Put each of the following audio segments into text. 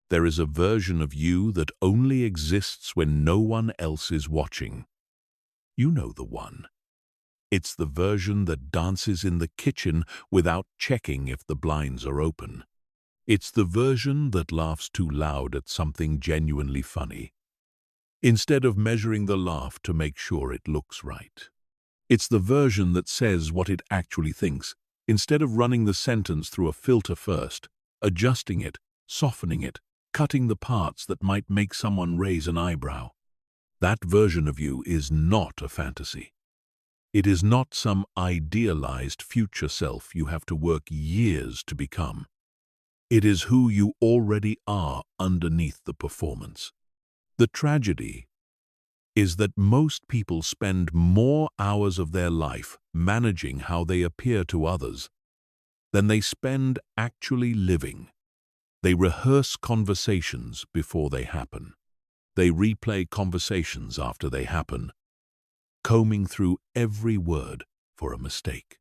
There is a version of you that only exists when no one else is watching. You know the one. It's the version that dances in the kitchen without checking if the blinds are open. It's the version that laughs too loud at something genuinely funny, instead of measuring the laugh to make sure it looks right. It's the version that says what it actually thinks, instead of running the sentence through a filter first, adjusting it, softening it, cutting the parts that might make someone raise an eyebrow. That version of you is not a fantasy. It is not some idealized future self you have to work years to become. It is who you already are underneath the performance. The tragedy is that most people spend more hours of their life managing how they appear to others than they spend actually living. They rehearse conversations before they happen. They replay conversations after they happen, combing through every word for a mistake.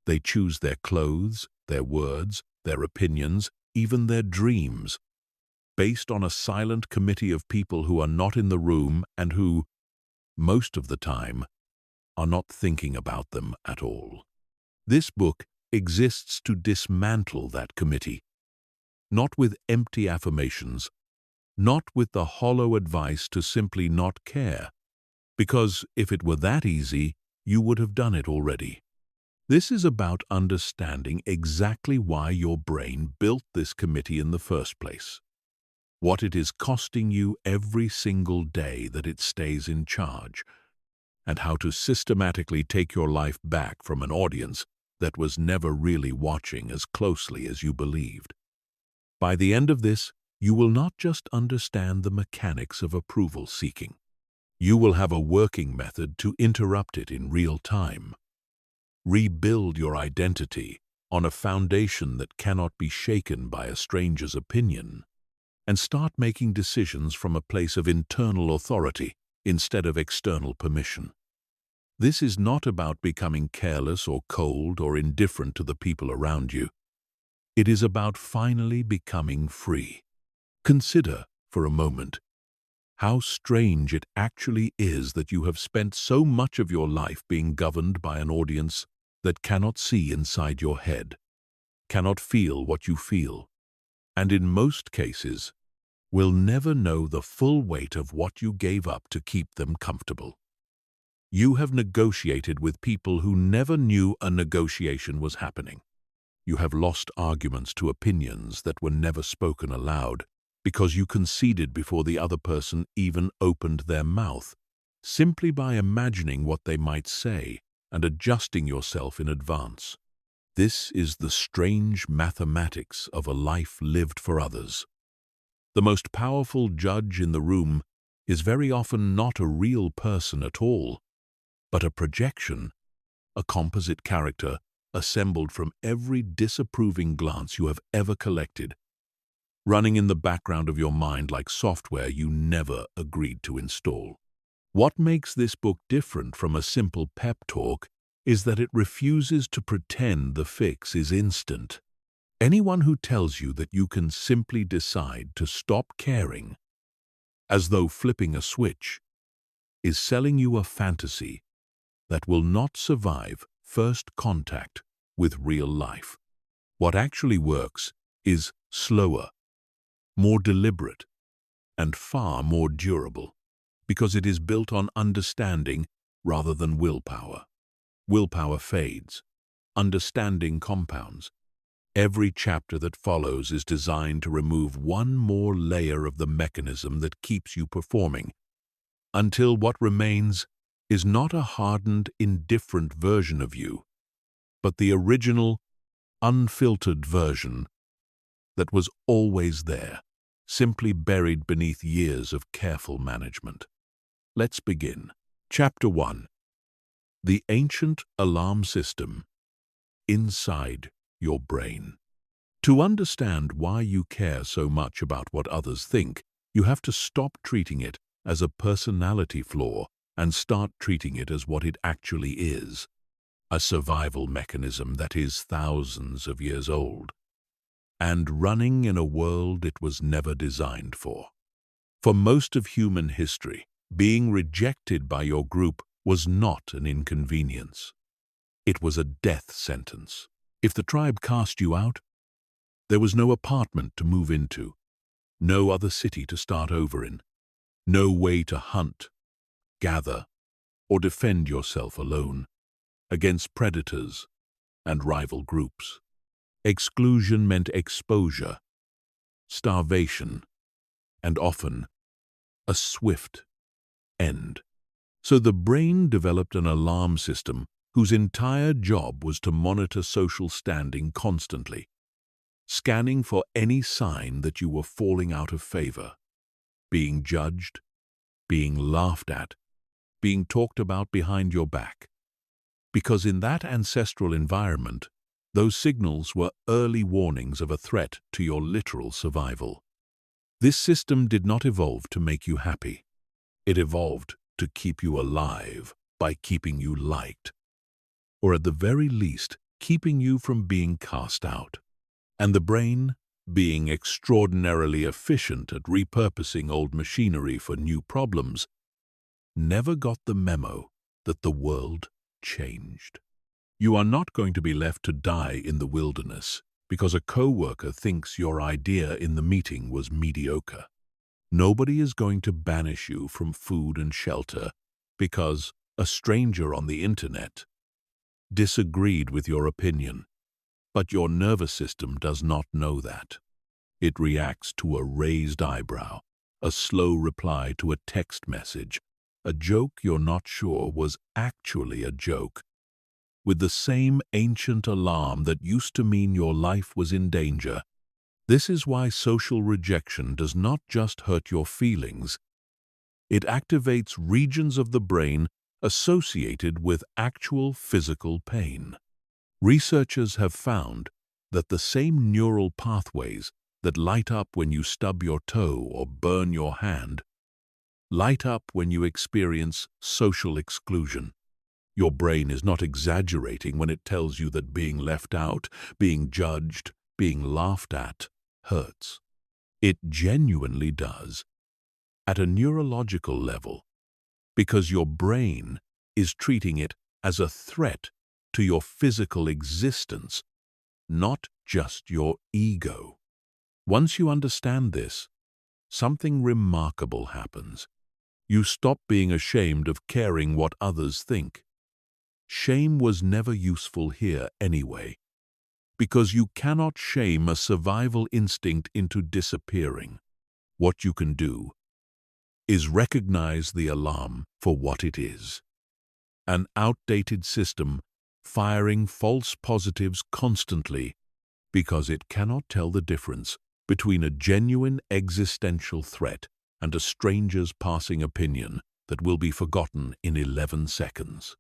They choose their clothes, their words, their opinions, even their dreams, based on a silent committee of people who are not in the room and who, most of the time, are not thinking about them at all. This book exists to dismantle that committee, not with empty affirmations, not with the hollow advice to simply not care, because if it were that easy, you would have done it already. This is about understanding exactly why your brain built this committee in the first place, what it is costing you every single day that it stays in charge, and how to systematically take your life back from an audience that was never really watching as closely as you believed. By the end of this, you will not just understand the mechanics of approval seeking. You will have a working method to interrupt it in real time. Rebuild your identity on a foundation that cannot be shaken by a stranger's opinion, and start making decisions from a place of internal authority instead of external permission. This is not about becoming careless or cold or indifferent to the people around you. It is about finally becoming free. Consider, for a moment, how strange it actually is that you have spent so much of your life being governed by an audience that cannot see inside your head, cannot feel what you feel, and in most cases, will never know the full weight of what you gave up to keep them comfortable. You have negotiated with people who never knew a negotiation was happening. You have lost arguments to opinions that were never spoken aloud because you conceded before the other person even opened their mouth, simply by imagining what they might say and adjusting yourself in advance. This is the strange mathematics of a life lived for others. The most powerful judge in the room is very often not a real person at all, but a projection, a composite character assembled from every disapproving glance you have ever collected, running in the background of your mind like software you never agreed to install. What makes this book different from a simple pep talk is that it refuses to pretend the fix is instant. Anyone who tells you that you can simply decide to stop caring, as though flipping a switch, is selling you a fantasy that will not survive first contact with real life. What actually works is slower, more deliberate, and far more durable, because it is built on understanding rather than willpower. Willpower fades. Understanding compounds. Every chapter that follows is designed to remove one more layer of the mechanism that keeps you performing, until what remains is not a hardened, indifferent version of you, but the original, unfiltered version that was always there, simply buried beneath years of careful management. Let's begin. Chapter 1. The Ancient Alarm System Inside Your Brain. To understand why you care so much about what others think, you have to stop treating it as a personality flaw and start treating it as what it actually is, a survival mechanism that is thousands of years old. and running in a world it was never designed for. For most of human history, being rejected by your group was not an inconvenience. It was a death sentence. If the tribe cast you out, there was no apartment to move into, no other city to start over in, no way to hunt, gather, or defend yourself alone against predators and rival groups. Exclusion meant exposure, starvation, and often a swift end. So the brain developed an alarm system whose entire job was to monitor social standing constantly, scanning for any sign that you were falling out of favor, being judged, being laughed at, being talked about behind your back. Because in that ancestral environment, those signals were early warnings of a threat to your literal survival. This system did not evolve to make you happy. It evolved to keep you alive by keeping you liked, or at the very least, keeping you from being cast out. And the brain, being extraordinarily efficient at repurposing old machinery for new problems, never got the memo that the world changed. You are not going to be left to die in the wilderness because a coworker thinks your idea in the meeting was mediocre. Nobody is going to banish you from food and shelter because a stranger on the internet disagreed with your opinion. But your nervous system does not know that. It reacts to a raised eyebrow, a slow reply to a text message, a joke you're not sure was actually a joke, with the same ancient alarm that used to mean your life was in danger. This is why social rejection does not just hurt your feelings. It activates regions of the brain associated with actual physical pain. Researchers have found that the same neural pathways that light up when you stub your toe or burn your hand light up when you experience social exclusion. Your brain is not exaggerating when it tells you that being left out, being judged, being laughed at hurts. It genuinely does, at a neurological level, because your brain is treating it as a threat to your physical existence, not just your ego. Once you understand this, something remarkable happens. You stop being ashamed of caring what others think. Shame was never useful here anyway, because you cannot shame a survival instinct into disappearing. What you can do is recognize the alarm for what it is: an outdated system firing false positives constantly because it cannot tell the difference between a genuine existential threat and a stranger's passing opinion that will be forgotten in 11 seconds.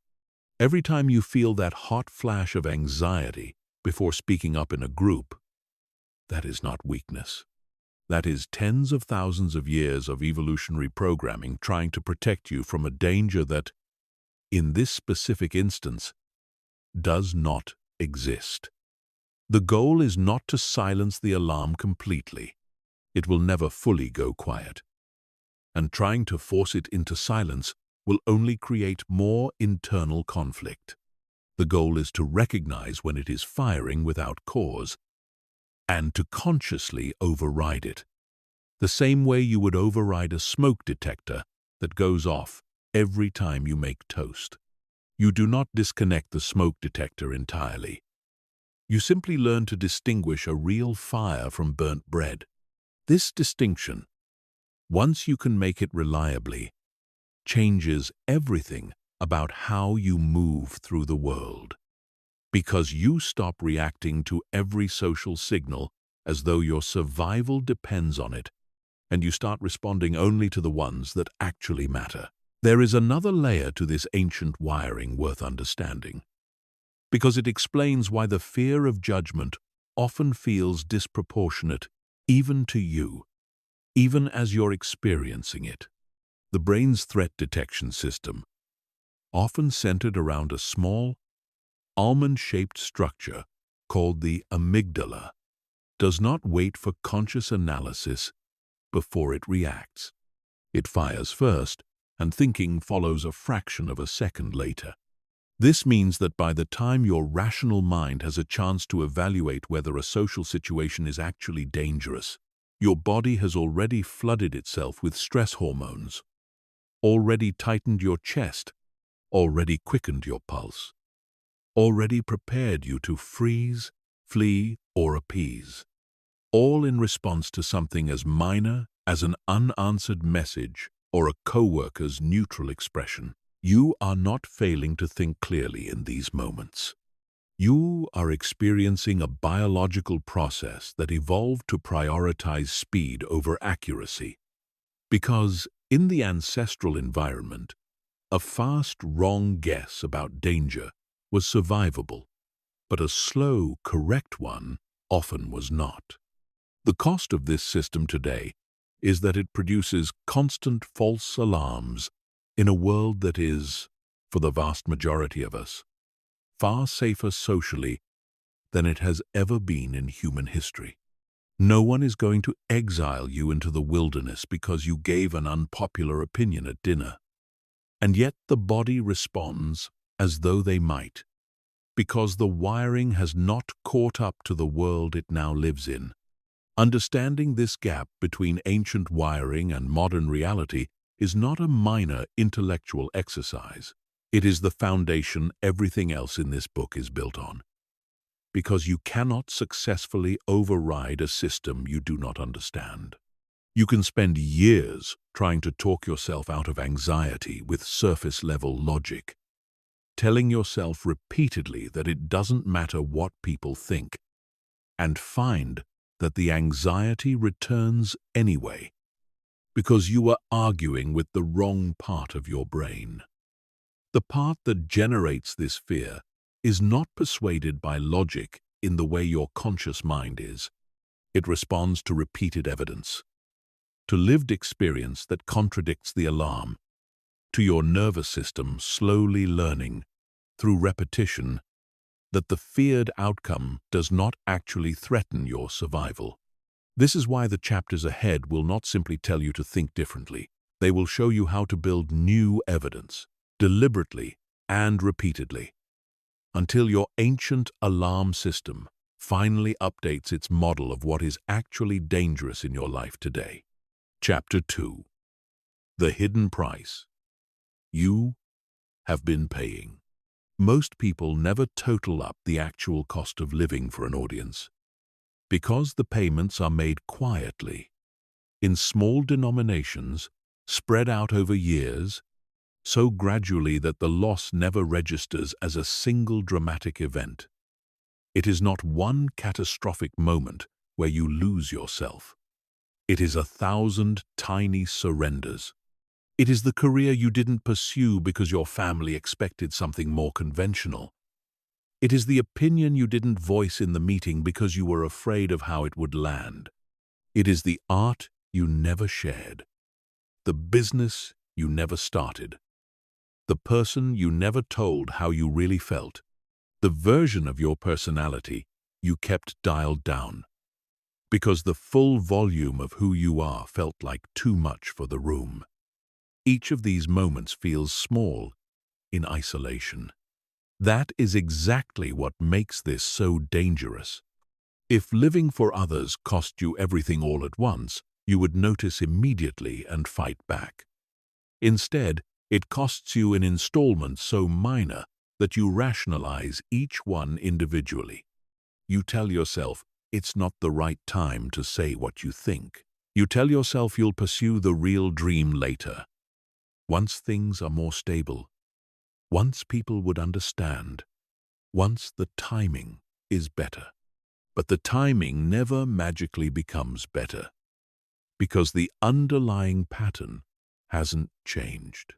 Every time you feel that hot flash of anxiety before speaking up in a group, that is not weakness. That is tens of thousands of years of evolutionary programming trying to protect you from a danger that, in this specific instance, does not exist. The goal is not to silence the alarm completely. It will never fully go quiet. And trying to force it into silence will only create more internal conflict. The goal is to recognize when it is firing without cause and to consciously override it, the same way you would override a smoke detector that goes off every time you make toast. You do not disconnect the smoke detector entirely. You simply learn to distinguish a real fire from burnt bread. This distinction, once you can make it reliably, changes everything about how you move through the world. Because you stop reacting to every social signal as though your survival depends on it, and you start responding only to the ones that actually matter. There is another layer to this ancient wiring worth understanding, because it explains why the fear of judgment often feels disproportionate even to you, even as you're experiencing it. The brain's threat detection system, often centered around a small, almond-shaped structure called the amygdala, does not wait for conscious analysis before it reacts. It fires first, and thinking follows a fraction of a second later. This means that by the time your rational mind has a chance to evaluate whether a social situation is actually dangerous, your body has already flooded itself with stress hormones, already tightened your chest, already quickened your pulse, already prepared you to freeze, flee, or appease, all in response to something as minor as an unanswered message or a coworker's neutral expression. You are not failing to think clearly in these moments. You are experiencing a biological process that evolved to prioritize speed over accuracy. Because in the ancestral environment, a fast, wrong guess about danger was survivable, but a slow, correct one often was not. The cost of this system today is that it produces constant false alarms in a world that is, for the vast majority of us, far safer socially than it has ever been in human history. No one is going to exile you into the wilderness because you gave an unpopular opinion at dinner. And yet the body responds as though they might, because the wiring has not caught up to the world it now lives in. Understanding this gap between ancient wiring and modern reality is not a minor intellectual exercise. It is the foundation everything else in this book is built on. Because you cannot successfully override a system you do not understand. You can spend years trying to talk yourself out of anxiety with surface-level logic, telling yourself repeatedly that it doesn't matter what people think, and find that the anxiety returns anyway, because you are arguing with the wrong part of your brain. The part that generates this fear is not persuaded by logic in the way your conscious mind is. It responds to repeated evidence, to lived experience that contradicts the alarm, to your nervous system slowly learning, through repetition, that the feared outcome does not actually threaten your survival. This is why the chapters ahead will not simply tell you to think differently. They will show you how to build new evidence, deliberately and repeatedly, until your ancient alarm system finally updates its model of what is actually dangerous in your life today. Chapter 2. The Hidden Price. You have been paying. Most people never total up the actual cost of living for an audience, because the payments are made quietly, in small denominations, spread out over years, so gradually that the loss never registers as a single dramatic event. It is not one catastrophic moment where you lose yourself. It is 1,000 tiny surrenders. It is the career you didn't pursue because your family expected something more conventional. It is the opinion you didn't voice in the meeting because you were afraid of how it would land. It is the art you never shared, the business you never started, the person you never told how you really felt, the version of your personality you kept dialed down, because the full volume of who you are felt like too much for the room. Each of these moments feels small in isolation. That is exactly what makes this so dangerous. If living for others cost you everything all at once, you would notice immediately and fight back. Instead, it costs you in installments so minor that you rationalize each one individually. You tell yourself it's not the right time to say what you think. You tell yourself you'll pursue the real dream later, once things are more stable, once people would understand, once the timing is better. But the timing never magically becomes better, because the underlying pattern hasn't changed.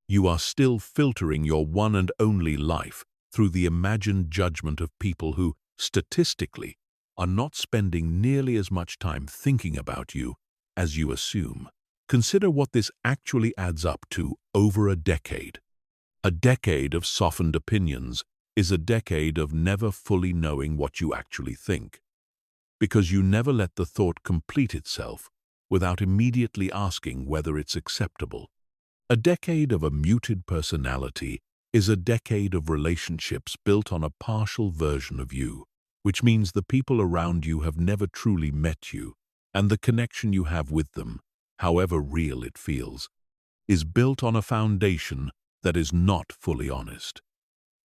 You are still filtering your one and only life through the imagined judgment of people who, statistically, are not spending nearly as much time thinking about you as you assume. Consider what this actually adds up to over a decade. A decade of softened opinions is a decade of never fully knowing what you actually think. because you never let the thought complete itself without immediately asking whether it's acceptable. A decade of a muted personality is a decade of relationships built on a partial version of you, which means the people around you have never truly met you, and the connection you have with them, however real it feels, is built on a foundation that is not fully honest.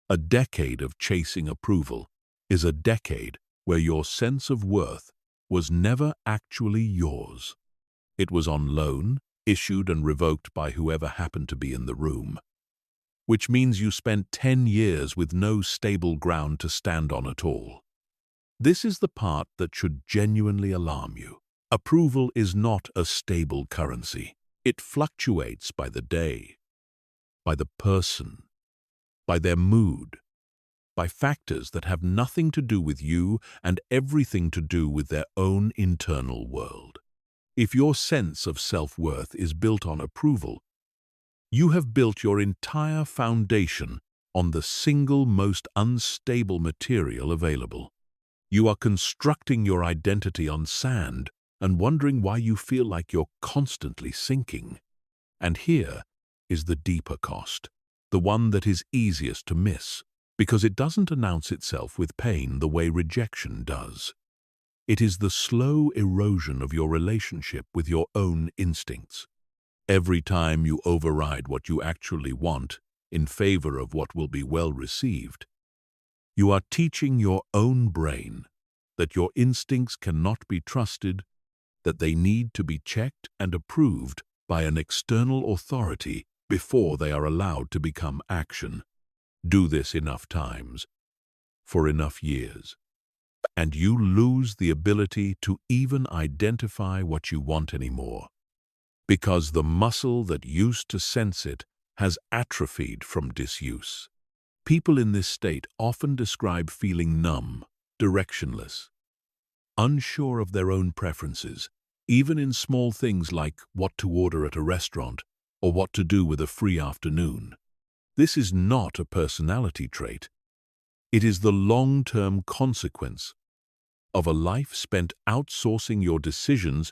A decade of chasing approval is a decade where your sense of worth was never actually yours. It was on loan, issued and revoked by whoever happened to be in the room, which means you spent 10 years with no stable ground to stand on at all. This is the part that should genuinely alarm you. Approval is not a stable currency. It fluctuates by the day, by the person, by their mood, by factors that have nothing to do with you and everything to do with their own internal world. If your sense of self-worth is built on approval, you have built your entire foundation on the single most unstable material available. You are constructing your identity on sand and wondering why you feel like you're constantly sinking. And here is the deeper cost, the one that is easiest to miss, because it doesn't announce itself with pain the way rejection does. It is the slow erosion of your relationship with your own instincts. Every time you override what you actually want in favor of what will be well received, you are teaching your own brain that your instincts cannot be trusted, that they need to be checked and approved by an external authority before they are allowed to become action. Do this enough times, for enough years, and you lose the ability to even identify what you want anymore, because the muscle that used to sense it has atrophied from disuse. People in this state often describe feeling numb, directionless, unsure of their own preferences, even in small things like what to order at a restaurant or what to do with a free afternoon. This is not a personality trait. It is the long-term consequence of a life spent outsourcing your decisions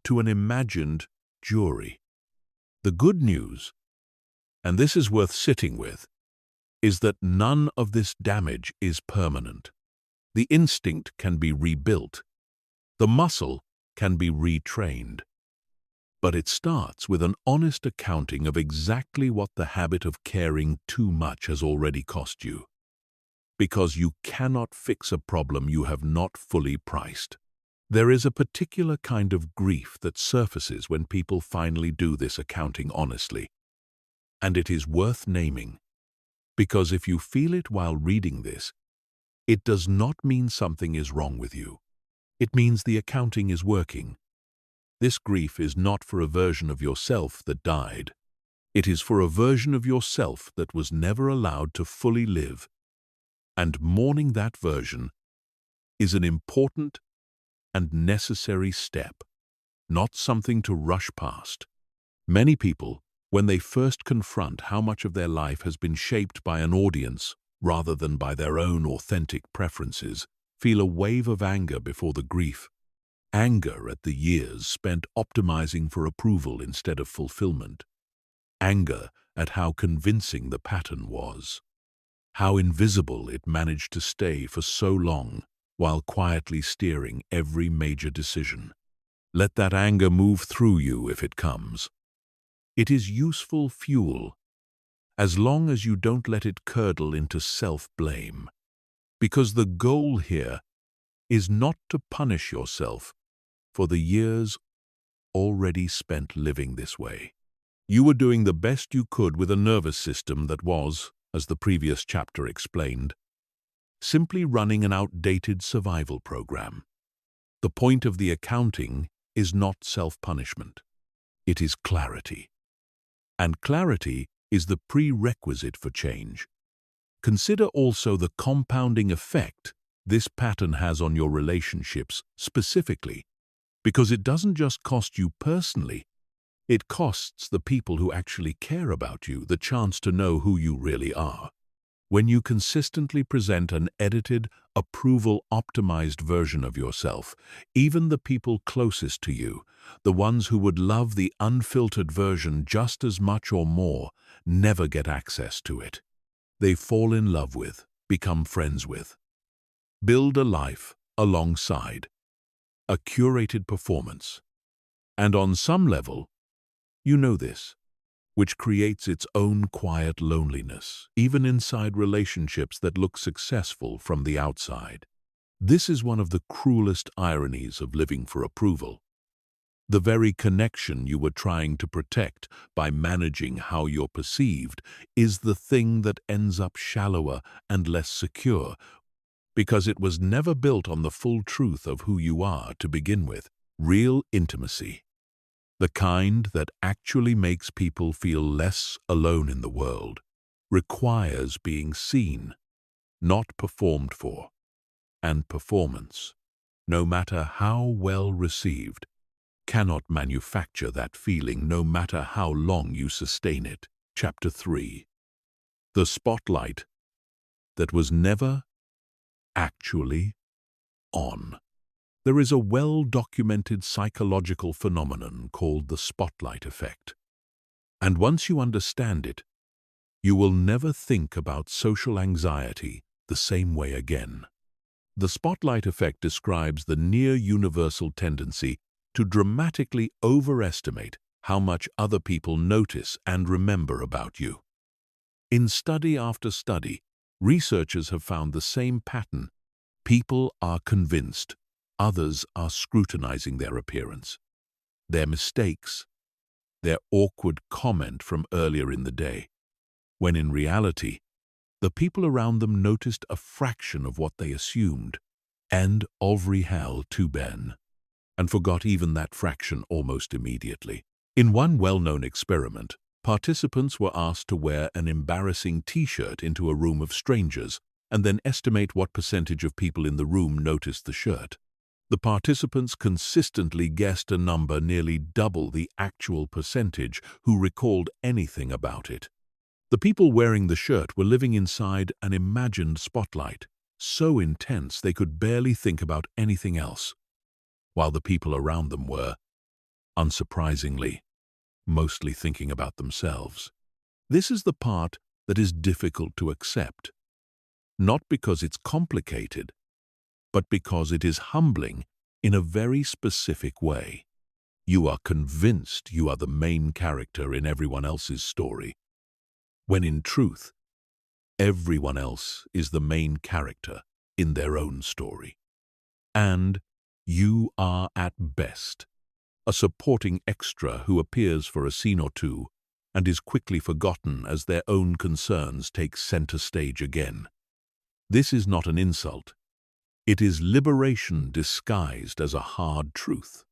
to an imagined jury. The good news, and this is worth sitting with, is that none of this damage is permanent. The instinct can be rebuilt. The muscle can be retrained. But it starts with an honest accounting of exactly what the habit of caring too much has already cost you. Because you cannot fix a problem you have not fully priced. There is a particular kind of grief that surfaces when people finally do this accounting honestly. And it is worth naming. Because if you feel it while reading this, it does not mean something is wrong with you. It means the accounting is working. This grief is not for a version of yourself that died. It is for a version of yourself that was never allowed to fully live. And mourning that version is an important and necessary step, not something to rush past. Many people, when they first confront how much of their life has been shaped by an audience rather than by their own authentic preferences, feel a wave of anger before the grief. Anger at the years spent optimizing for approval instead of fulfillment. Anger at how convincing the pattern was. How invisible it managed to stay for so long while quietly steering every major decision. Let that anger move through you if it comes. It is useful fuel, as long as you don't let it curdle into self-blame. Because the goal here is not to punish yourself for the years already spent living this way. You were doing the best you could with a nervous system that was, as the previous chapter explained, simply running an outdated survival program. The point of the accounting is not self-punishment. It is clarity. And clarity is the prerequisite for change. Consider also the compounding effect this pattern has on your relationships specifically, because it doesn't just cost you personally, it costs the people who actually care about you the chance to know who you really are. When you consistently present an edited, approval-optimized version of yourself, even the people closest to you, the ones who would love the unfiltered version just as much or more, never get access to it. They fall in love with, become friends with. Build a life alongside, a curated performance. And on some level, you know this, which creates its own quiet loneliness, even inside relationships that look successful from the outside. This is one of the cruelest ironies of living for approval. The very connection you were trying to protect by managing how you're perceived is the thing that ends up shallower and less secure, because it was never built on the full truth of who you are to begin with. Real intimacy, the kind that actually makes people feel less alone in the world, requires being seen, not performed for. And performance, no matter how well received, cannot manufacture that feeling no matter how long you sustain it. Chapter 3. The spotlight that was never actually on. There is a well-documented psychological phenomenon called the spotlight effect. And once you understand it, you will never think about social anxiety the same way again. The spotlight effect describes the near-universal tendency to dramatically overestimate how much other people notice and remember about you. In study after study, researchers have found the same pattern. People are convinced others are scrutinizing their appearance, their mistakes, their awkward comment from earlier in the day, when in reality, the people around them noticed a fraction of what they assumed, and overall too ben, and forgot even that fraction almost immediately. In one well-known experiment, participants were asked to wear an embarrassing T-shirt into a room of strangers and then estimate what percentage of people in the room noticed the shirt. The participants consistently guessed a number nearly double the actual percentage who recalled anything about it. The people wearing the shirt were living inside an imagined spotlight, so intense they could barely think about anything else, while the people around them were, unsurprisingly, mostly thinking about themselves. This is the part that is difficult to accept, not because it's complicated, but because it is humbling in a very specific way. You are convinced you are the main character in everyone else's story, when in truth, everyone else is the main character in their own story. And you are at best a supporting extra who appears for a scene or two and is quickly forgotten as their own concerns take center stage again. This is not an insult. It is liberation disguised as a hard truth.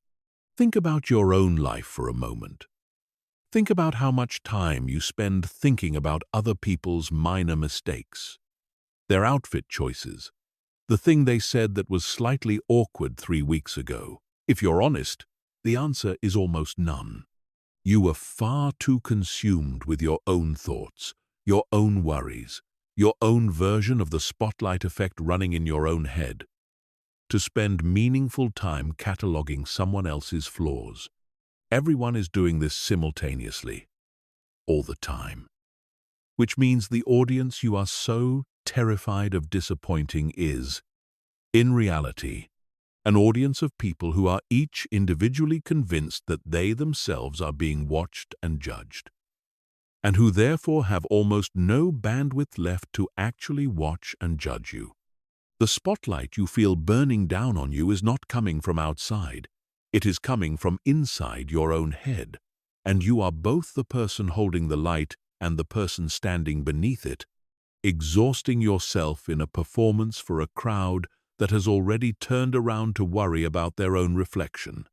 Think about your own life for a moment. Think about how much time you spend thinking about other people's minor mistakes, their outfit choices, the thing they said that was slightly awkward 3 weeks ago. If you're honest, the answer is almost none. You were far too consumed with your own thoughts, your own worries, your own version of the spotlight effect running in your own head, to spend meaningful time cataloging someone else's flaws. Everyone is doing this simultaneously, all the time. Which means the audience you are so terrified of disappointing is, in reality, an audience of people who are each individually convinced that they themselves are being watched and judged, and who therefore have almost no bandwidth left to actually watch and judge you. The spotlight you feel burning down on you is not coming from outside. It is coming from inside your own head, and you are both the person holding the light and the person standing beneath it, exhausting yourself in a performance for a crowd that has already turned around to worry about their own reflection.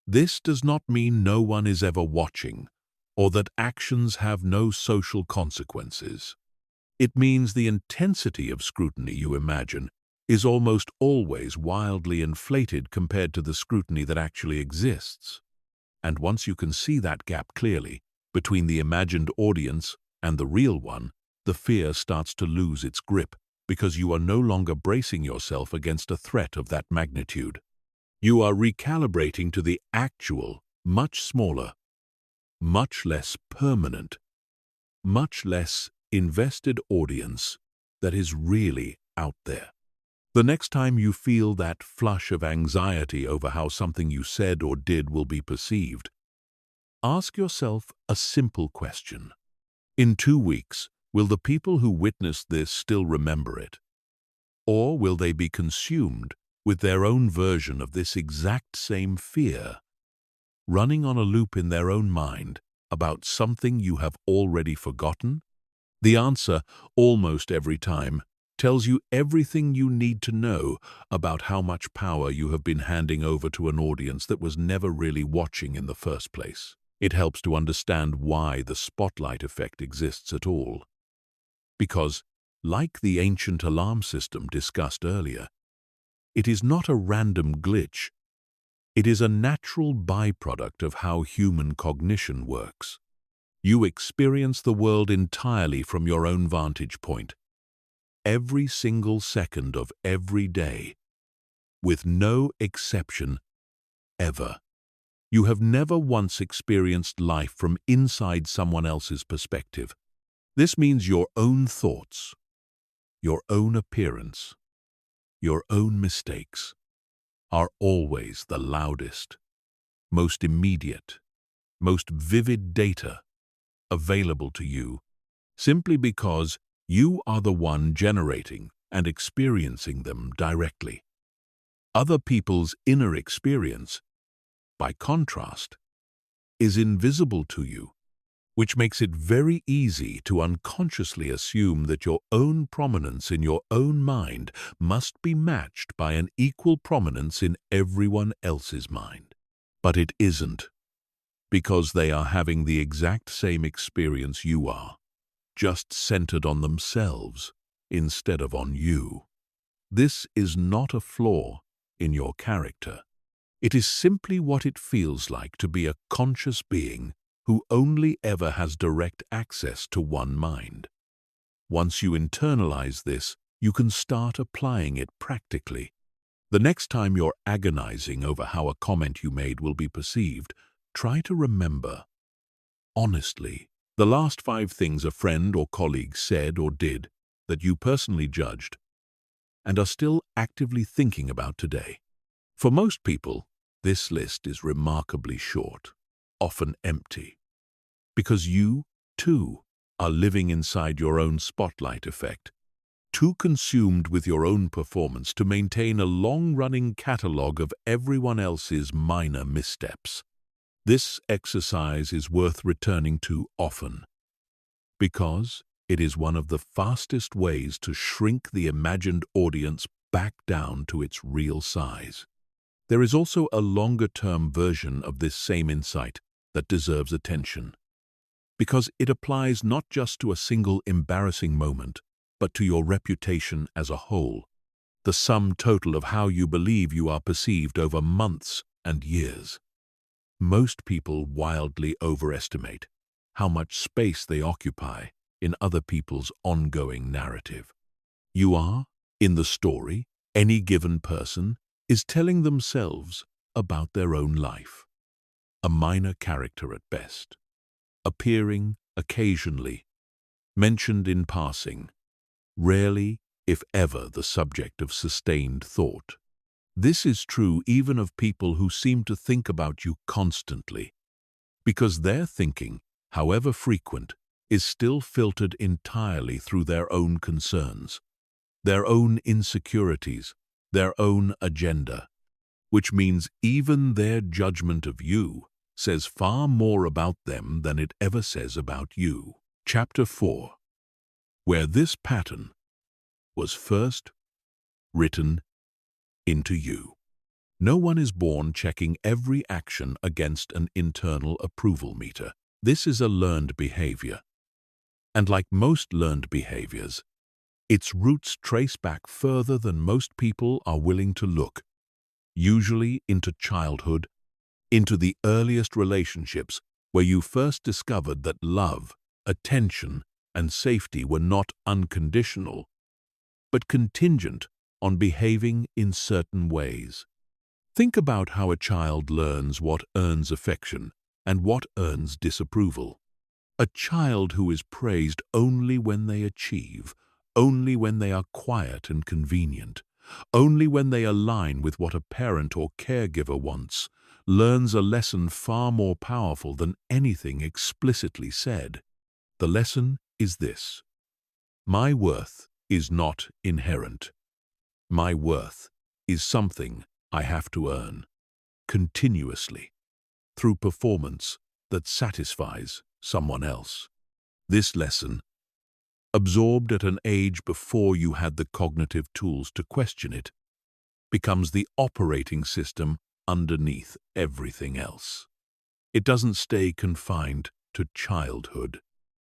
This does not mean no one is ever watching, or that actions have no social consequences. It means the intensity of scrutiny you imagine is almost always wildly inflated compared to the scrutiny that actually exists. And once you can see that gap clearly between the imagined audience and the real one, the fear starts to lose its grip because you are no longer bracing yourself against a threat of that magnitude. You are recalibrating to the actual, much smaller, much less permanent, much less invested audience that is really out there. The next time you feel that flush of anxiety over how something you said or did will be perceived, ask yourself a simple question. In 2 weeks, will the people who witnessed this still remember it? Or will they be consumed with their own version of this exact same fear, running on a loop in their own mind about something you have already forgotten? The answer, almost every time, tells you everything you need to know about how much power you have been handing over to an audience that was never really watching in the first place. It helps to understand why the spotlight effect exists at all. Because, like the ancient alarm system discussed earlier, it is not a random glitch. It is a natural byproduct of how human cognition works. You experience the world entirely from your own vantage point, every single second of every day, with no exception, ever. You have never once experienced life from inside someone else's perspective. This means your own thoughts, your own appearance, your own mistakes are always the loudest, most immediate, most vivid data available to you, simply because you are the one generating and experiencing them directly. Other people's inner experience, by contrast, is invisible to you, which makes it very easy to unconsciously assume that your own prominence in your own mind must be matched by an equal prominence in everyone else's mind. But it isn't, because they are having the exact same experience you are, just centered on themselves instead of on you. This is not a flaw in your character. It is simply what it feels like to be a conscious being who only ever has direct access to one mind. Once you internalize this, you can start applying it practically. The next time you're agonizing over how a comment you made will be perceived, try to remember, honestly, the last 5 things a friend or colleague said or did that you personally judged and are still actively thinking about today. For most people, this list is remarkably short, often empty, because you, too, are living inside your own spotlight effect, too consumed with your own performance to maintain a long-running catalogue of everyone else's minor missteps. This exercise is worth returning to often, because it is one of the fastest ways to shrink the imagined audience back down to its real size. There is also a longer-term version of this same insight that deserves attention, because it applies not just to a single embarrassing moment, but to your reputation as a whole, the sum total of how you believe you are perceived over months and years. Most people wildly overestimate how much space they occupy in other people's ongoing narrative. You are, in the story, any given person is telling themselves about their own life, a minor character at best, appearing occasionally, mentioned in passing, rarely, if ever, the subject of sustained thought. This is true even of people who seem to think about you constantly, because their thinking, however frequent, is still filtered entirely through their own concerns, their own insecurities, their own agenda, which means even their judgment of you says far more about them than it ever says about you. Chapter 4. Where this pattern was first written into you. No one is born checking every action against an internal approval meter. This is a learned behavior. And like most learned behaviors, its roots trace back further than most people are willing to look, usually into childhood, into the earliest relationships where you first discovered that love, attention, and safety were not unconditional, but contingent on behaving in certain ways. Think about how a child learns what earns affection and what earns disapproval. A child who is praised only when they achieve, only when they are quiet and convenient, only when they align with what a parent or caregiver wants, learns a lesson far more powerful than anything explicitly said. The lesson is this: my worth is not inherent. My worth is something I have to earn, continuously, through performance that satisfies someone else. This lesson, absorbed at an age before you had the cognitive tools to question it, becomes the operating system underneath everything else. It doesn't stay confined to childhood.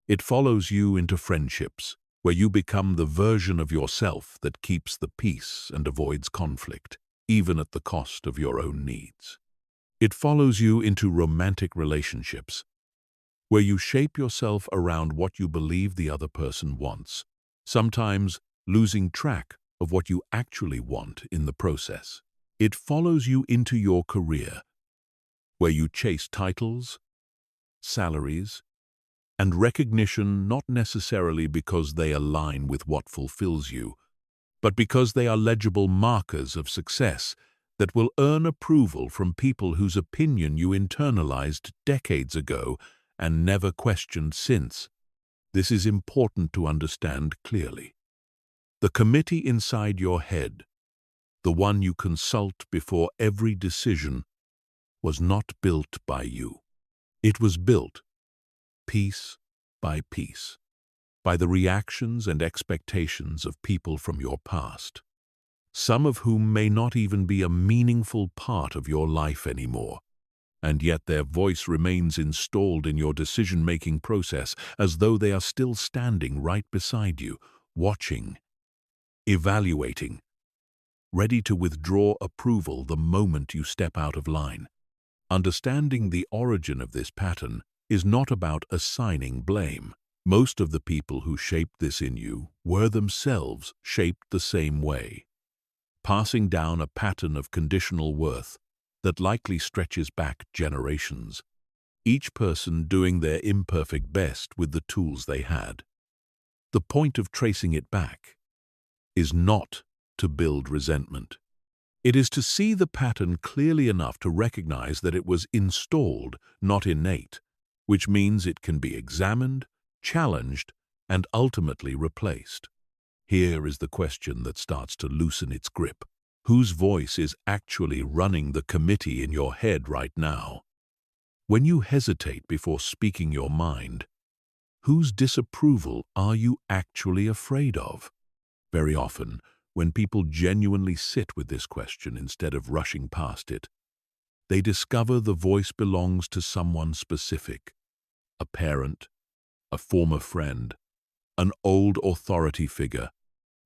It follows you into friendships, where you become the version of yourself that keeps the peace and avoids conflict, even at the cost of your own needs. It follows you into romantic relationships, where you shape yourself around what you believe the other person wants, sometimes losing track of what you actually want in the process. It follows you into your career, where you chase titles, salaries, and recognition not necessarily because they align with what fulfills you, but because they are legible markers of success that will earn approval from people whose opinion you internalized decades ago and never questioned since. This is important to understand clearly. The committee inside your head, the one you consult before every decision, was not built by you. It was built, piece by piece, by the reactions and expectations of people from your past, some of whom may not even be a meaningful part of your life anymore, and yet their voice remains installed in your decision-making process as though they are still standing right beside you, watching, evaluating, ready to withdraw approval the moment you step out of line. Understanding the origin of this pattern is not about assigning blame. Most of the people who shaped this in you were themselves shaped the same way, passing down a pattern of conditional worth that likely stretches back generations, each person doing their imperfect best with the tools they had. The point of tracing it back is not to build resentment. It is to see the pattern clearly enough to recognize that it was installed, not innate, which means it can be examined, challenged, and ultimately replaced. Here is the question that starts to loosen its grip. Whose voice is actually running the committee in your head right now? When you hesitate before speaking your mind, whose disapproval are you actually afraid of? Very often, when people genuinely sit with this question instead of rushing past it, they discover the voice belongs to someone specific: a parent, a former friend, an old authority figure,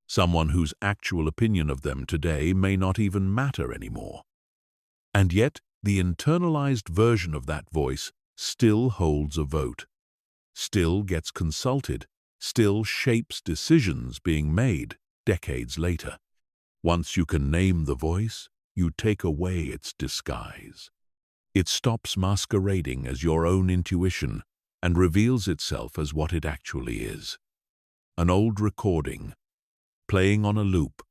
someone whose actual opinion of them today may not even matter anymore. And yet, the internalized version of that voice still holds a vote, still gets consulted, still shapes decisions being made decades later. Once you can name the voice, you take away its disguise. It stops masquerading as your own intuition and reveals itself as what it actually is: an old recording, playing on a loop,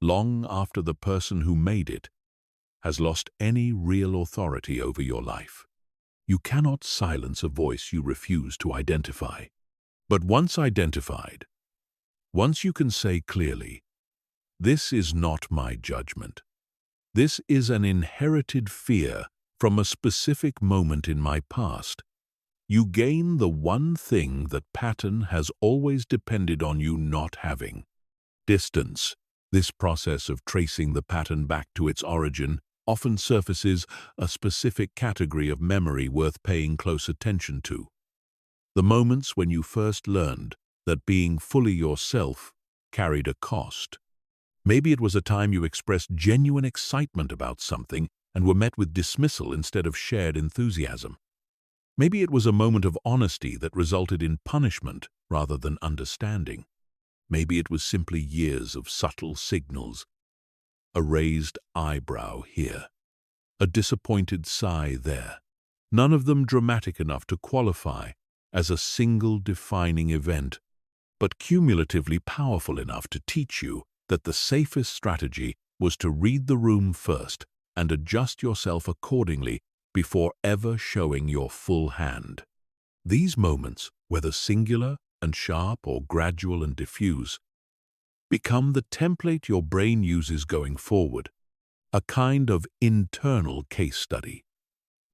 long after the person who made it has lost any real authority over your life. You cannot silence a voice you refuse to identify. But once identified, once you can say clearly, "This is not my judgment. This is an inherited fear from a specific moment in my past," you gain the one thing that pattern has always depended on you not having: distance. This process of tracing the pattern back to its origin often surfaces a specific category of memory worth paying close attention to. The moments when you first learned that being fully yourself carried a cost. Maybe it was a time you expressed genuine excitement about something and were met with dismissal instead of shared enthusiasm. Maybe it was a moment of honesty that resulted in punishment rather than understanding. Maybe it was simply years of subtle signals, a raised eyebrow here, a disappointed sigh there, none of them dramatic enough to qualify as a single defining event, but cumulatively powerful enough to teach you that the safest strategy was to read the room first and adjust yourself accordingly before ever showing your full hand. These moments, whether singular and sharp or gradual and diffuse, become the template your brain uses going forward, a kind of internal case study.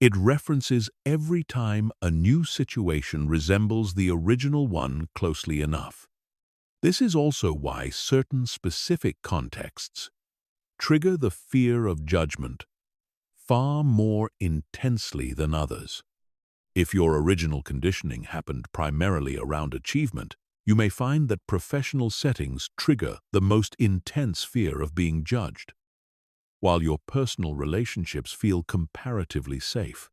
It references every time a new situation resembles the original one closely enough. This is also why certain specific contexts trigger the fear of judgment far more intensely than others. If your original conditioning happened primarily around achievement, you may find that professional settings trigger the most intense fear of being judged, while your personal relationships feel comparatively safe.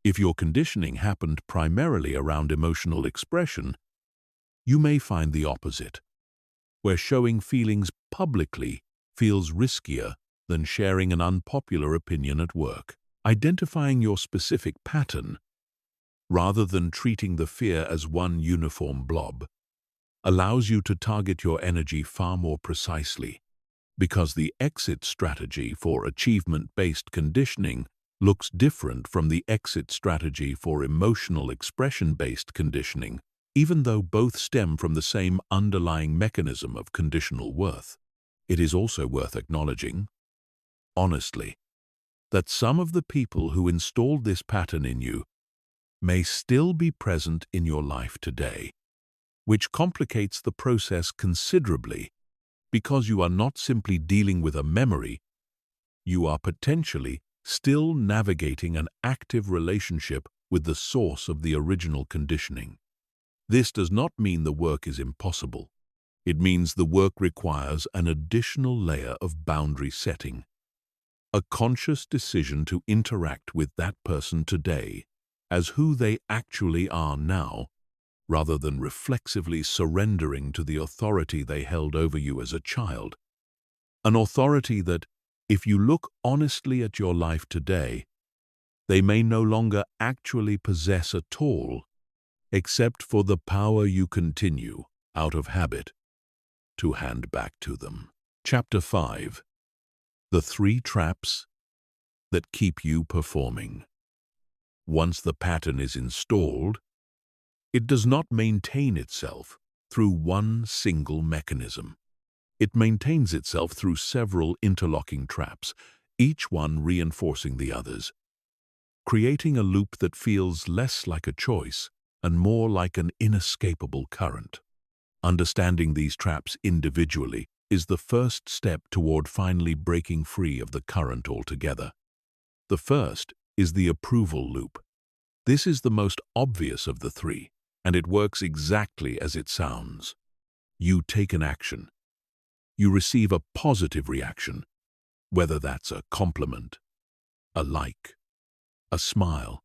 If your conditioning happened primarily around emotional expression, you may find the opposite, where showing feelings publicly feels riskier than sharing an unpopular opinion at work. Identifying your specific pattern, rather than treating the fear as one uniform blob, allows you to target your energy far more precisely, because the exit strategy for achievement-based conditioning looks different from the exit strategy for emotional expression-based conditioning, even though both stem from the same underlying mechanism of conditional worth. It is also worth acknowledging, honestly, that some of the people who installed this pattern in you may still be present in your life today, which complicates the process considerably because you are not simply dealing with a memory, you are potentially still navigating an active relationship with the source of the original conditioning. This does not mean the work is impossible. It means the work requires an additional layer of boundary setting, a conscious decision to interact with that person today as who they actually are now, rather than reflexively surrendering to the authority they held over you as a child. An authority that, if you look honestly at your life today, they may no longer actually possess at all, except for the power you continue, out of habit, to hand back to them. Chapter 5. The 3 traps that keep you performing. Once the pattern is installed, it does not maintain itself through one single mechanism. It maintains itself through several interlocking traps, each one reinforcing the others, creating a loop that feels less like a choice and more like an inescapable current. Understanding these traps individually is the first step toward finally breaking free of the current altogether. The first is the approval loop. This is the most obvious of the 3, and it works exactly as it sounds. You take an action. You receive a positive reaction, whether that's a compliment, a like, a smile,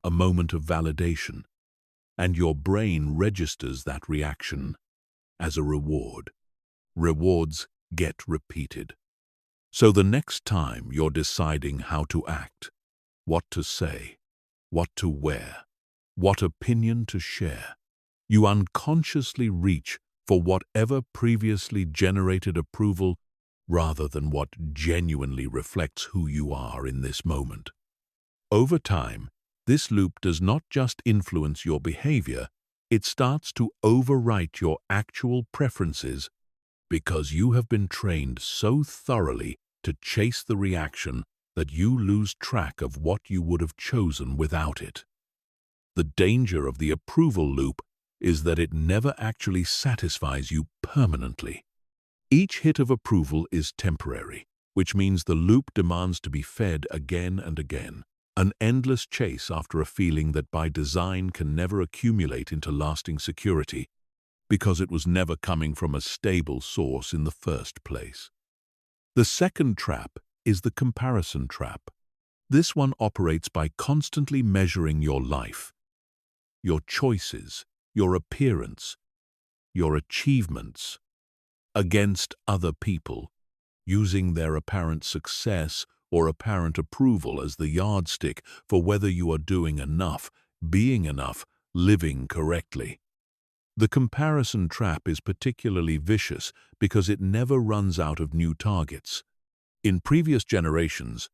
a moment of validation, and your brain registers that reaction as a reward. Rewards get repeated. So the next time you're deciding how to act, what to say, what to wear, what opinion to share, you unconsciously reach for whatever previously generated approval rather than what genuinely reflects who you are in this moment. Over time, this loop does not just influence your behavior, it starts to overwrite your actual preferences because you have been trained so thoroughly to chase the reaction that you lose track of what you would have chosen without it. The danger of the approval loop is that it never actually satisfies you permanently. Each hit of approval is temporary, which means the loop demands to be fed again and again, an endless chase after a feeling that by design can never accumulate into lasting security because it was never coming from a stable source in the first place. The second trap is the comparison trap. This one operates by constantly measuring your life your choices, your appearance, your achievements against other people, using their apparent success or apparent approval as the yardstick for whether you are doing enough, being enough, living correctly. The comparison trap is particularly vicious because it never runs out of new targets. In previous generations,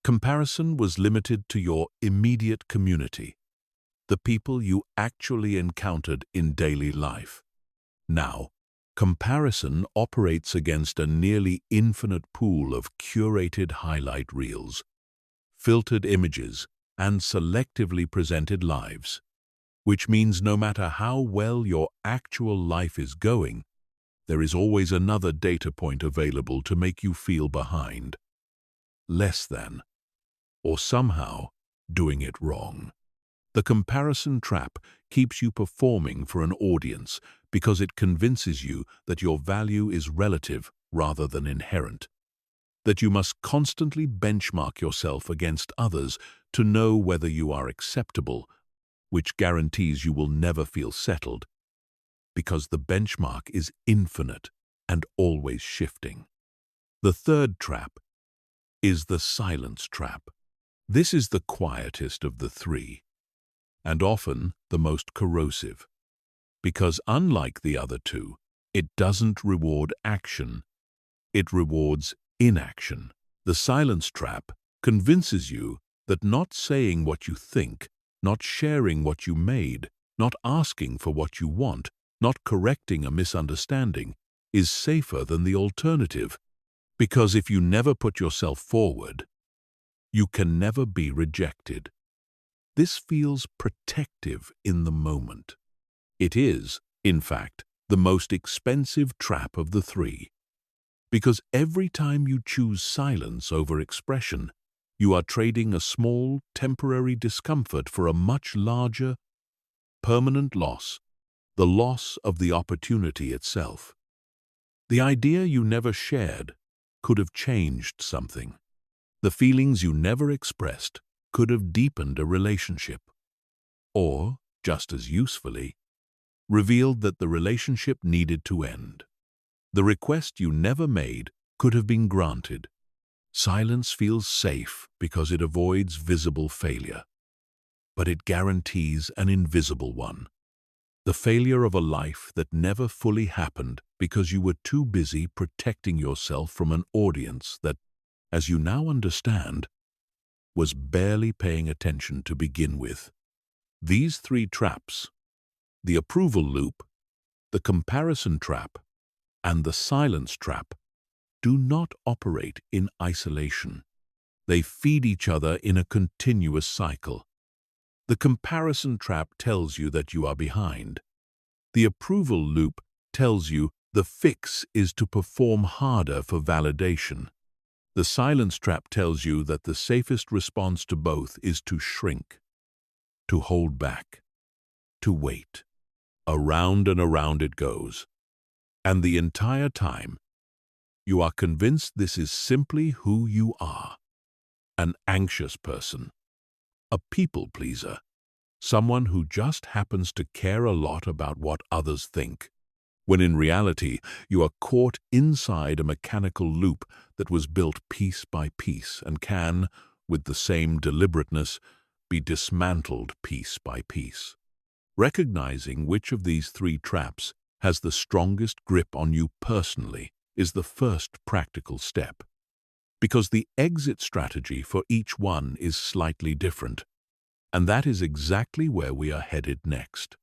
comparison was limited to your immediate community, the people you actually encountered in daily life. Now, comparison operates against a nearly infinite pool of curated highlight reels, filtered images, and selectively presented lives, which means no matter how well your actual life is going, there is always another data point available to make you feel behind, less than, or somehow doing it wrong. The comparison trap keeps you performing for an audience because it convinces you that your value is relative rather than inherent, that you must constantly benchmark yourself against others to know whether you are acceptable, which guarantees you will never feel settled, because the benchmark is infinite and always shifting. The third trap is the silence trap. This is the quietest of the three, and often the most corrosive, because unlike the other two, it doesn't reward action, it rewards inaction. The silence trap convinces you that not saying what you think, not sharing what you made, not asking for what you want, not correcting a misunderstanding is safer than the alternative, because if you never put yourself forward, you can never be rejected. This feels protective in the moment. It is, in fact, the most expensive trap of the three, because every time you choose silence over expression, you are trading a small, temporary discomfort for a much larger, permanent loss, the loss of the opportunity itself. The idea you never shared could have changed something. The feelings you never expressed could have deepened a relationship, or, just as usefully, revealed that the relationship needed to end. The request you never made could have been granted. Silence feels safe because it avoids visible failure, but it guarantees an invisible one. The failure of a life that never fully happened because you were too busy protecting yourself from an audience that, as you now understand, was barely paying attention to begin with. These three traps, the approval loop, the comparison trap, and the silence trap, do not operate in isolation. They feed each other in a continuous cycle. The comparison trap tells you that you are behind. The approval loop tells you the fix is to perform harder for validation. The silence trap tells you that the safest response to both is to shrink, to hold back, to wait. Around and around it goes. And the entire time, you are convinced this is simply who you are. An anxious person, a people pleaser, someone who just happens to care a lot about what others think, when in reality you are caught inside a mechanical loop that was built piece by piece and can, with the same deliberateness, be dismantled piece by piece. Recognizing which of these three traps has the strongest grip on you personally is the first practical step, because the exit strategy for each one is slightly different, and that is exactly where we are headed next.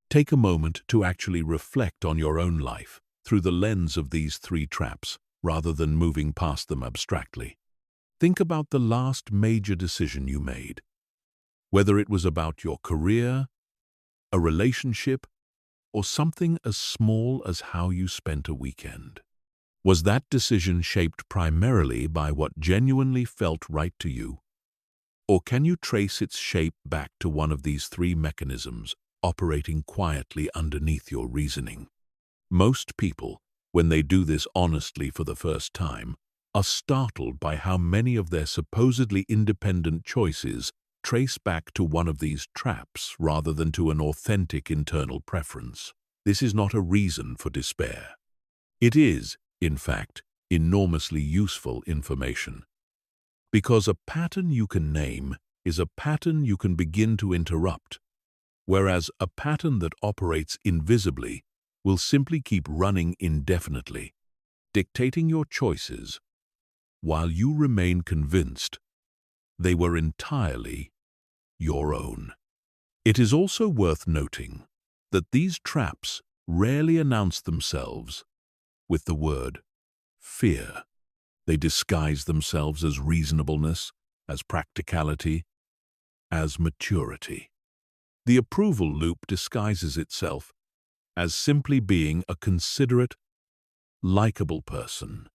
Take a moment to actually reflect on your own life through the lens of these three traps, rather than moving past them abstractly. Think about the last major decision you made, whether it was about your career, a relationship, or something as small as how you spent a weekend. Was that decision shaped primarily by what genuinely felt right to you? Or can you trace its shape back to one of these three mechanisms operating quietly underneath your reasoning? Most people, when they do this honestly for the first time, are startled by how many of their supposedly independent choices trace back to one of these traps rather than to an authentic internal preference. This is not a reason for despair. It is, in fact, enormously useful information. Because a pattern you can name is a pattern you can begin to interrupt, whereas a pattern that operates invisibly will simply keep running indefinitely, dictating your choices, while you remain convinced they were entirely your own. It is also worth noting that these traps rarely announce themselves with the word fear. They disguise themselves as reasonableness, as practicality, as maturity. The approval loop disguises itself as simply being a considerate, likable person.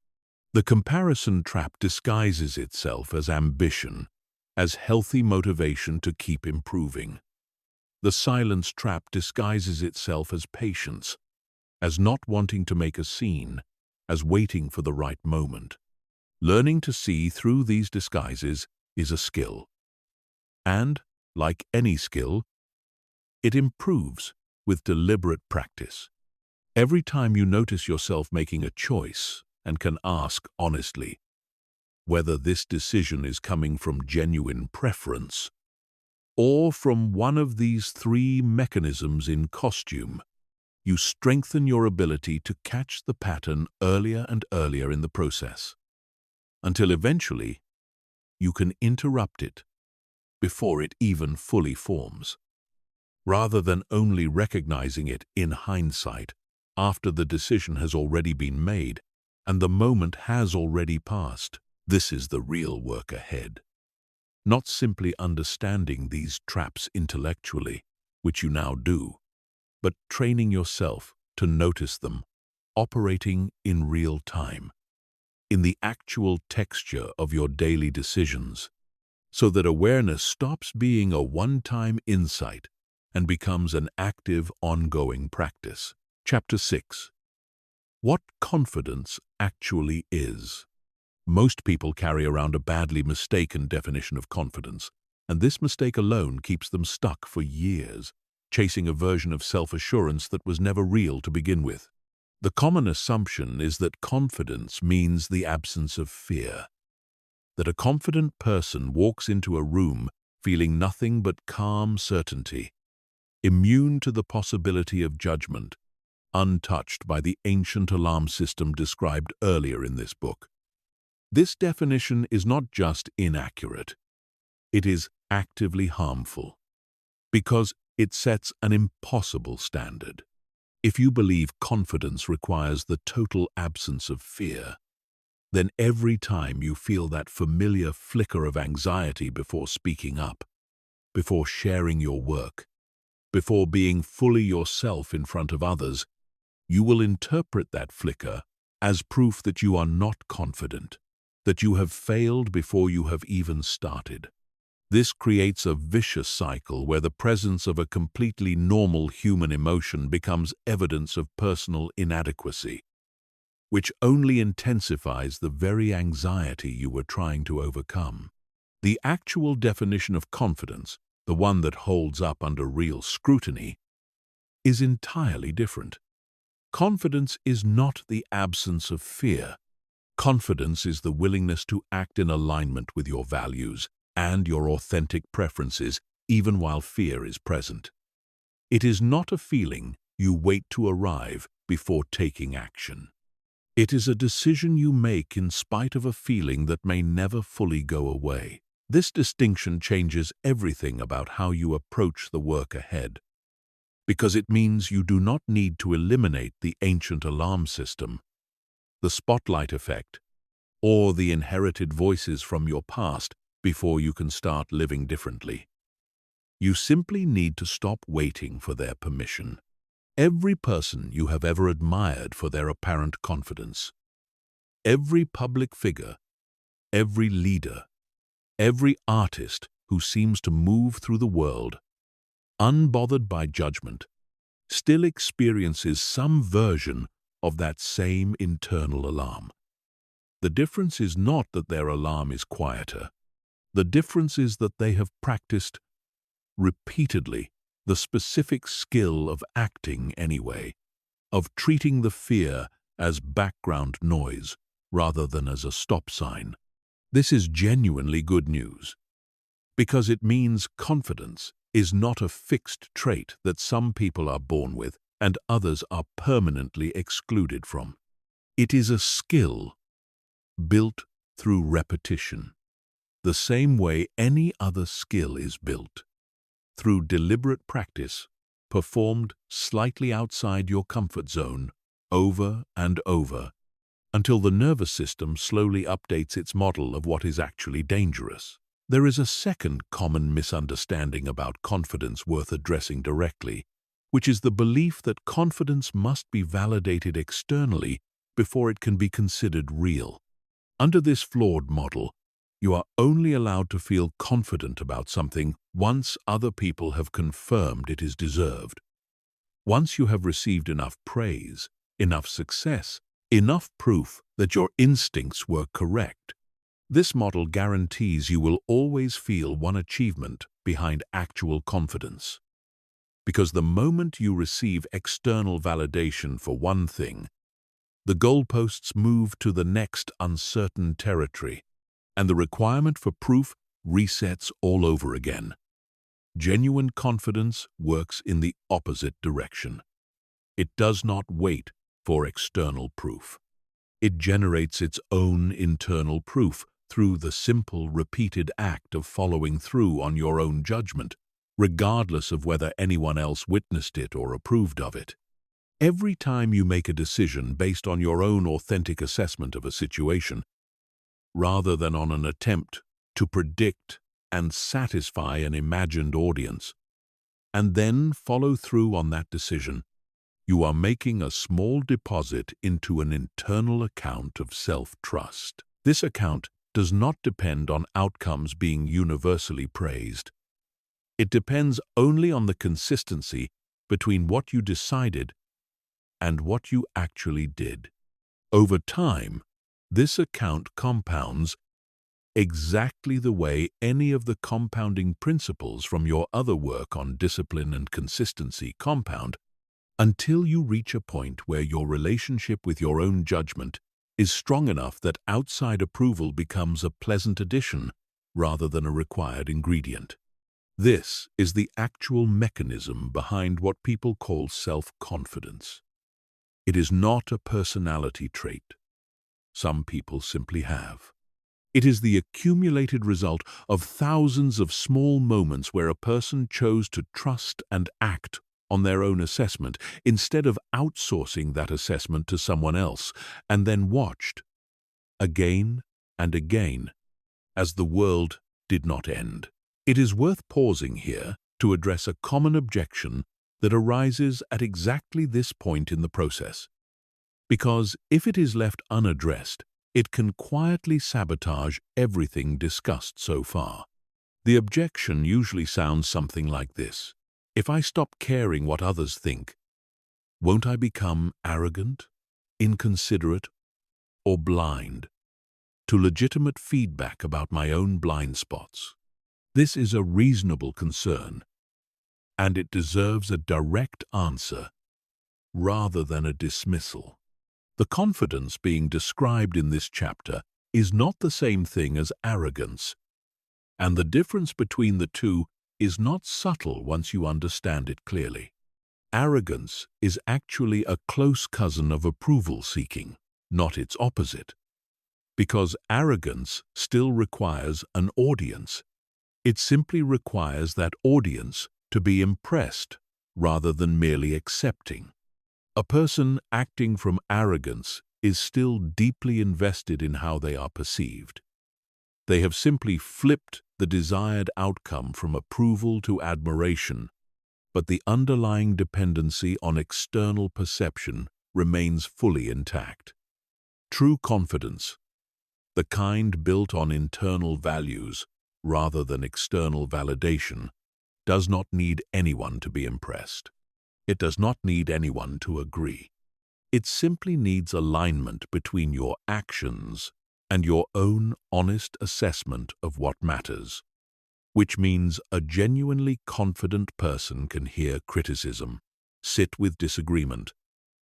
The comparison trap disguises itself as ambition, as healthy motivation to keep improving. The silence trap disguises itself as patience, as not wanting to make a scene, as waiting for the right moment. Learning to see through these disguises is a skill. And, like any skill, it improves with deliberate practice. Every time you notice yourself making a choice and can ask honestly whether this decision is coming from genuine preference or from one of these three mechanisms in costume, you strengthen your ability to catch the pattern earlier and earlier in the process, until eventually you can interrupt it before it even fully forms, rather than only recognizing it in hindsight after the decision has already been made and the moment has already passed. This is the real work ahead. Not simply understanding these traps intellectually, which you now do, but training yourself to notice them operating in real time, in the actual texture of your daily decisions, so that awareness stops being a one-time insight and becomes an active, ongoing practice. Chapter 6. What confidence actually is. Most people carry around a badly mistaken definition of confidence, and this mistake alone keeps them stuck for years, chasing a version of self-assurance that was never real to begin with. The common assumption is that confidence means the absence of fear, that a confident person walks into a room feeling nothing but calm certainty, immune to the possibility of judgment, untouched by the ancient alarm system described earlier in this book. This definition is not just inaccurate, it is actively harmful, because it sets an impossible standard. If you believe confidence requires the total absence of fear, then every time you feel that familiar flicker of anxiety before speaking up, before sharing your work, before being fully yourself in front of others, you will interpret that flicker as proof that you are not confident, that you have failed before you have even started. This creates a vicious cycle where the presence of a completely normal human emotion becomes evidence of personal inadequacy, which only intensifies the very anxiety you were trying to overcome. The actual definition of confidence, the one that holds up under real scrutiny, is entirely different. Confidence is not the absence of fear. Confidence is the willingness to act in alignment with your values and your authentic preferences, even while fear is present. It is not a feeling you wait to arrive before taking action. It is a decision you make in spite of a feeling that may never fully go away. This distinction changes everything about how you approach the work ahead, because it means you do not need to eliminate the ancient alarm system, the spotlight effect, or the inherited voices from your past before you can start living differently. You simply need to stop waiting for their permission. Every person you have ever admired for their apparent confidence, every public figure, every leader, every artist who seems to move through the world, unbothered by judgment, still experiences some version of that same internal alarm. The difference is not that their alarm is quieter. The difference is that they have practiced repeatedly the specific skill of acting anyway, of treating the fear as background noise rather than as a stop sign. This is genuinely good news, because it means confidence is not a fixed trait that some people are born with and others are permanently excluded from. It is a skill built through repetition, the same way any other skill is built, through deliberate practice, performed slightly outside your comfort zone, over and over, until the nervous system slowly updates its model of what is actually dangerous. There is a second common misunderstanding about confidence worth addressing directly, which is the belief that confidence must be validated externally before it can be considered real. Under this flawed model, you are only allowed to feel confident about something once other people have confirmed it is deserved. Once you have received enough praise, enough success, enough proof that your instincts were correct, this model guarantees you will always feel one achievement behind actual confidence. Because the moment you receive external validation for one thing, the goalposts move to the next uncertain territory, and the requirement for proof resets all over again. Genuine confidence works in the opposite direction. It does not wait for external proof. It generates its own internal proof through the simple, repeated act of following through on your own judgment, regardless of whether anyone else witnessed it or approved of it. Every time you make a decision based on your own authentic assessment of a situation, rather than on an attempt to predict and satisfy an imagined audience, and then follow through on that decision, you are making a small deposit into an internal account of self-trust. This account does not depend on outcomes being universally praised. It depends only on the consistency between what you decided and what you actually did. Over time, this account compounds exactly the way any of the compounding principles from your other work on discipline and consistency compound, until you reach a point where your relationship with your own judgment is strong enough that outside approval becomes a pleasant addition rather than a required ingredient. This is the actual mechanism behind what people call self-confidence. It is not a personality trait some people simply have. It is the accumulated result of thousands of small moments where a person chose to trust and act on their own assessment instead of outsourcing that assessment to someone else, and then watched, again and again, as the world did not end. It is worth pausing here to address a common objection that arises at exactly this point in the process. Because if it is left unaddressed, it can quietly sabotage everything discussed so far. The objection usually sounds something like this: if I stop caring what others think, won't I become arrogant, inconsiderate, or blind to legitimate feedback about my own blind spots? This is a reasonable concern, and it deserves a direct answer rather than a dismissal. The confidence being described in this chapter is not the same thing as arrogance, and the difference between the two is not subtle once you understand it clearly. Arrogance is actually a close cousin of approval-seeking, not its opposite. Because arrogance still requires an audience, it simply requires that audience to be impressed rather than merely accepting. A person acting from arrogance is still deeply invested in how they are perceived. They have simply flipped the desired outcome from approval to admiration, but the underlying dependency on external perception remains fully intact. True confidence, the kind built on internal values rather than external validation, does not need anyone to be impressed. It does not need anyone to agree. It simply needs alignment between your actions and your own honest assessment of what matters, which means a genuinely confident person can hear criticism, sit with disagreement,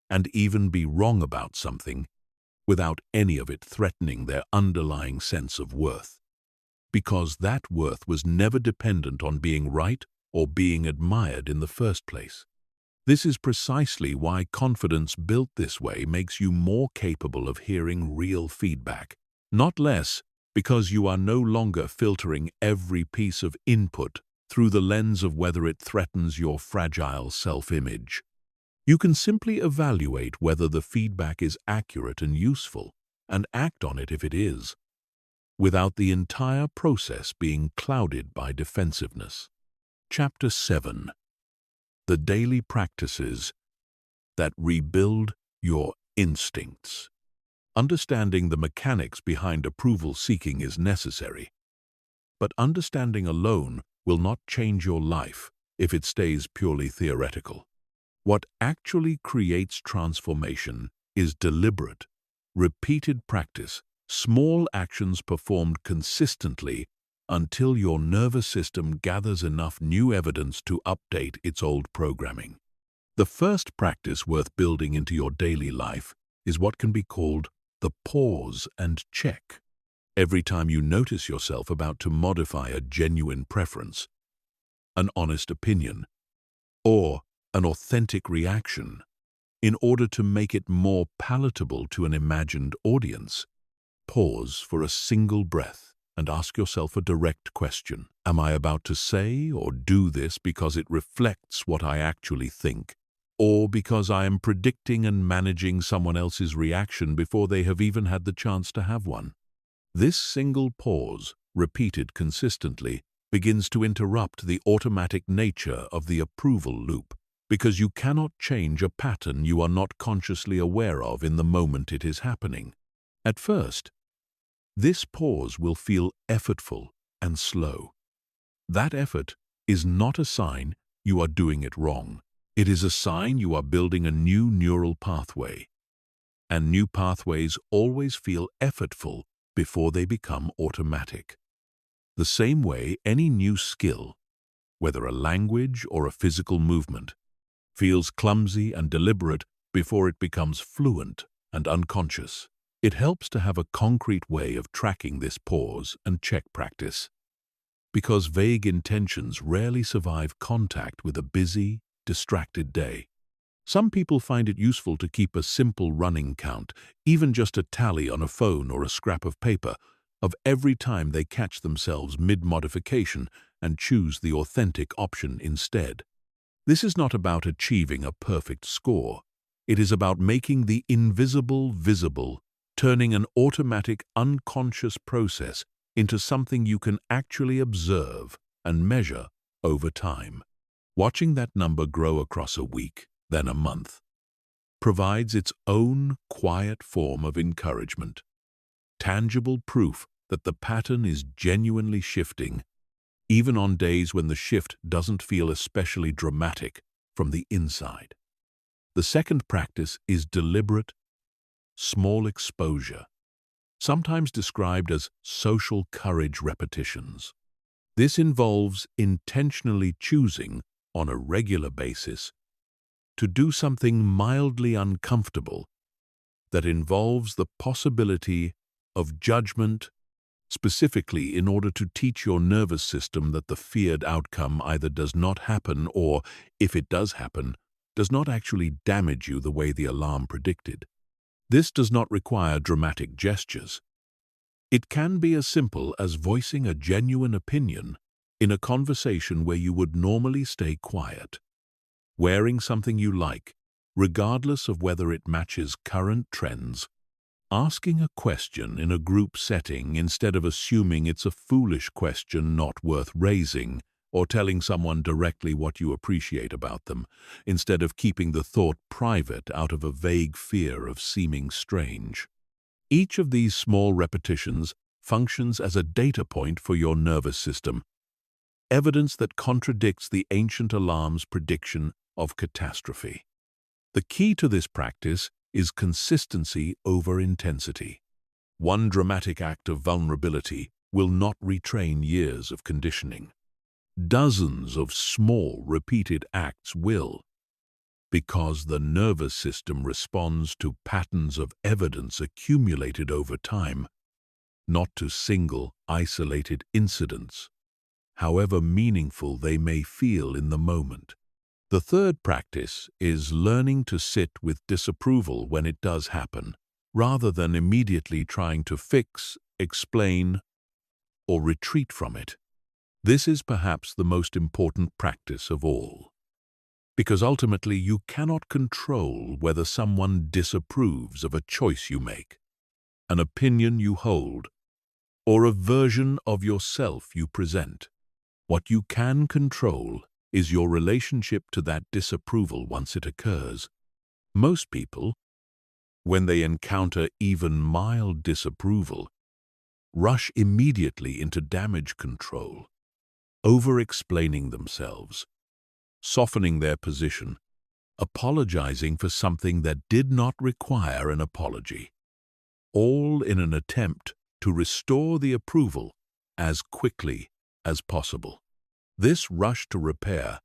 and even be wrong about something without any of it threatening their underlying sense of worth, because that worth was never dependent on being right or being admired in the first place. This is precisely why confidence built this way makes you more capable of hearing real feedback, not less, because you are no longer filtering every piece of input through the lens of whether it threatens your fragile self-image. You can simply evaluate whether the feedback is accurate and useful, and act on it if it is, without the entire process being clouded by defensiveness. Chapter 7. The Daily Practices that Rebuild Your Instincts. Understanding the mechanics behind approval seeking is necessary, but understanding alone will not change your life if it stays purely theoretical. What actually creates transformation is deliberate, repeated practice, small actions performed consistently until your nervous system gathers enough new evidence to update its old programming. The first practice worth building into your daily life is what can be called the pause and check. Every time you notice yourself about to modify a genuine preference, an honest opinion, or an authentic reaction, in order to make it more palatable to an imagined audience, pause for a single breath and ask yourself a direct question. Am I about to say or do this because it reflects what I actually think, or because I am predicting and managing someone else's reaction before they have even had the chance to have one? This single pause, repeated consistently, begins to interrupt the automatic nature of the approval loop, because you cannot change a pattern you are not consciously aware of in the moment it is happening. At first, this pause will feel effortful and slow. That effort is not a sign you are doing it wrong. It is a sign you are building a new neural pathway. And new pathways always feel effortful before they become automatic. The same way any new skill, whether a language or a physical movement, feels clumsy and deliberate before it becomes fluent and unconscious. It helps to have a concrete way of tracking this pause and check practice, because vague intentions rarely survive contact with a busy, distracted day. Some people find it useful to keep a simple running count, even just a tally on a phone or a scrap of paper, of every time they catch themselves mid-modification and choose the authentic option instead. This is not about achieving a perfect score. It is about making the invisible visible, turning an automatic, unconscious process into something you can actually observe and measure over time. Watching that number grow across a week, then a month, provides its own quiet form of encouragement, tangible proof that the pattern is genuinely shifting, even on days when the shift doesn't feel especially dramatic from the inside. The second practice is deliberate, small exposure, sometimes described as social courage repetitions. This involves intentionally choosing, on a regular basis, to do something mildly uncomfortable that involves the possibility of judgment, specifically in order to teach your nervous system that the feared outcome either does not happen or, if it does happen, does not actually damage you the way the alarm predicted. This does not require dramatic gestures. It can be as simple as voicing a genuine opinion in a conversation where you would normally stay quiet, wearing something you like, regardless of whether it matches current trends, asking a question in a group setting instead of assuming it's a foolish question not worth raising, or telling someone directly what you appreciate about them, instead of keeping the thought private out of a vague fear of seeming strange. Each of these small repetitions functions as a data point for your nervous system, evidence that contradicts the ancient alarm's prediction of catastrophe. The key to this practice is consistency over intensity. One dramatic act of vulnerability will not retrain years of conditioning. Dozens of small, repeated acts will, because the nervous system responds to patterns of evidence accumulated over time, not to single, isolated incidents, however meaningful they may feel in the moment. The third practice is learning to sit with disapproval when it does happen, rather than immediately trying to fix, explain, or retreat from it. This is perhaps the most important practice of all, because ultimately you cannot control whether someone disapproves of a choice you make, an opinion you hold, or a version of yourself you present. What you can control is your relationship to that disapproval once it occurs. Most people, when they encounter even mild disapproval, rush immediately into damage control, over-explaining themselves, softening their position, apologizing for something that did not require an apology, all in an attempt to restore the approval as quickly as possible. This rush to repair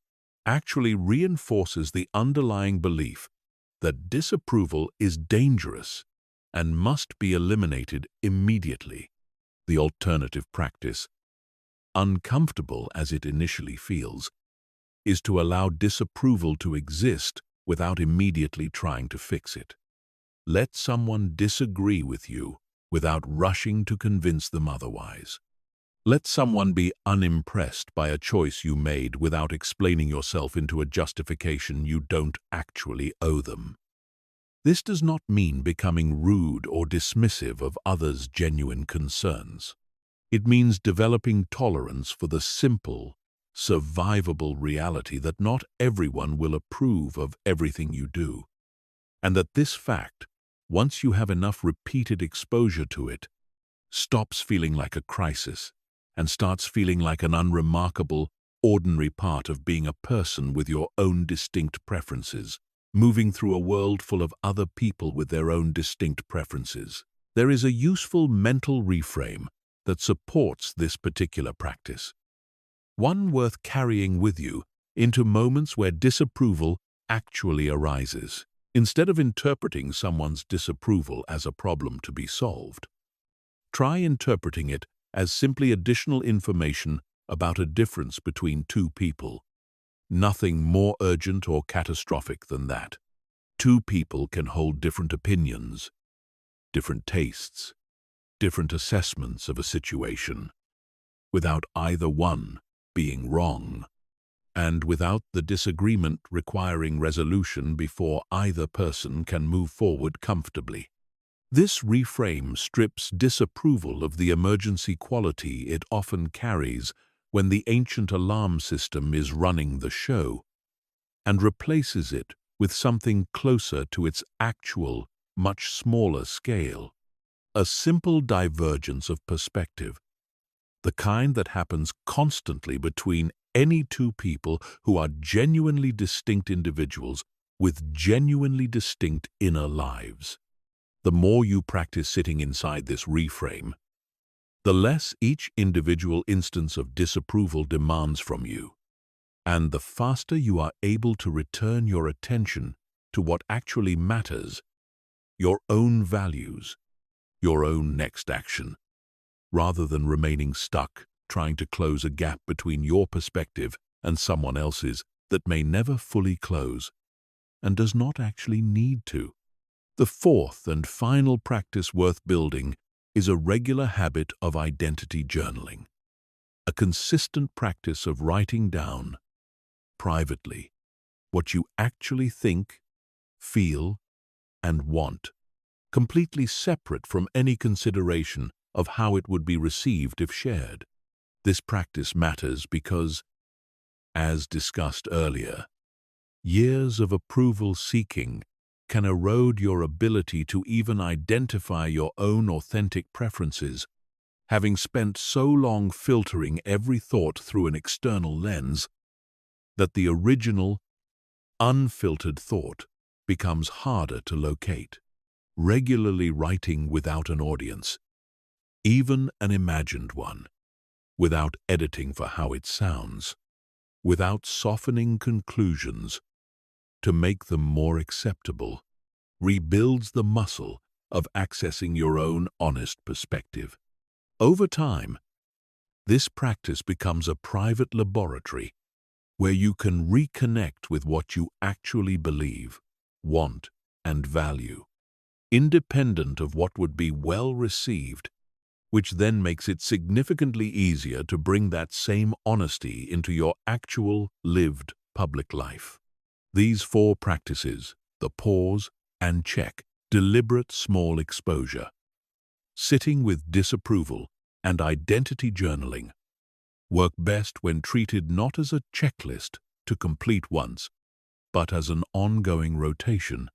actually reinforces the underlying belief that disapproval is dangerous and must be eliminated immediately. The alternative practice, uncomfortable as it initially feels, is to allow disapproval to exist without immediately trying to fix it. Let someone disagree with you without rushing to convince them otherwise. Let someone be unimpressed by a choice you made without explaining yourself into a justification you don't actually owe them. This does not mean becoming rude or dismissive of others' genuine concerns. It means developing tolerance for the simple, survivable reality that not everyone will approve of everything you do, and that this fact, once you have enough repeated exposure to it, stops feeling like a crisis and starts feeling like an unremarkable, ordinary part of being a person with your own distinct preferences, moving through a world full of other people with their own distinct preferences. There is a useful mental reframe that supports this particular practice, one worth carrying with you into moments where disapproval actually arises. Instead of interpreting someone's disapproval as a problem to be solved, try interpreting it as simply additional information about a difference between two people. Nothing more urgent or catastrophic than that. Two people can hold different opinions, different tastes, different assessments of a situation, without either one being wrong, and without the disagreement requiring resolution before either person can move forward comfortably. This reframe strips disapproval of the emergency quality it often carries when the ancient alarm system is running the show, and replaces it with something closer to its actual, much smaller scale. A simple divergence of perspective, the kind that happens constantly between any two people who are genuinely distinct individuals with genuinely distinct inner lives. The more you practice sitting inside this reframe, the less each individual instance of disapproval demands from you, and the faster you are able to return your attention to what actually matters, your own values, your own next action, rather than remaining stuck trying to close a gap between your perspective and someone else's that may never fully close and does not actually need to. The fourth and final practice worth building is a regular habit of identity journaling, a consistent practice of writing down, privately, what you actually think, feel, and want, completely separate from any consideration of how it would be received if shared. This practice matters because, as discussed earlier, years of approval seeking can erode your ability to even identify your own authentic preferences, having spent so long filtering every thought through an external lens that the original, unfiltered thought becomes harder to locate. regularly writing without an audience, even an imagined one, without editing for how it sounds, without softening conclusions to make them more acceptable, rebuilds the muscle of accessing your own honest perspective. Over time, this practice becomes a private laboratory where you can reconnect with what you actually believe, want, and value, independent of what would be well received, which then makes it significantly easier to bring that same honesty into your actual lived public life. These 4 practices, the pause and check, deliberate small exposure, sitting with disapproval, and identity journaling, work best when treated not as a checklist to complete once, but as an ongoing rotation,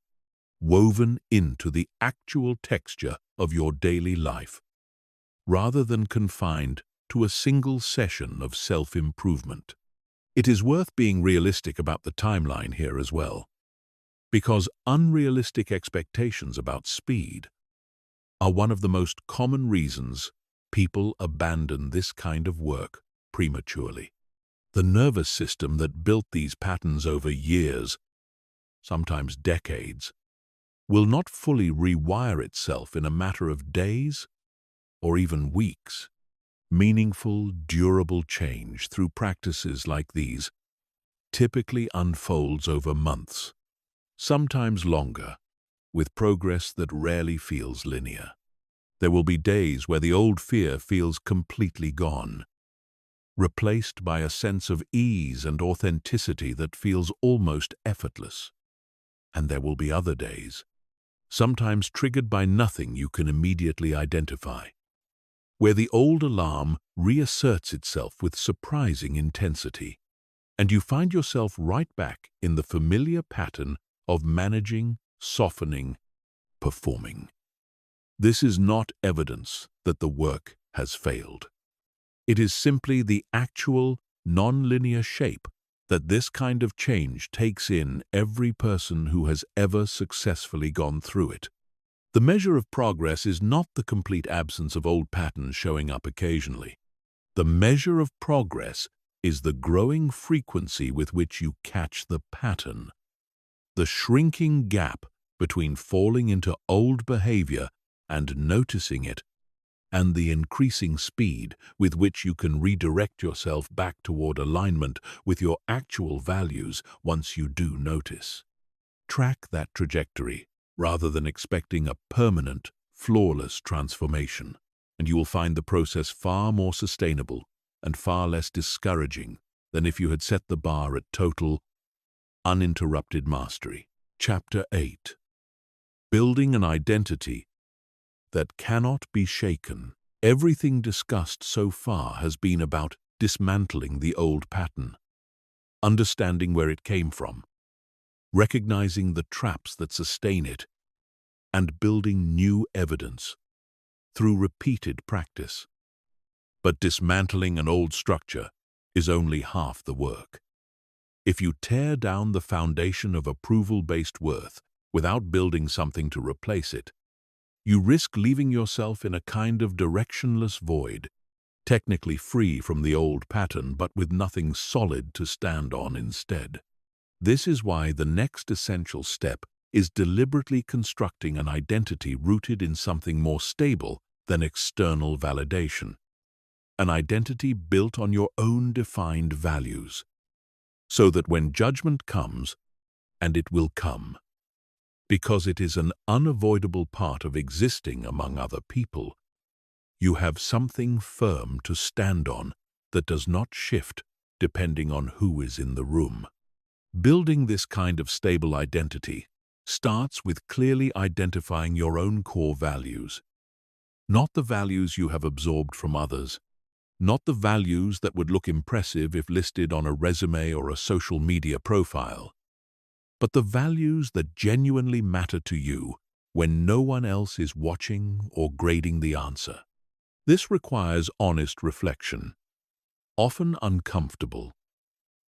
woven into the actual texture of your daily life, rather than confined to a single session of self-improvement. It is worth being realistic about the timeline here as well, because unrealistic expectations about speed are one of the most common reasons people abandon this kind of work prematurely. The nervous system that built these patterns over years, sometimes decades, will not fully rewire itself in a matter of days or even weeks. Meaningful, durable change through practices like these typically unfolds over months, sometimes longer, with progress that rarely feels linear. There will be days where the old fear feels completely gone, replaced by a sense of ease and authenticity that feels almost effortless. And there will be other days, sometimes triggered by nothing you can immediately identify, where the old alarm reasserts itself with surprising intensity, and you find yourself right back in the familiar pattern of managing, softening, performing. This is not evidence that the work has failed. It is simply the actual, non-linear shape that this kind of change takes in every person who has ever successfully gone through it. The measure of progress is not the complete absence of old patterns showing up occasionally. The measure of progress is the growing frequency with which you catch the pattern. The shrinking gap between falling into old behavior and noticing it, and the increasing speed with which you can redirect yourself back toward alignment with your actual values once you do notice. Track that trajectory rather than expecting a permanent, flawless transformation, and you will find the process far more sustainable and far less discouraging than if you had set the bar at total, uninterrupted mastery. Chapter 8. Building an identity that cannot be shaken. Everything discussed so far has been about dismantling the old pattern, understanding where it came from, recognizing the traps that sustain it, and building new evidence through repeated practice. But dismantling an old structure is only half the work. If you tear down the foundation of approval-based worth without building something to replace it, you risk leaving yourself in a kind of directionless void, technically free from the old pattern but with nothing solid to stand on instead. This is why the next essential step is deliberately constructing an identity rooted in something more stable than external validation. An identity built on your own defined values, so that when judgment comes, and it will come, because it is an unavoidable part of existing among other people, you have something firm to stand on that does not shift depending on who is in the room. Building this kind of stable identity starts with clearly identifying your own core values, not the values you have absorbed from others, not the values that would look impressive if listed on a resume or a social media profile, but the values that genuinely matter to you when no one else is watching or grading the answer. This requires honest reflection, often uncomfortable,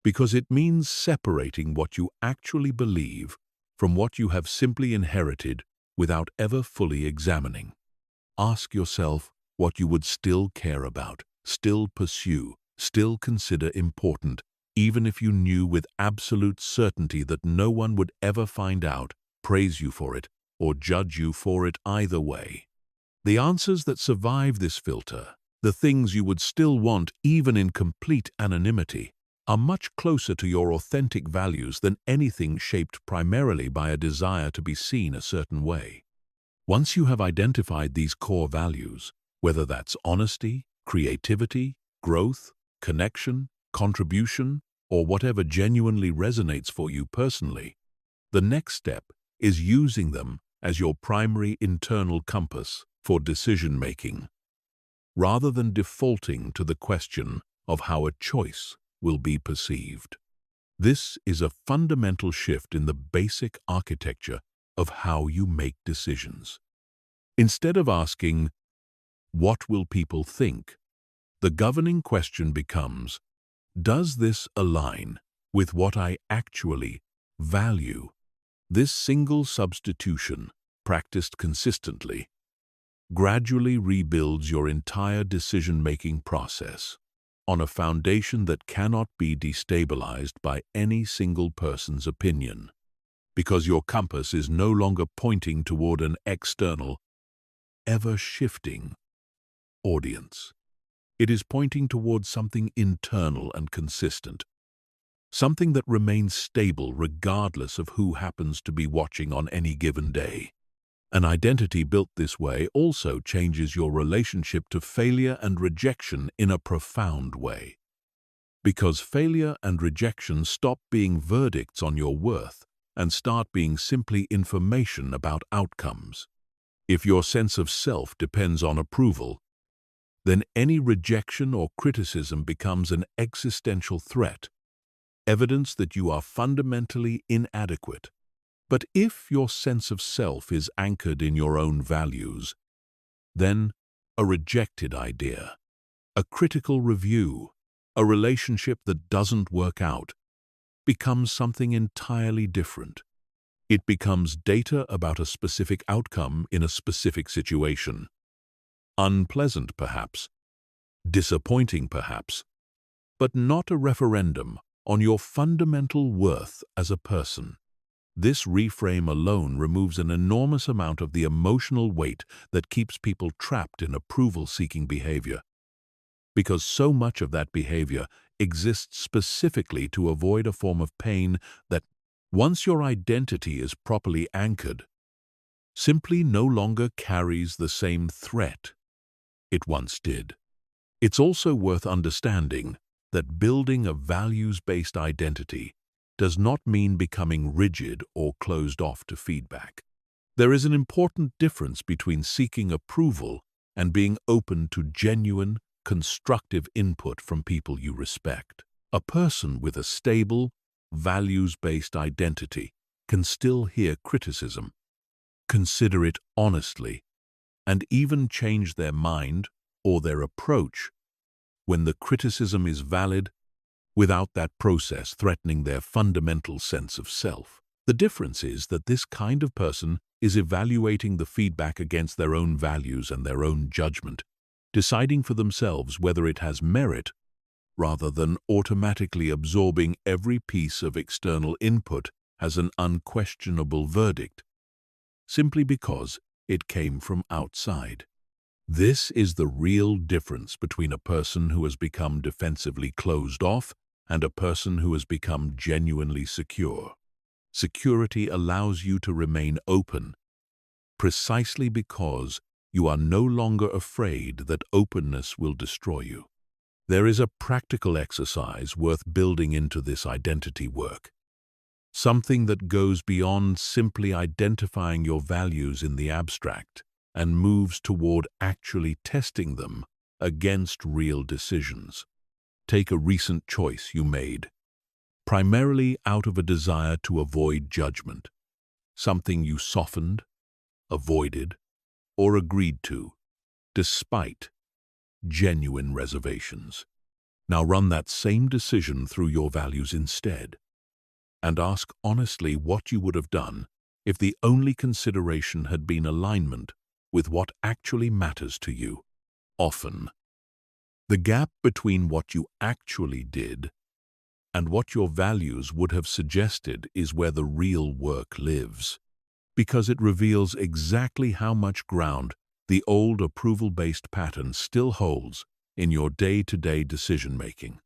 because it means separating what you actually believe from what you have simply inherited without ever fully examining. Ask yourself what you would still care about, still pursue, still consider important, even if you knew with absolute certainty that no one would ever find out, praise you for it, or judge you for it either way. The answers that survive this filter, the things you would still want even in complete anonymity, are much closer to your authentic values than anything shaped primarily by a desire to be seen a certain way. Once you have identified these core values, whether that's honesty, creativity, growth, connection, contribution, or whatever genuinely resonates for you personally, the next step is using them as your primary internal compass for decision-making, rather than defaulting to the question of how a choice will be perceived. This is a fundamental shift in the basic architecture of how you make decisions. Instead of asking, "What will people think?" the governing question becomes, "Does this align with what I actually value?" This single substitution, practiced consistently, gradually rebuilds your entire decision-making process on a foundation that cannot be destabilized by any single person's opinion, because your compass is no longer pointing toward an external, ever-shifting audience. It is pointing towards something internal and consistent, something that remains stable regardless of who happens to be watching on any given day. An identity built this way also changes your relationship to failure and rejection in a profound way. Because failure and rejection stop being verdicts on your worth and start being simply information about outcomes. If your sense of self depends on approval, then any rejection or criticism becomes an existential threat, evidence that you are fundamentally inadequate. But if your sense of self is anchored in your own values, then a rejected idea, a critical review, a relationship that doesn't work out, becomes something entirely different. It becomes data about a specific outcome in a specific situation. Unpleasant, perhaps, disappointing, perhaps, but not a referendum on your fundamental worth as a person. This reframe alone removes an enormous amount of the emotional weight that keeps people trapped in approval-seeking behavior, because so much of that behavior exists specifically to avoid a form of pain that, once your identity is properly anchored, simply no longer carries the same threat it once did. It's also worth understanding that building a values-based identity does not mean becoming rigid or closed off to feedback. There is an important difference between seeking approval and being open to genuine, constructive input from people you respect. A person with a stable, values-based identity can still hear criticism, consider it honestly, and even change their mind or their approach when the criticism is valid, without that process threatening their fundamental sense of self. The difference is that this kind of person is evaluating the feedback against their own values and their own judgment, deciding for themselves whether it has merit, rather than automatically absorbing every piece of external input as an unquestionable verdict, simply because it came from outside. This is the real difference between a person who has become defensively closed off and a person who has become genuinely secure. Security allows you to remain open, precisely because you are no longer afraid that openness will destroy you. There is a practical exercise worth building into this identity work, something that goes beyond simply identifying your values in the abstract and moves toward actually testing them against real decisions. Take a recent choice you made, primarily out of a desire to avoid judgment, something you softened, avoided, or agreed to, despite genuine reservations. Now run that same decision through your values instead, and ask honestly what you would have done if the only consideration had been alignment with what actually matters to you. Often, the gap between what you actually did and what your values would have suggested is where the real work lives, because it reveals exactly how much ground the old approval-based pattern still holds in your day-to-day decision-making.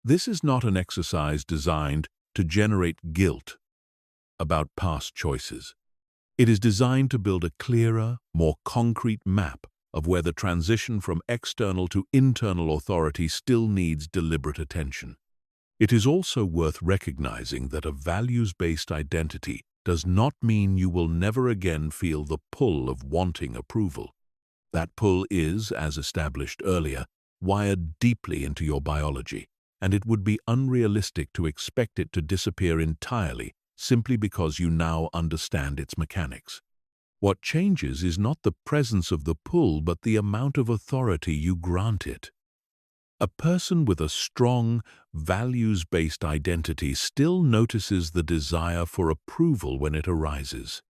This is not an exercise designed to generate guilt about past choices. It is designed to build a clearer, more concrete map of where the transition from external to internal authority still needs deliberate attention. It is also worth recognizing that a values-based identity does not mean you will never again feel the pull of wanting approval. That pull is, as established earlier, wired deeply into your biology, and it would be unrealistic to expect it to disappear entirely simply because you now understand its mechanics. What changes is not the presence of the pull, but the amount of authority you grant it. A person with a strong, values-based identity still notices the desire for approval when it arises.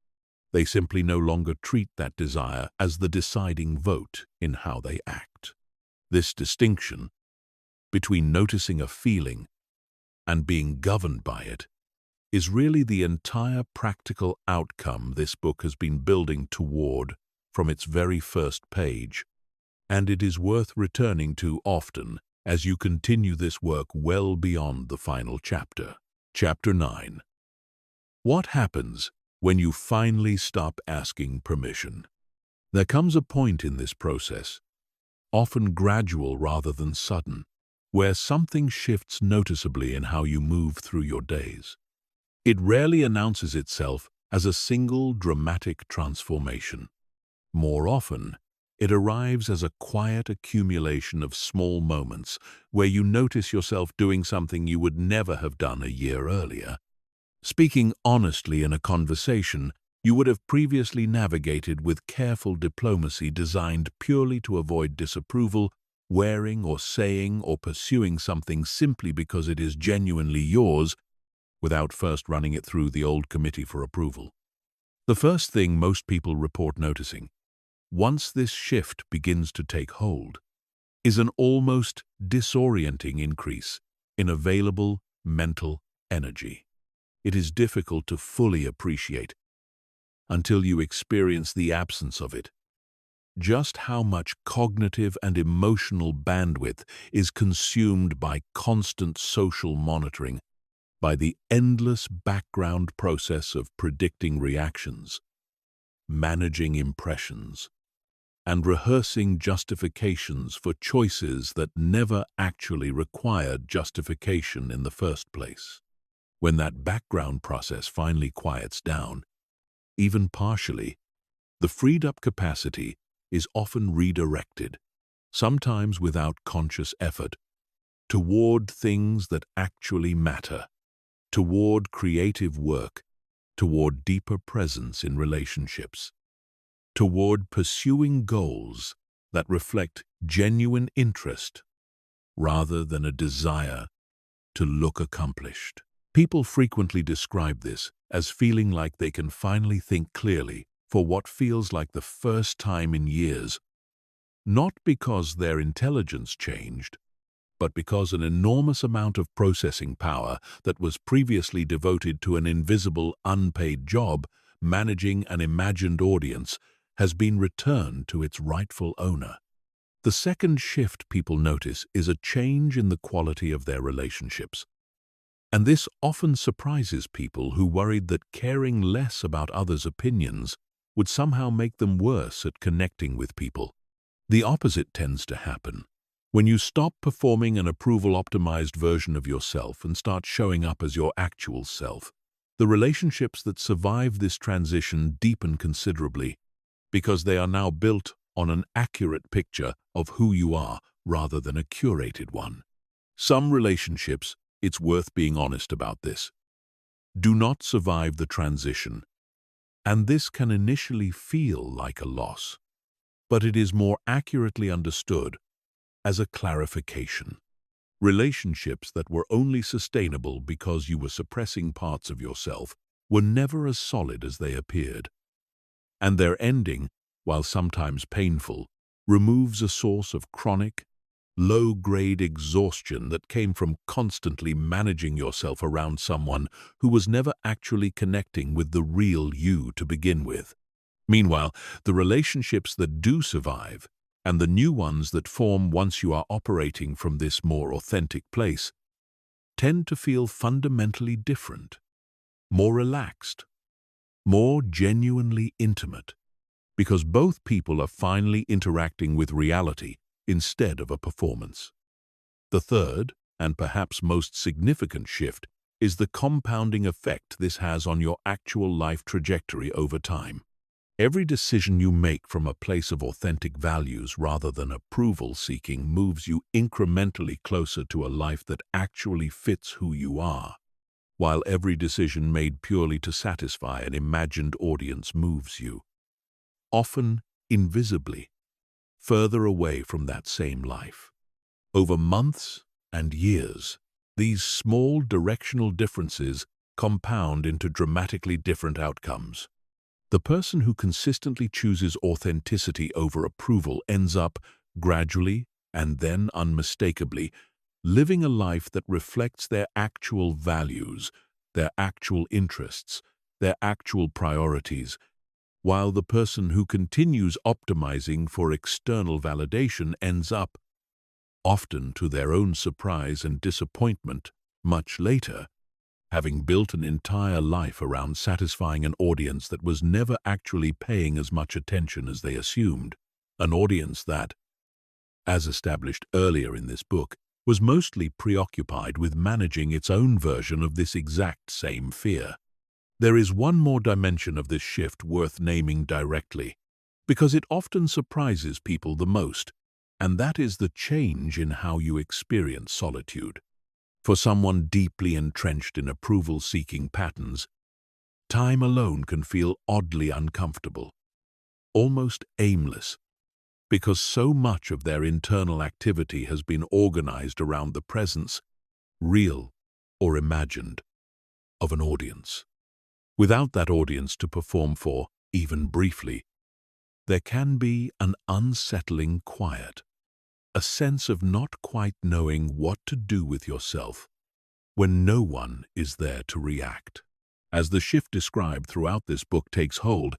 They simply no longer treat that desire as the deciding vote in how they act. This distinction between noticing a feeling and being governed by it is really the entire practical outcome this book has been building toward from its very first page, and it is worth returning to often as you continue this work well beyond the final chapter. Chapter 9. What happens when you finally stop asking permission? There comes a point in this process, often gradual rather than sudden, where something shifts noticeably in how you move through your days. It rarely announces itself as a single dramatic transformation. More often, it arrives as a quiet accumulation of small moments where you notice yourself doing something you would never have done a year earlier. Speaking honestly in a conversation you would have previously navigated with careful diplomacy designed purely to avoid disapproval, wearing or saying or pursuing something simply because it is genuinely yours, without first running it through the old committee for approval. The first thing most people report noticing, once this shift begins to take hold, is an almost disorienting increase in available mental energy. It is difficult to fully appreciate, until you experience the absence of it, just how much cognitive and emotional bandwidth is consumed by constant social monitoring, by the endless background process of predicting reactions, managing impressions, and rehearsing justifications for choices that never actually required justification in the first place. When that background process finally quiets down, even partially, the freed-up capacity is often redirected, sometimes without conscious effort, toward things that actually matter, toward creative work, toward deeper presence in relationships, toward pursuing goals that reflect genuine interest rather than a desire to look accomplished. People frequently describe this as feeling like they can finally think clearly for what feels like the first time in years, not because their intelligence changed, but because an enormous amount of processing power that was previously devoted to an invisible, unpaid job managing an imagined audience has been returned to its rightful owner. The second shift people notice is a change in the quality of their relationships. And this often surprises people who worried that caring less about others' opinions would somehow make them worse at connecting with people. The opposite tends to happen. When you stop performing an approval-optimized version of yourself and start showing up as your actual self, the relationships that survive this transition deepen considerably because they are now built on an accurate picture of who you are rather than a curated one. Some relationships, it's worth being honest about this, do not survive the transition, and this can initially feel like a loss, but it is more accurately understood as a clarification. Relationships that were only sustainable because you were suppressing parts of yourself were never as solid as they appeared. And their ending, while sometimes painful, removes a source of chronic, low-grade exhaustion that came from constantly managing yourself around someone who was never actually connecting with the real you to begin with. Meanwhile, the relationships that do survive, and the new ones that form once you are operating from this more authentic place, tend to feel fundamentally different, more relaxed, more genuinely intimate, because both people are finally interacting with reality instead of a performance. The third, and perhaps most significant shift, is the compounding effect this has on your actual life trajectory over time. Every decision you make from a place of authentic values rather than approval-seeking moves you incrementally closer to a life that actually fits who you are, while every decision made purely to satisfy an imagined audience moves you, often invisibly, further away from that same life. Over months and years, these small directional differences compound into dramatically different outcomes. The person who consistently chooses authenticity over approval ends up, gradually and then unmistakably, living a life that reflects their actual values, their actual interests, their actual priorities, while the person who continues optimizing for external validation ends up, often to their own surprise and disappointment, much later, having built an entire life around satisfying an audience that was never actually paying as much attention as they assumed, an audience that, as established earlier in this book, was mostly preoccupied with managing its own version of this exact same fear. There is one more dimension of this shift worth naming directly, because it often surprises people the most, and that is the change in how you experience solitude. For someone deeply entrenched in approval-seeking patterns, time alone can feel oddly uncomfortable, almost aimless, because so much of their internal activity has been organized around the presence, real or imagined, of an audience. Without that audience to perform for, even briefly, there can be an unsettling quiet, a sense of not quite knowing what to do with yourself when no one is there to react. As the shift described throughout this book takes hold,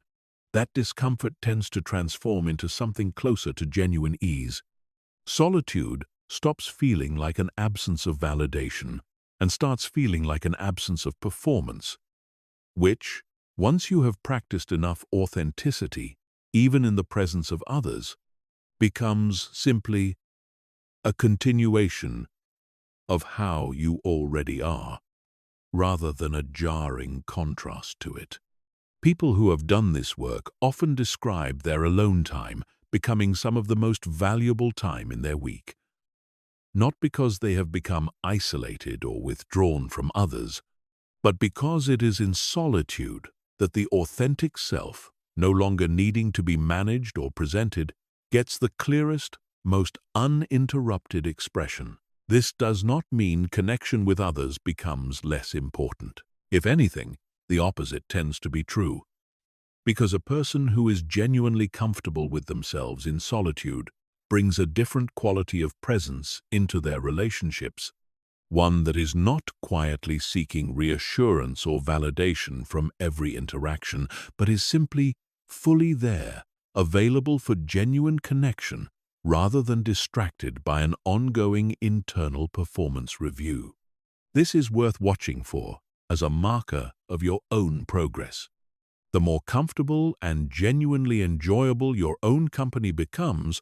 that discomfort tends to transform into something closer to genuine ease. Solitude stops feeling like an absence of validation and starts feeling like an absence of performance, which, once you have practiced enough authenticity, even in the presence of others, becomes simply a continuation of how you already are, rather than a jarring contrast to it. People who have done this work often describe their alone time becoming some of the most valuable time in their week. Not because they have become isolated or withdrawn from others, but because it is in solitude that the authentic self, no longer needing to be managed or presented, gets the clearest, most uninterrupted expression. This does not mean connection with others becomes less important. If anything, the opposite tends to be true. Because a person who is genuinely comfortable with themselves in solitude brings a different quality of presence into their relationships, one that is not quietly seeking reassurance or validation from every interaction, but is simply fully there, available for genuine connection, rather than distracted by an ongoing internal performance review. This is worth watching for as a marker of your own progress. The more comfortable and genuinely enjoyable your own company becomes,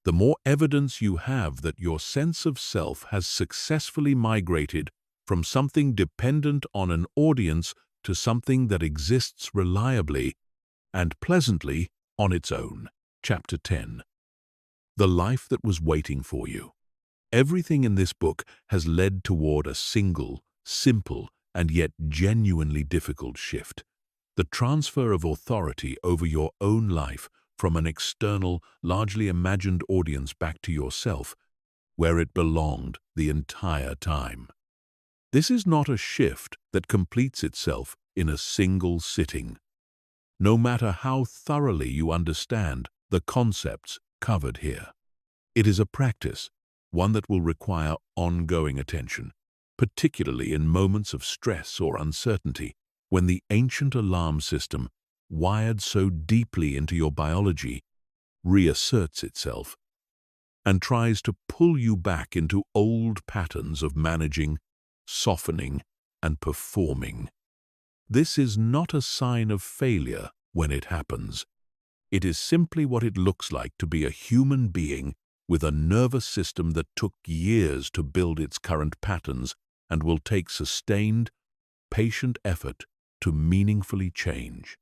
the more evidence you have that your sense of self has successfully migrated from something dependent on an audience to something that exists reliably and pleasantly on its own. Chapter 10. The life that was waiting for you. Everything in this book has led toward a single, simple, and yet genuinely difficult shift: the transfer of authority over your own life from an external, largely imagined audience back to yourself, where it belonged the entire time. This is not a shift that completes itself in a single sitting, no matter how thoroughly you understand the concepts covered here. It is a practice, one that will require ongoing attention, particularly in moments of stress or uncertainty, when the ancient alarm system, wired so deeply into your biology, reasserts itself and tries to pull you back into old patterns of managing, softening, and performing. This is not a sign of failure when it happens. It is simply what it looks like to be a human being with a nervous system that took years to build its current patterns and will take sustained, patient effort to meaningfully change.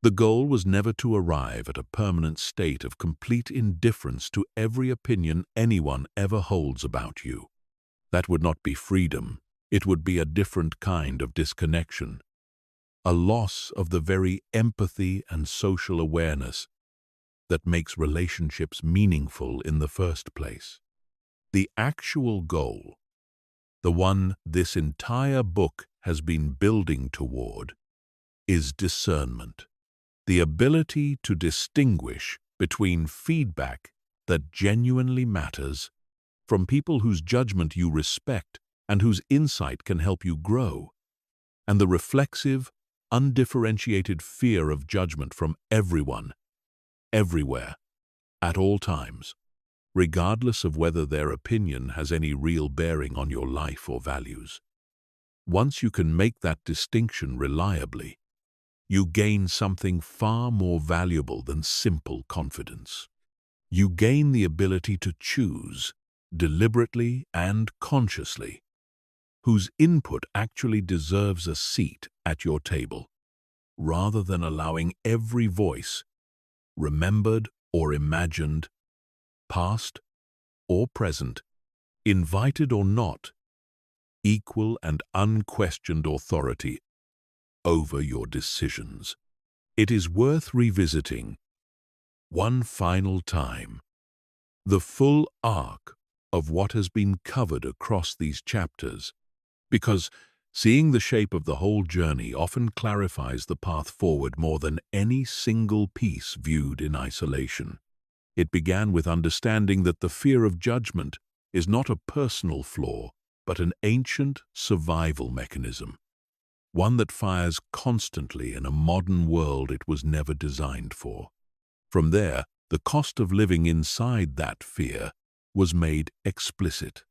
The goal was never to arrive at a permanent state of complete indifference to every opinion anyone ever holds about you. That would not be freedom. It would be a different kind of disconnection, a loss of the very empathy and social awareness that makes relationships meaningful in the first place. The actual goal, the one this entire book has been building toward, is discernment. The ability to distinguish between feedback that genuinely matters from people whose judgment you respect and whose insight can help you grow, and the reflexive, undifferentiated fear of judgment from everyone, everywhere, at all times, regardless of whether their opinion has any real bearing on your life or values. Once you can make that distinction reliably, you gain something far more valuable than simple confidence. You gain the ability to choose, deliberately and consciously, whose input actually deserves a seat at your table, rather than allowing every voice, remembered or imagined, past or present, invited or not, equal and unquestioned authority over your decisions. It is worth revisiting, one final time, the full arc of what has been covered across these chapters, because seeing the shape of the whole journey often clarifies the path forward more than any single piece viewed in isolation. It began with understanding that the fear of judgment is not a personal flaw, but an ancient survival mechanism, one that fires constantly in a modern world it was never designed for. From there, the cost of living inside that fear was made explicit.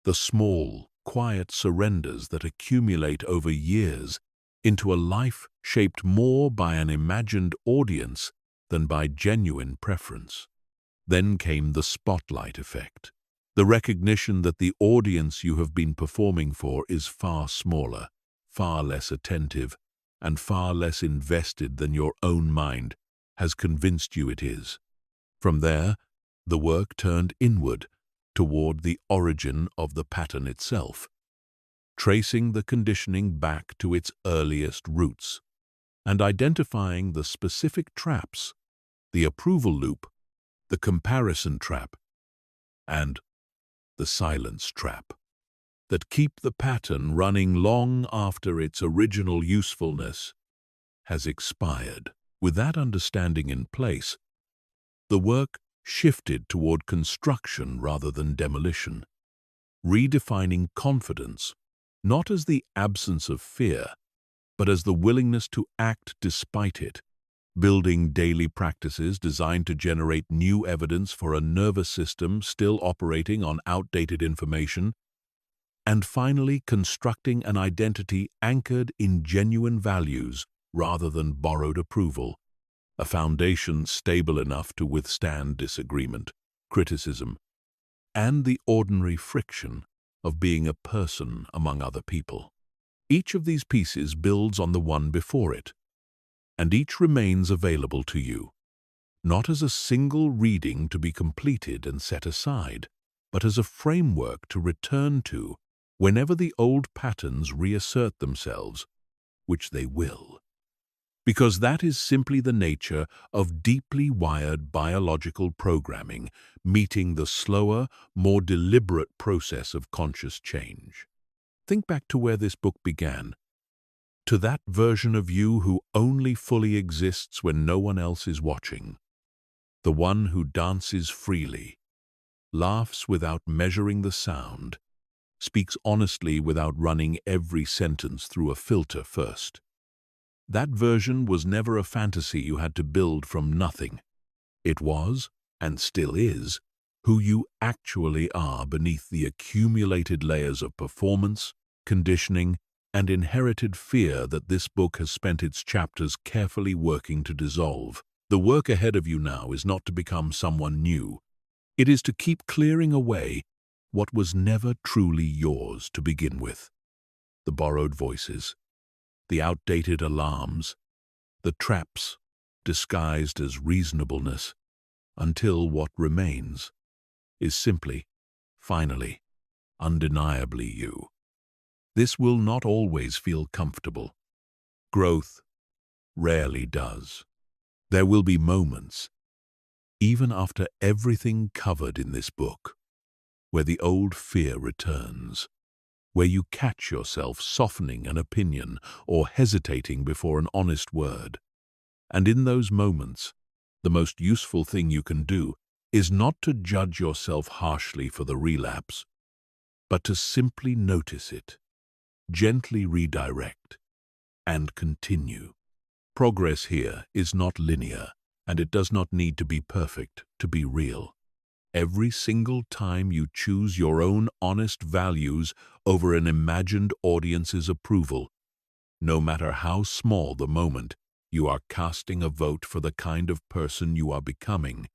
The small, quiet surrenders that accumulate over years into a life shaped more by an imagined audience than by genuine preference. Then came the spotlight effect, the recognition that the audience you have been performing for is far smaller, far less attentive, and far less invested than your own mind has convinced you it is. From there, the work turned inward, toward the origin of the pattern itself, tracing the conditioning back to its earliest roots, and identifying the specific traps, the approval loop, the comparison trap, and the silence trap, that keep the pattern running long after its original usefulness has expired. With that understanding in place, the work shifted toward construction rather than demolition, redefining confidence not as the absence of fear, but as the willingness to act despite it, building daily practices designed to generate new evidence for a nervous system still operating on outdated information, and finally constructing an identity anchored in genuine values rather than borrowed approval, a foundation stable enough to withstand disagreement, criticism, and the ordinary friction of being a person among other people. Each of these pieces builds on the one before it, and each remains available to you, not as a single reading to be completed and set aside, but as a framework to return to whenever the old patterns reassert themselves, which they will. Because that is simply the nature of deeply wired biological programming, meeting the slower, more deliberate process of conscious change. Think back to where this book began, To that version of you who only fully exists when no one else is watching. The one who dances freely, laughs without measuring the sound, speaks honestly without running every sentence through a filter first. That version was never a fantasy you had to build from nothing. It was, and still is, who you actually are beneath the accumulated layers of performance, conditioning, and inherited fear that this book has spent its chapters carefully working to dissolve. The work ahead of you now is not to become someone new. It is to keep clearing away what was never truly yours to begin with. The borrowed voices, the outdated alarms, the traps disguised as reasonableness, until what remains is simply, finally, undeniably you. This will not always feel comfortable. Growth rarely does. There will be moments, even after everything covered in this book, where the old fear returns, where you catch yourself softening an opinion or hesitating before an honest word. And in those moments, the most useful thing you can do is not to judge yourself harshly for the relapse, but to simply notice it, gently redirect, and continue. Progress here is not linear, and it does not need to be perfect to be real. Every single time you choose your own honest values over an imagined audience's approval, no matter how small the moment, you are casting a vote for the kind of person you are becoming,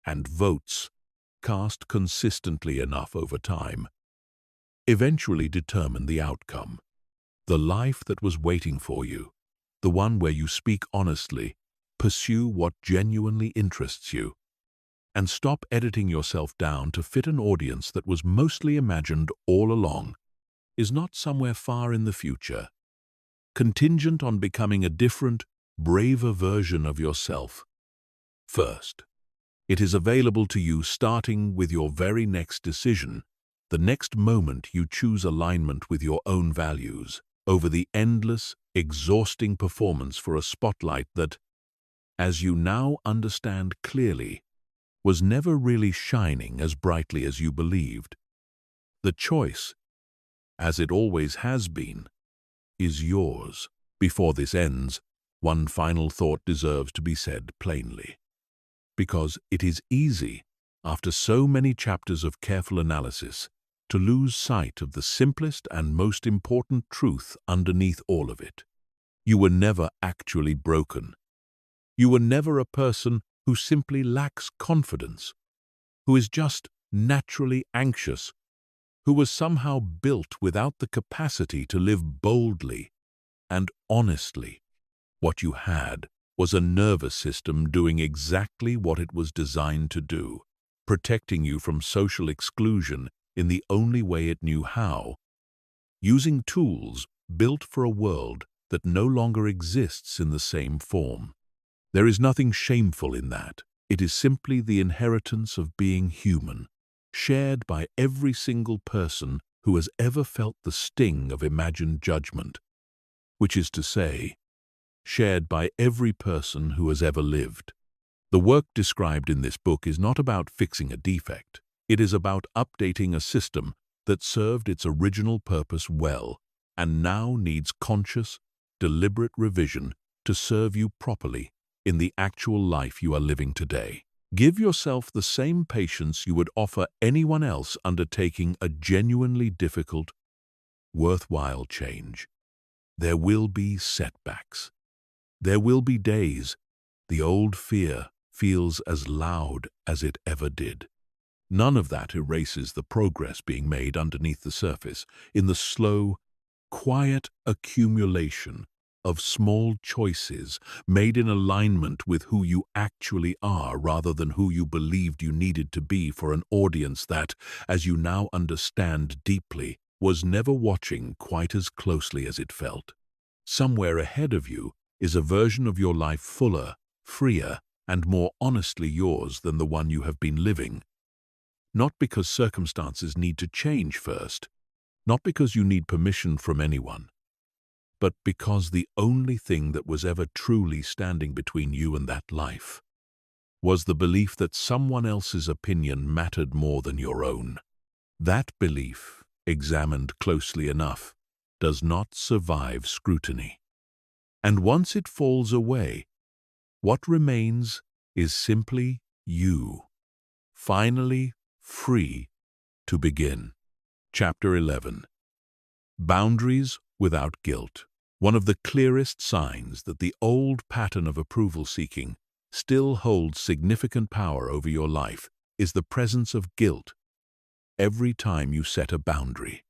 and votes, cast consistently enough over time, eventually determine the outcome. The life that was waiting for you, the one where you speak honestly, pursue what genuinely interests you, and stop editing yourself down to fit an audience that was mostly imagined all along, is not somewhere far in the future, contingent on becoming a different, braver version of yourself. First, it is available to you starting with your very next decision, the next moment you choose alignment with your own values, over the endless, exhausting performance for a spotlight that, as you now understand clearly, was never really shining as brightly as you believed. The choice, as it always has been, is yours. Before this ends, one final thought deserves to be said plainly. Because it is easy, after so many chapters of careful analysis, to lose sight of the simplest and most important truth underneath all of it. You were never actually broken. You were never a person who simply lacks confidence, who is just naturally anxious, who was somehow built without the capacity to live boldly and honestly. What you had was a nervous system doing exactly what it was designed to do, protecting you from social exclusion in the only way it knew how, using tools built for a world that no longer exists in the same form. There is nothing shameful in that. It is simply the inheritance of being human, shared by every single person who has ever felt the sting of imagined judgment, which is to say, shared by every person who has ever lived. The work described in this book is not about fixing a defect. It is about updating a system that served its original purpose well and now needs conscious, deliberate revision to serve you properly in the actual life you are living today. Give yourself the same patience you would offer anyone else undertaking a genuinely difficult, worthwhile change. There will be setbacks. There will be days the old fear feels as loud as it ever did. None of that erases the progress being made underneath the surface, in the slow, quiet accumulation of small choices made in alignment with who you actually are rather than who you believed you needed to be for an audience that, as you now understand deeply, was never watching quite as closely as it felt. Somewhere ahead of you is a version of your life fuller, freer, and more honestly yours than the one you have been living. Not because circumstances need to change first, not because you need permission from anyone, but because the only thing that was ever truly standing between you and that life was the belief that someone else's opinion mattered more than your own. That belief, examined closely enough, does not survive scrutiny. And once it falls away, what remains is simply you, finally free to begin. Chapter 11. Boundaries without guilt. One of the clearest signs that the old pattern of approval-seeking still holds significant power over your life is the presence of guilt every time you set a boundary.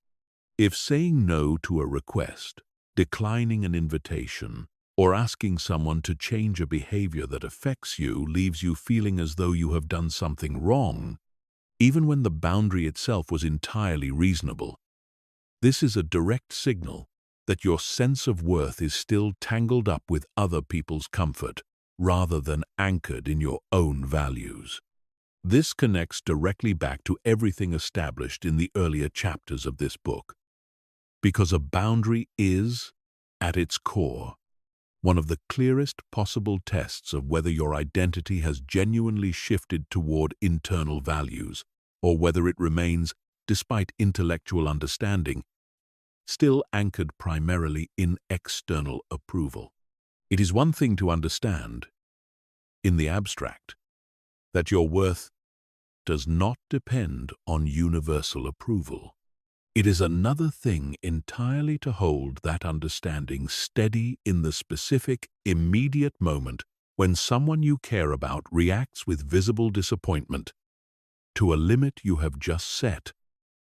If saying no to a request, declining an invitation, or asking someone to change a behavior that affects you leaves you feeling as though you have done something wrong, even when the boundary itself was entirely reasonable, this is a direct signal that your sense of worth is still tangled up with other people's comfort, rather than anchored in your own values. This connects directly back to everything established in the earlier chapters of this book, because a boundary is, at its core, one of the clearest possible tests of whether your identity has genuinely shifted toward internal values, or whether it remains, despite intellectual understanding, still anchored primarily in external approval. It is one thing to understand, in the abstract, that your worth does not depend on universal approval. It is another thing entirely to hold that understanding steady in the specific, immediate moment when someone you care about reacts with visible disappointment to a limit you have just set.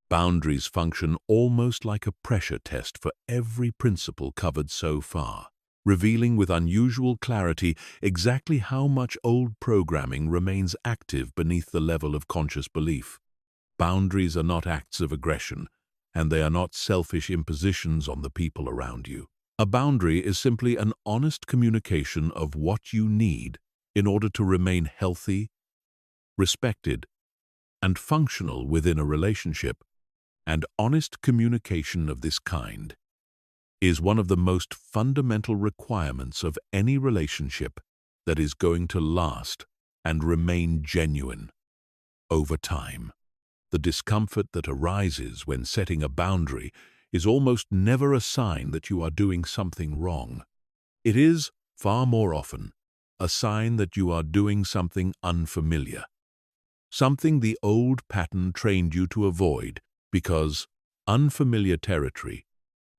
Boundaries function almost like a pressure test for every principle covered so far, revealing with unusual clarity exactly how much old programming remains active beneath the level of conscious belief. Boundaries are not acts of aggression, and they are not selfish impositions on the people around you. A boundary is simply an honest communication of what you need in order to remain healthy, respected, and functional within a relationship. And honest communication of this kind is one of the most fundamental requirements of any relationship that is going to last and remain genuine over time. The discomfort that arises when setting a boundary is almost never a sign that you are doing something wrong. It is, far more often, a sign that you are doing something unfamiliar, something the old pattern trained you to avoid, because unfamiliar territory,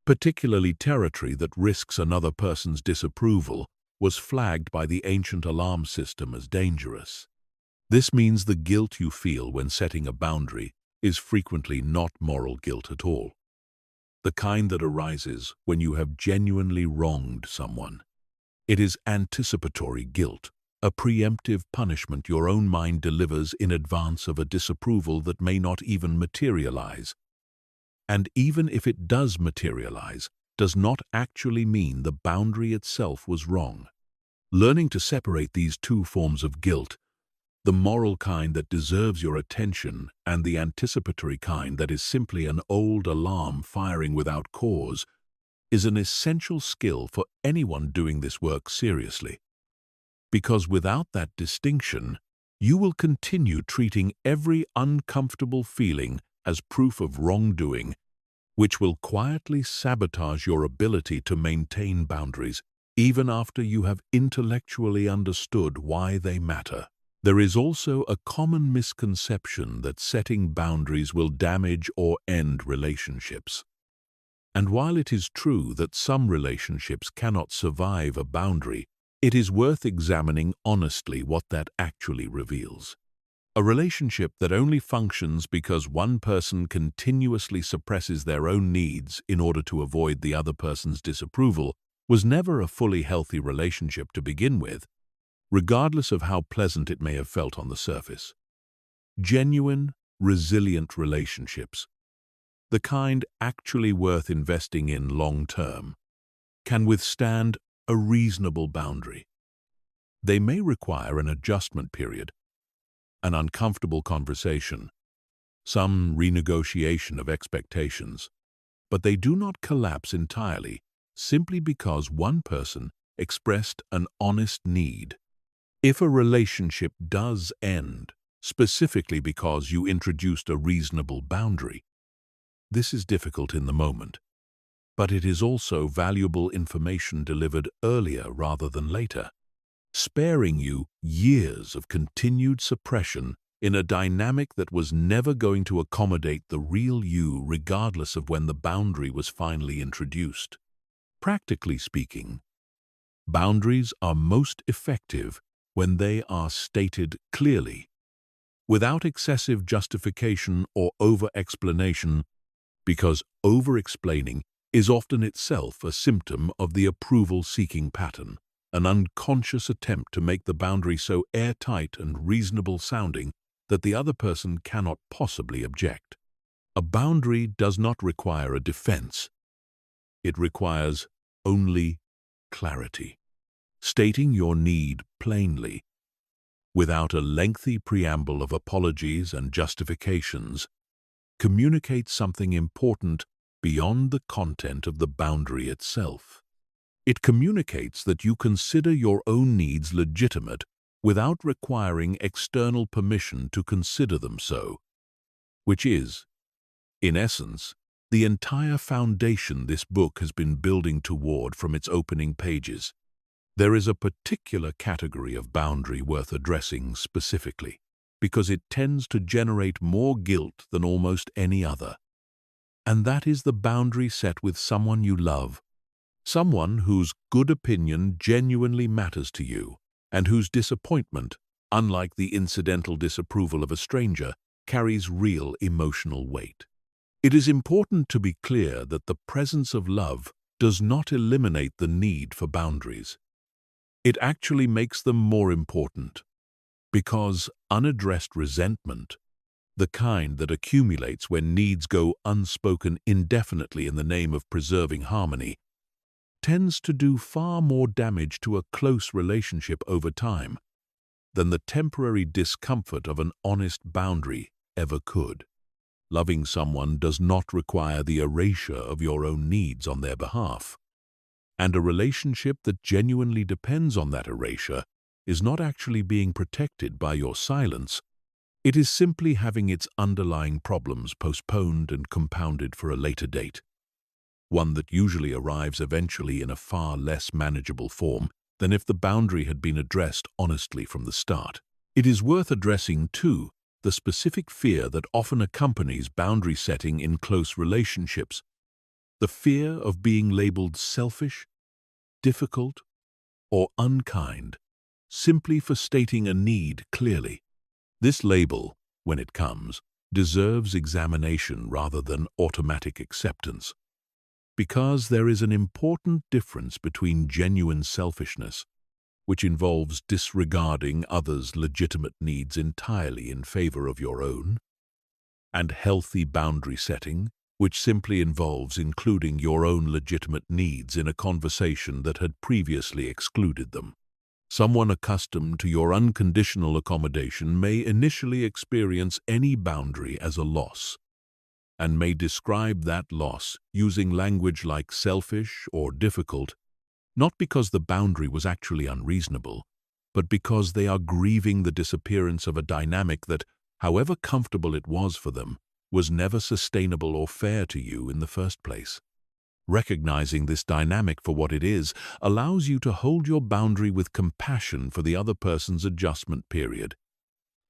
particularly territory that risks another person's disapproval, was flagged by the ancient alarm system as dangerous. This means the guilt you feel when setting a boundary is frequently not moral guilt at all, the kind that arises when you have genuinely wronged someone. It is anticipatory guilt, a preemptive punishment your own mind delivers in advance of a disapproval that may not even materialize. And even if it does materialize, does not actually mean the boundary itself was wrong. Learning to separate these two forms of guilt, the moral kind that deserves your attention and the anticipatory kind that is simply an old alarm firing without cause, is an essential skill for anyone doing this work seriously. Because without that distinction, you will continue treating every uncomfortable feeling as proof of wrongdoing, which will quietly sabotage your ability to maintain boundaries, even after you have intellectually understood why they matter. There is also a common misconception that setting boundaries will damage or end relationships. And while it is true that some relationships cannot survive a boundary, it is worth examining honestly what that actually reveals. A relationship that only functions because one person continuously suppresses their own needs in order to avoid the other person's disapproval was never a fully healthy relationship to begin with, regardless of how pleasant it may have felt on the surface. Genuine, resilient relationships, the kind actually worth investing in long-term, can withstand a reasonable boundary. They may require an adjustment period, an uncomfortable conversation, some renegotiation of expectations, but they do not collapse entirely simply because one person expressed an honest need. If a relationship does end, specifically because you introduced a reasonable boundary, this is difficult in the moment, but it is also valuable information delivered earlier rather than later, sparing you years of continued suppression in a dynamic that was never going to accommodate the real you regardless of when the boundary was finally introduced. Practically speaking, boundaries are most effective when they are stated clearly, without excessive justification or over-explanation, because over-explaining is often itself a symptom of the approval-seeking pattern, an unconscious attempt to make the boundary so airtight and reasonable-sounding that the other person cannot possibly object. A boundary does not require a defense. It requires only clarity. Stating your need plainly, without a lengthy preamble of apologies and justifications, communicates something important beyond the content of the boundary itself. It communicates that you consider your own needs legitimate without requiring external permission to consider them so, which is, in essence, the entire foundation this book has been building toward from its opening pages. There is a particular category of boundary worth addressing specifically, because it tends to generate more guilt than almost any other. And that is the boundary set with someone you love, someone whose good opinion genuinely matters to you, and whose disappointment, unlike the incidental disapproval of a stranger, carries real emotional weight. It is important to be clear that the presence of love does not eliminate the need for boundaries. It actually makes them more important, because unaddressed resentment, the kind that accumulates when needs go unspoken indefinitely in the name of preserving harmony, tends to do far more damage to a close relationship over time than the temporary discomfort of an honest boundary ever could. Loving someone does not require the erasure of your own needs on their behalf, and a relationship that genuinely depends on that erasure is not actually being protected by your silence. It is simply having its underlying problems postponed and compounded for a later date, one that usually arrives eventually in a far less manageable form than if the boundary had been addressed honestly from the start. It is worth addressing, too, the specific fear that often accompanies boundary setting in close relationships, the fear of being labeled selfish, difficult, or unkind, simply for stating a need clearly. This label, when it comes, deserves examination rather than automatic acceptance, because there is an important difference between genuine selfishness, which involves disregarding others' legitimate needs entirely in favor of your own, and healthy boundary setting, which simply involves including your own legitimate needs in a conversation that had previously excluded them. Someone accustomed to your unconditional accommodation may initially experience any boundary as a loss, and may describe that loss using language like selfish or difficult, not because the boundary was actually unreasonable, but because they are grieving the disappearance of a dynamic that, however comfortable it was for them, was never sustainable or fair to you in the first place. Recognizing this dynamic for what it is allows you to hold your boundary with compassion for the other person's adjustment period,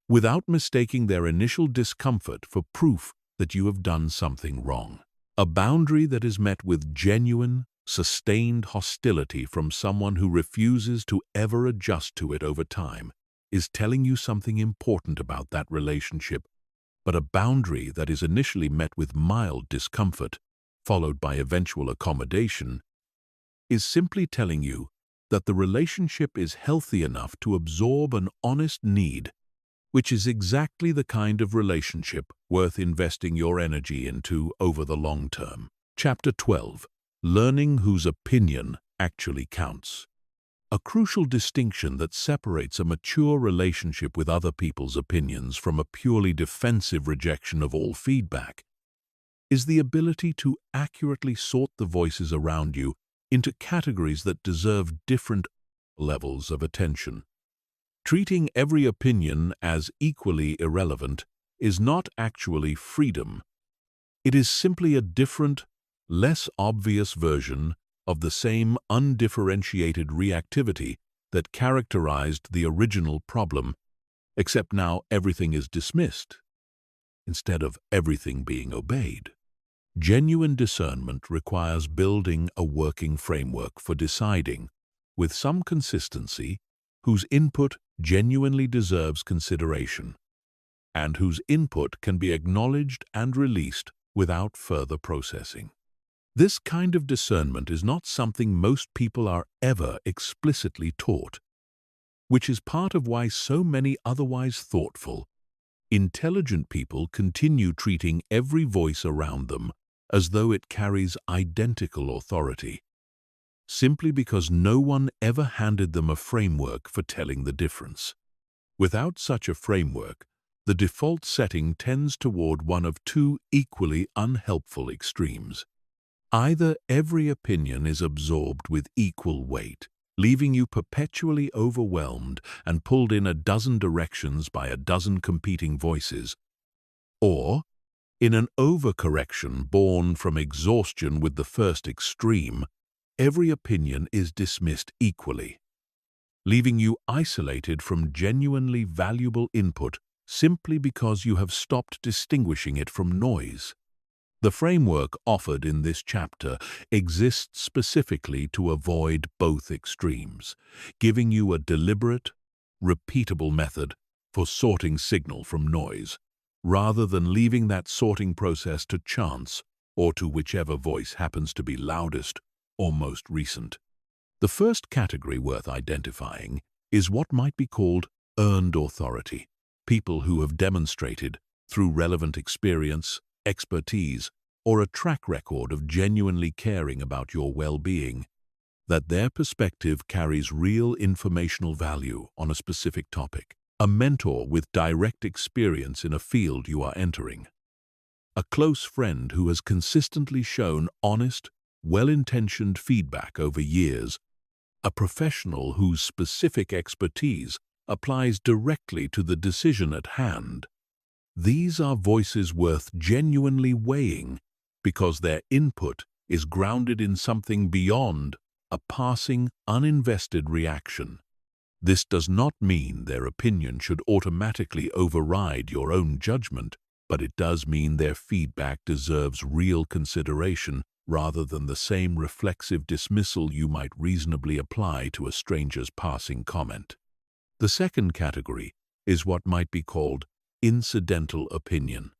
without mistaking their initial discomfort for proof that you have done something wrong. A boundary that is met with genuine, sustained hostility from someone who refuses to ever adjust to it over time is telling you something important about that relationship, but a boundary that is initially met with mild discomfort, followed by eventual accommodation, is simply telling you that the relationship is healthy enough to absorb an honest need, which is exactly the kind of relationship worth investing your energy into over the long term. Chapter 12. Learning whose opinion actually counts. A crucial distinction that separates a mature relationship with other people's opinions from a purely defensive rejection of all feedback is the ability to accurately sort the voices around you into categories that deserve different levels of attention. Treating every opinion as equally irrelevant is not actually freedom. It is simply a different, less obvious version of the same undifferentiated reactivity that characterized the original problem, except now everything is dismissed instead of everything being obeyed. Genuine discernment requires building a working framework for deciding, with some consistency, whose input genuinely deserves consideration, and whose input can be acknowledged and released without further processing. This kind of discernment is not something most people are ever explicitly taught, which is part of why so many otherwise thoughtful, intelligent people continue treating every voice around them as though it carries identical authority, simply because no one ever handed them a framework for telling the difference. Without such a framework, the default setting tends toward one of two equally unhelpful extremes. Either every opinion is absorbed with equal weight, leaving you perpetually overwhelmed and pulled in a dozen directions by a dozen competing voices, or, in an overcorrection born from exhaustion with the first extreme, every opinion is dismissed equally, leaving you isolated from genuinely valuable input simply because you have stopped distinguishing it from noise. The framework offered in this chapter exists specifically to avoid both extremes, giving you a deliberate, repeatable method for sorting signal from noise, rather than leaving that sorting process to chance or to whichever voice happens to be loudest or most recent. The first category worth identifying is what might be called earned authority, people who have demonstrated, through relevant experience, expertise, or a track record of genuinely caring about your well-being, that their perspective carries real informational value on a specific topic. A mentor with direct experience in a field you are entering. A close friend who has consistently shown honest, well-intentioned feedback over years. A professional whose specific expertise applies directly to the decision at hand. These are voices worth genuinely weighing because their input is grounded in something beyond a passing, uninvested reaction. This does not mean their opinion should automatically override your own judgment, but it does mean their feedback deserves real consideration rather than the same reflexive dismissal you might reasonably apply to a stranger's passing comment. The second category is what might be called incidental opinion.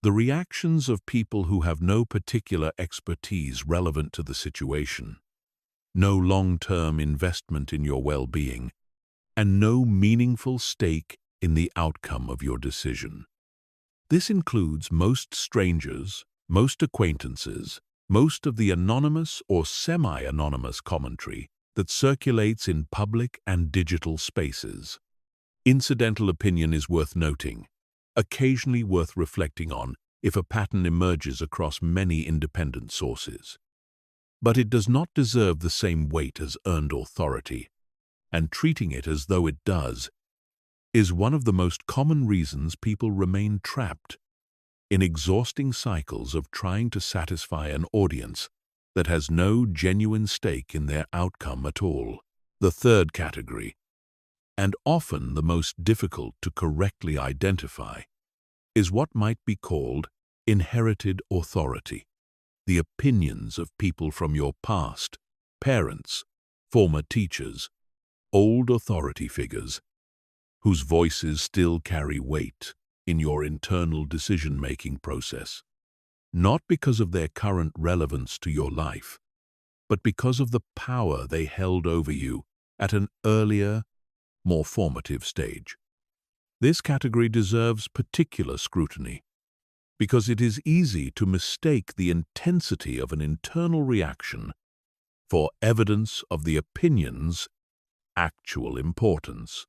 The reactions of people who have no particular expertise relevant to the situation, no long-term investment in your well-being, and no meaningful stake in the outcome of your decision. This includes most strangers, most acquaintances, most of the anonymous or semi-anonymous commentary that circulates in public and digital spaces. Incidental opinion is worth noting, occasionally worth reflecting on if a pattern emerges across many independent sources. But it does not deserve the same weight as earned authority, and treating it as though it does is one of the most common reasons people remain trapped in exhausting cycles of trying to satisfy an audience that has no genuine stake in their outcome at all. The third category, and often the most difficult to correctly identify, is what might be called inherited authority, the opinions of people from your past, parents, former teachers, old authority figures, whose voices still carry weight in your internal decision-making process, not because of their current relevance to your life, but because of the power they held over you at an earlier, more formative stage. This category deserves particular scrutiny because it is easy to mistake the intensity of an internal reaction for evidence of the opinion's actual importance.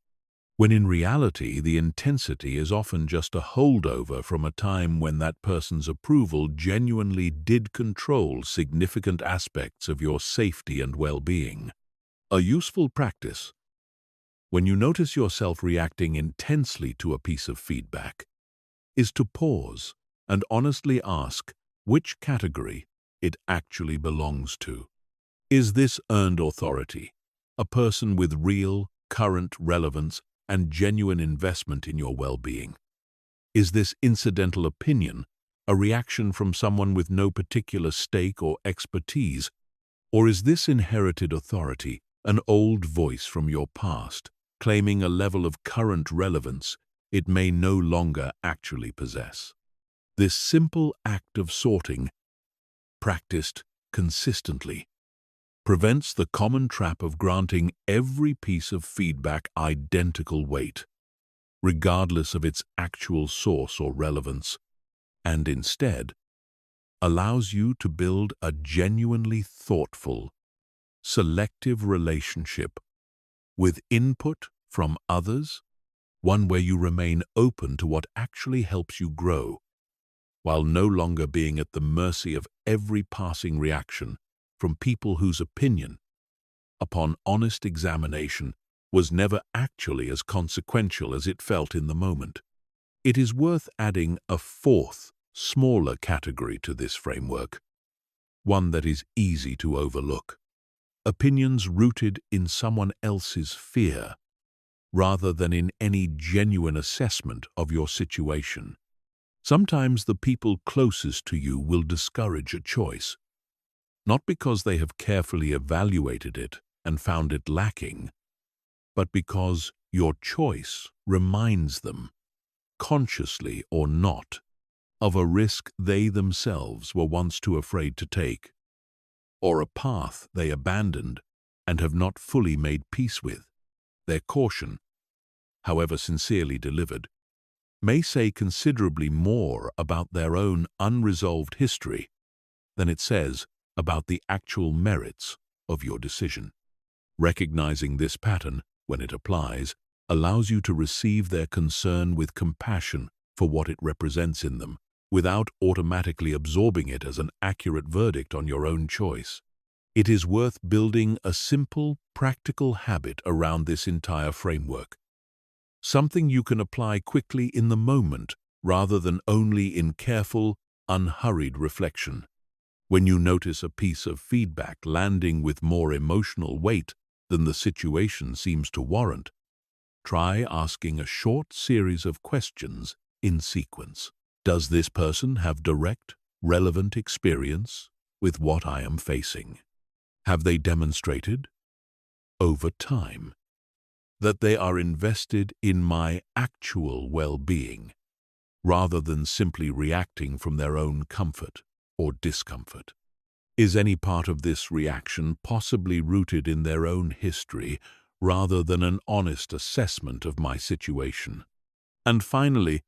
when in reality the intensity is often just a holdover from a time when that person's approval genuinely did control significant aspects of your safety and well-being. A useful practice: when you notice yourself reacting intensely to a piece of feedback, is to pause and honestly ask which category it actually belongs to. Is this earned authority, a person with real, current relevance and genuine investment in your well-being? Is this incidental opinion a reaction from someone with no particular stake or expertise? Or is this inherited authority an old voice from your past, claiming a level of current relevance it may no longer actually possess? This simple act of sorting, practiced consistently, prevents the common trap of granting every piece of feedback identical weight, regardless of its actual source or relevance, and instead allows you to build a genuinely thoughtful, selective relationship with input from others, one where you remain open to what actually helps you grow, while no longer being at the mercy of every passing reaction from people whose opinion, upon honest examination, was never actually as consequential as it felt in the moment. It is worth adding a fourth, smaller category to this framework, one that is easy to overlook: opinions rooted in someone else's fear, rather than in any genuine assessment of your situation. Sometimes the people closest to you will discourage a choice, not because they have carefully evaluated it and found it lacking, but because your choice reminds them, consciously or not, of a risk they themselves were once too afraid to take, or a path they abandoned and have not fully made peace with. Their caution, however sincerely delivered, may say considerably more about their own unresolved history than it says about the actual merits of your decision. Recognizing this pattern, when it applies, allows you to receive their concern with compassion for what it represents in them, without automatically absorbing it as an accurate verdict on your own choice. It is worth building a simple, practical habit around this entire framework, something you can apply quickly in the moment rather than only in careful, unhurried reflection. When you notice a piece of feedback landing with more emotional weight than the situation seems to warrant, try asking a short series of questions in sequence. Does this person have direct, relevant experience with what I am facing? Have they demonstrated, over time, that they are invested in my actual well-being, rather than simply reacting from their own comfort or discomfort? Is any part of this reaction possibly rooted in their own history, rather than an honest assessment of my situation? And finally,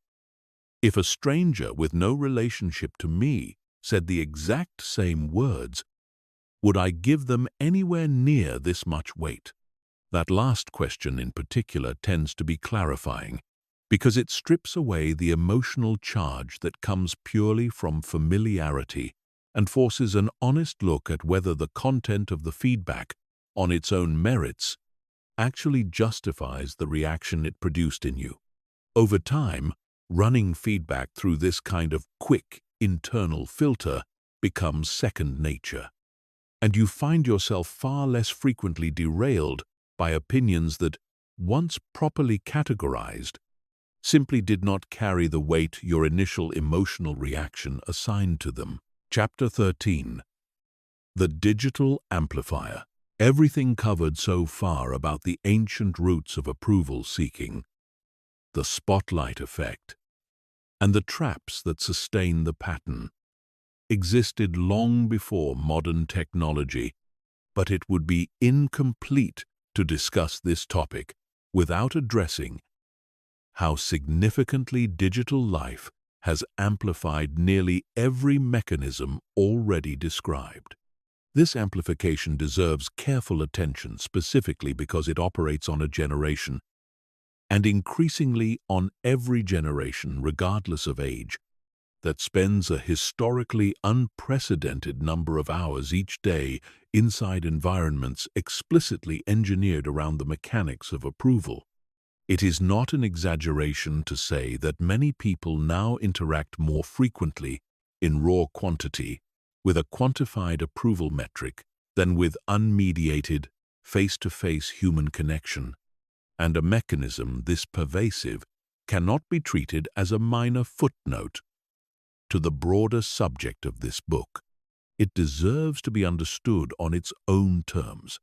if a stranger with no relationship to me said the exact same words, would I give them anywhere near this much weight? That last question in particular tends to be clarifying, because it strips away the emotional charge that comes purely from familiarity and forces an honest look at whether the content of the feedback, on its own merits, actually justifies the reaction it produced in you. Over time, running feedback through this kind of quick, internal filter becomes second nature, and you find yourself far less frequently derailed by opinions that, once properly categorized, simply did not carry the weight your initial emotional reaction assigned to them. Chapter 13. The Digital Amplifier. Everything covered so far about the ancient roots of approval seeking, the spotlight effect, and the traps that sustain the pattern, existed long before modern technology, but it would be incomplete to discuss this topic without addressing how significantly digital life has amplified nearly every mechanism already described. This amplification deserves careful attention specifically because it operates on a generation and increasingly on every generation, regardless of age, that spends a historically unprecedented number of hours each day inside environments explicitly engineered around the mechanics of approval. It is not an exaggeration to say that many people now interact more frequently in raw quantity with a quantified approval metric than with unmediated, face-to-face human connection, and a mechanism this pervasive cannot be treated as a minor footnote to the broader subject of this book. It deserves to be understood on its own terms,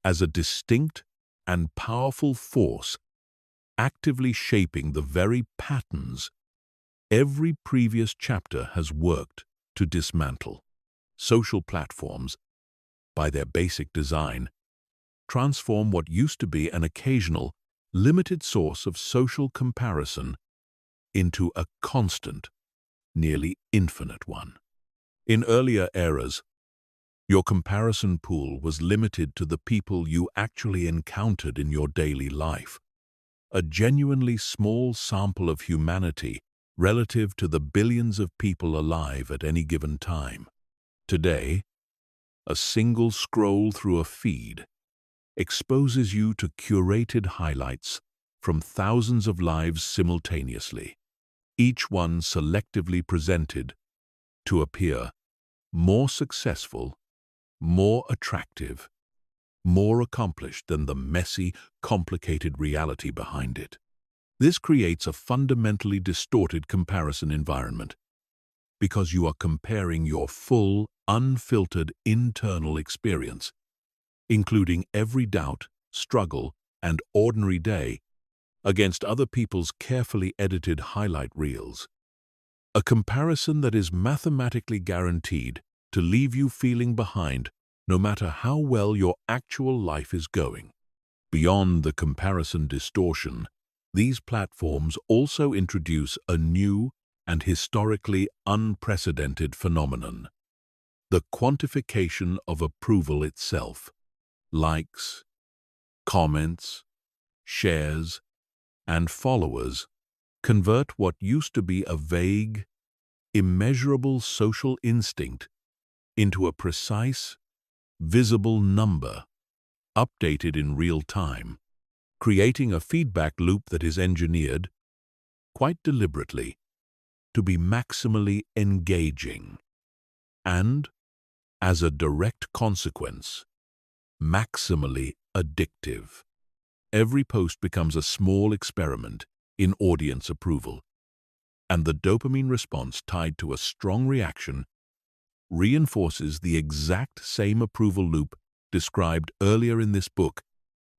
as a distinct and powerful force actively shaping the very patterns every previous chapter has worked to dismantle. Social platforms, by their basic design, transform what used to be an occasional, limited source of social comparison into a constant, nearly infinite one. In earlier eras, your comparison pool was limited to the people you actually encountered in your daily life, a genuinely small sample of humanity relative to the billions of people alive at any given time. Today, a single scroll through a feed exposes you to curated highlights from thousands of lives simultaneously, each one selectively presented to appear more successful, more attractive, more accomplished than the messy, complicated reality behind it. This creates a fundamentally distorted comparison environment because you are comparing your full, unfiltered internal experience, including every doubt, struggle, and ordinary day, against other people's carefully edited highlight reels. A comparison that is mathematically guaranteed to leave you feeling behind no matter how well your actual life is going. Beyond the comparison distortion, these platforms also introduce a new and historically unprecedented phenomenon: the quantification of approval itself. Likes, comments, shares, and followers convert what used to be a vague, immeasurable social instinct into a precise, visible number, updated in real time, creating a feedback loop that is engineered, quite deliberately, to be maximally engaging and, as a direct consequence, maximally addictive. Every post becomes a small experiment in audience approval, and the dopamine response tied to a strong reaction reinforces the exact same approval loop described earlier in this book,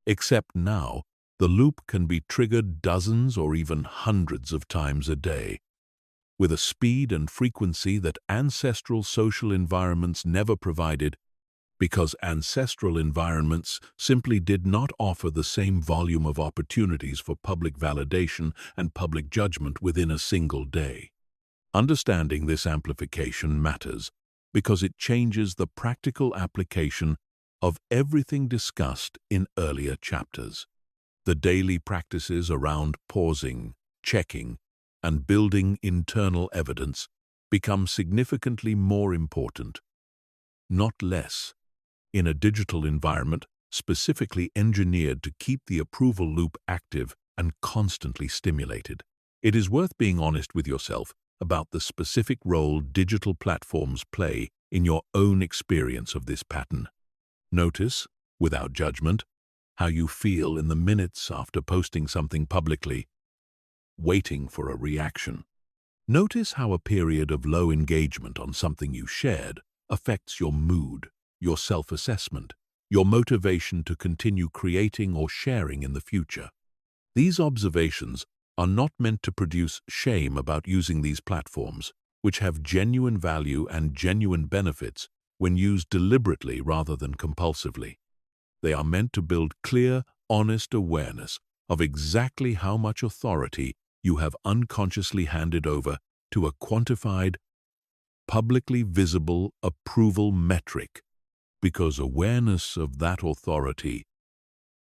except now the loop can be triggered dozens or even hundreds of times a day, with a speed and frequency that ancestral social environments never provided, because ancestral environments simply did not offer the same volume of opportunities for public validation and public judgment within a single day. Understanding this amplification matters because it changes the practical application of everything discussed in earlier chapters. The daily practices around pausing, checking, and building internal evidence become significantly more important, not less, in a digital environment specifically engineered to keep the approval loop active and constantly stimulated. It is worth being honest with yourself about the specific role digital platforms play in your own experience of this pattern. Notice, without judgment, how you feel in the minutes after posting something publicly, waiting for a reaction. Notice how a period of low engagement on something you shared affects your mood, your self-assessment, your motivation to continue creating or sharing in the future. These observations are not meant to produce shame about using these platforms, which have genuine value and genuine benefits when used deliberately rather than compulsively. They are meant to build clear, honest awareness of exactly how much authority you have unconsciously handed over to a quantified, publicly visible approval metric, because awareness of that authority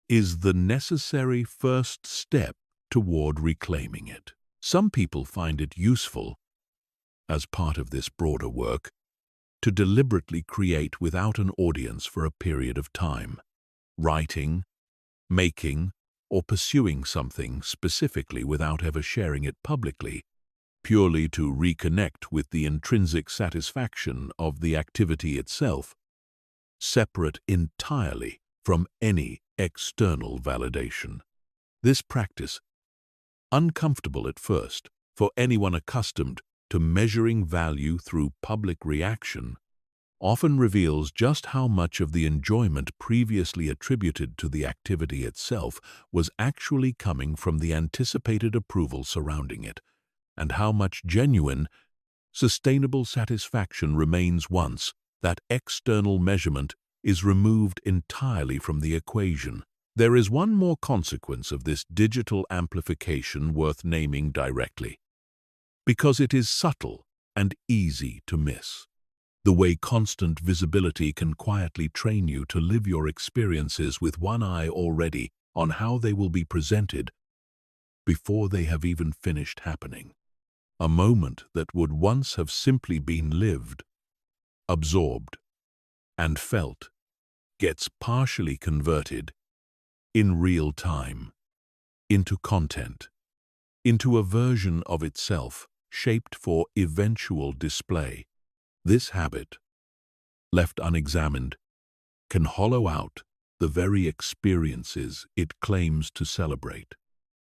is the necessary first step toward reclaiming it. Some people find it useful, as part of this broader work, to deliberately create without an audience for a period of time, writing, making, or pursuing something specifically without ever sharing it publicly, purely to reconnect with the intrinsic satisfaction of the activity itself, separate entirely from any external validation. This practice, uncomfortable at first for anyone accustomed to measuring value through public reaction, often reveals just how much of the enjoyment previously attributed to the activity itself was actually coming from the anticipated approval surrounding it, and how much genuine, sustainable satisfaction remains once that external measurement is removed entirely from the equation. There is one more consequence of this digital amplification worth naming directly, because it is subtle and easy to miss. The way constant visibility can quietly train you to live your experiences with one eye already on how they will be presented before they have even finished happening. A moment that would once have simply been lived, absorbed, and felt gets partially converted in real time into content, into a version of itself shaped for eventual display. This habit, left unexamined, can hollow out the very experiences it claims to celebrate,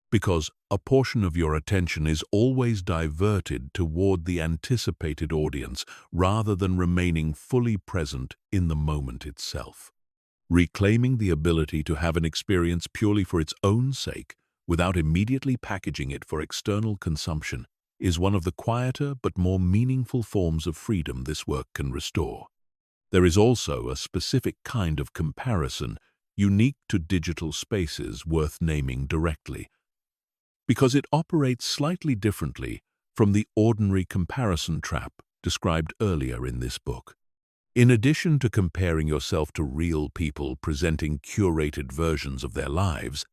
because a portion of your attention is always diverted toward the anticipated audience rather than remaining fully present in the moment itself. Reclaiming the ability to have an experience purely for its own sake, without immediately packaging it for external consumption, is one of the quieter but more meaningful forms of freedom this work can restore. There is also a specific kind of comparison unique to digital spaces worth naming directly, because it operates slightly differently from the ordinary comparison trap described earlier in this book. In addition to comparing yourself to real people presenting curated versions of their lives,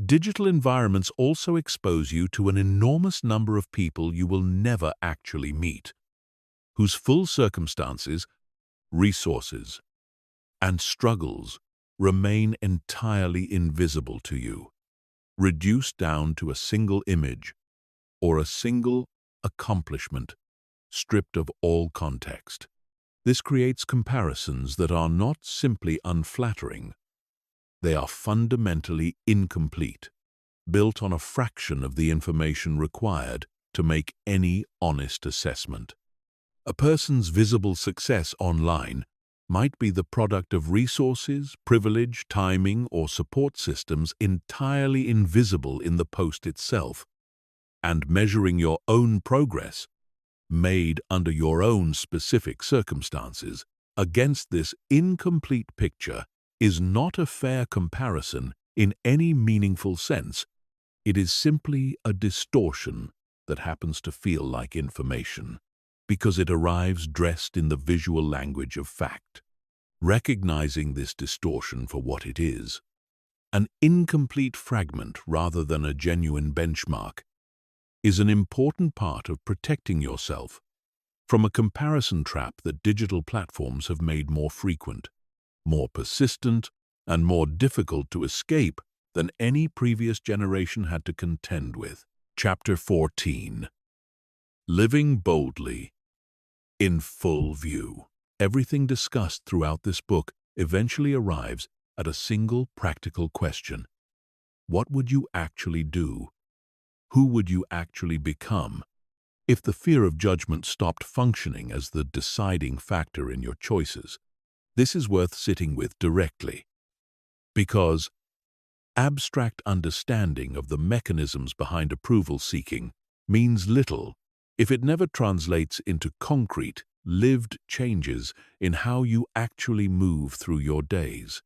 digital environments also expose you to an enormous number of people you will never actually meet, whose full circumstances, resources, and struggles remain entirely invisible to you, reduced down to a single image or a single accomplishment stripped of all context. This creates comparisons that are not simply unflattering. They are fundamentally incomplete, built on a fraction of the information required to make any honest assessment. A person's visible success online might be the product of resources, privilege, timing, or support systems entirely invisible in the post itself, and measuring your own progress, made under your own specific circumstances, against this incomplete picture is not a fair comparison in any meaningful sense. It is simply a distortion that happens to feel like information, because it arrives dressed in the visual language of fact. Recognizing this distortion for what it is, an incomplete fragment rather than a genuine benchmark, is an important part of protecting yourself from a comparison trap that digital platforms have made more frequent, more persistent, and more difficult to escape than any previous generation had to contend with. Chapter 14. Living Boldly in Full View. Everything discussed throughout this book eventually arrives at a single practical question. What would you actually do? Who would you actually become if the fear of judgment stopped functioning as the deciding factor in your choices? This is worth sitting with directly, because abstract understanding of the mechanisms behind approval seeking means little if it never translates into concrete, lived changes in how you actually move through your days.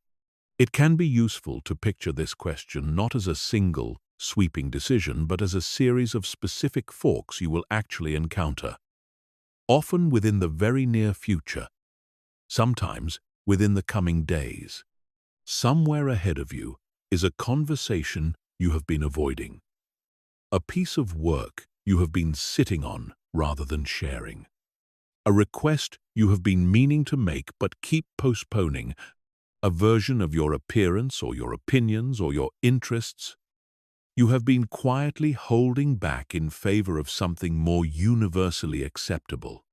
It can be useful to picture this question not as a single, sweeping decision, but as a series of specific forks you will actually encounter, often within the very near future, sometimes within the coming days. Somewhere ahead of you, is a conversation you have been avoiding, a piece of work you have been sitting on rather than sharing, a request you have been meaning to make but keep postponing, a version of your appearance or your opinions or your interests you have been quietly holding back in favor of something more universally acceptable.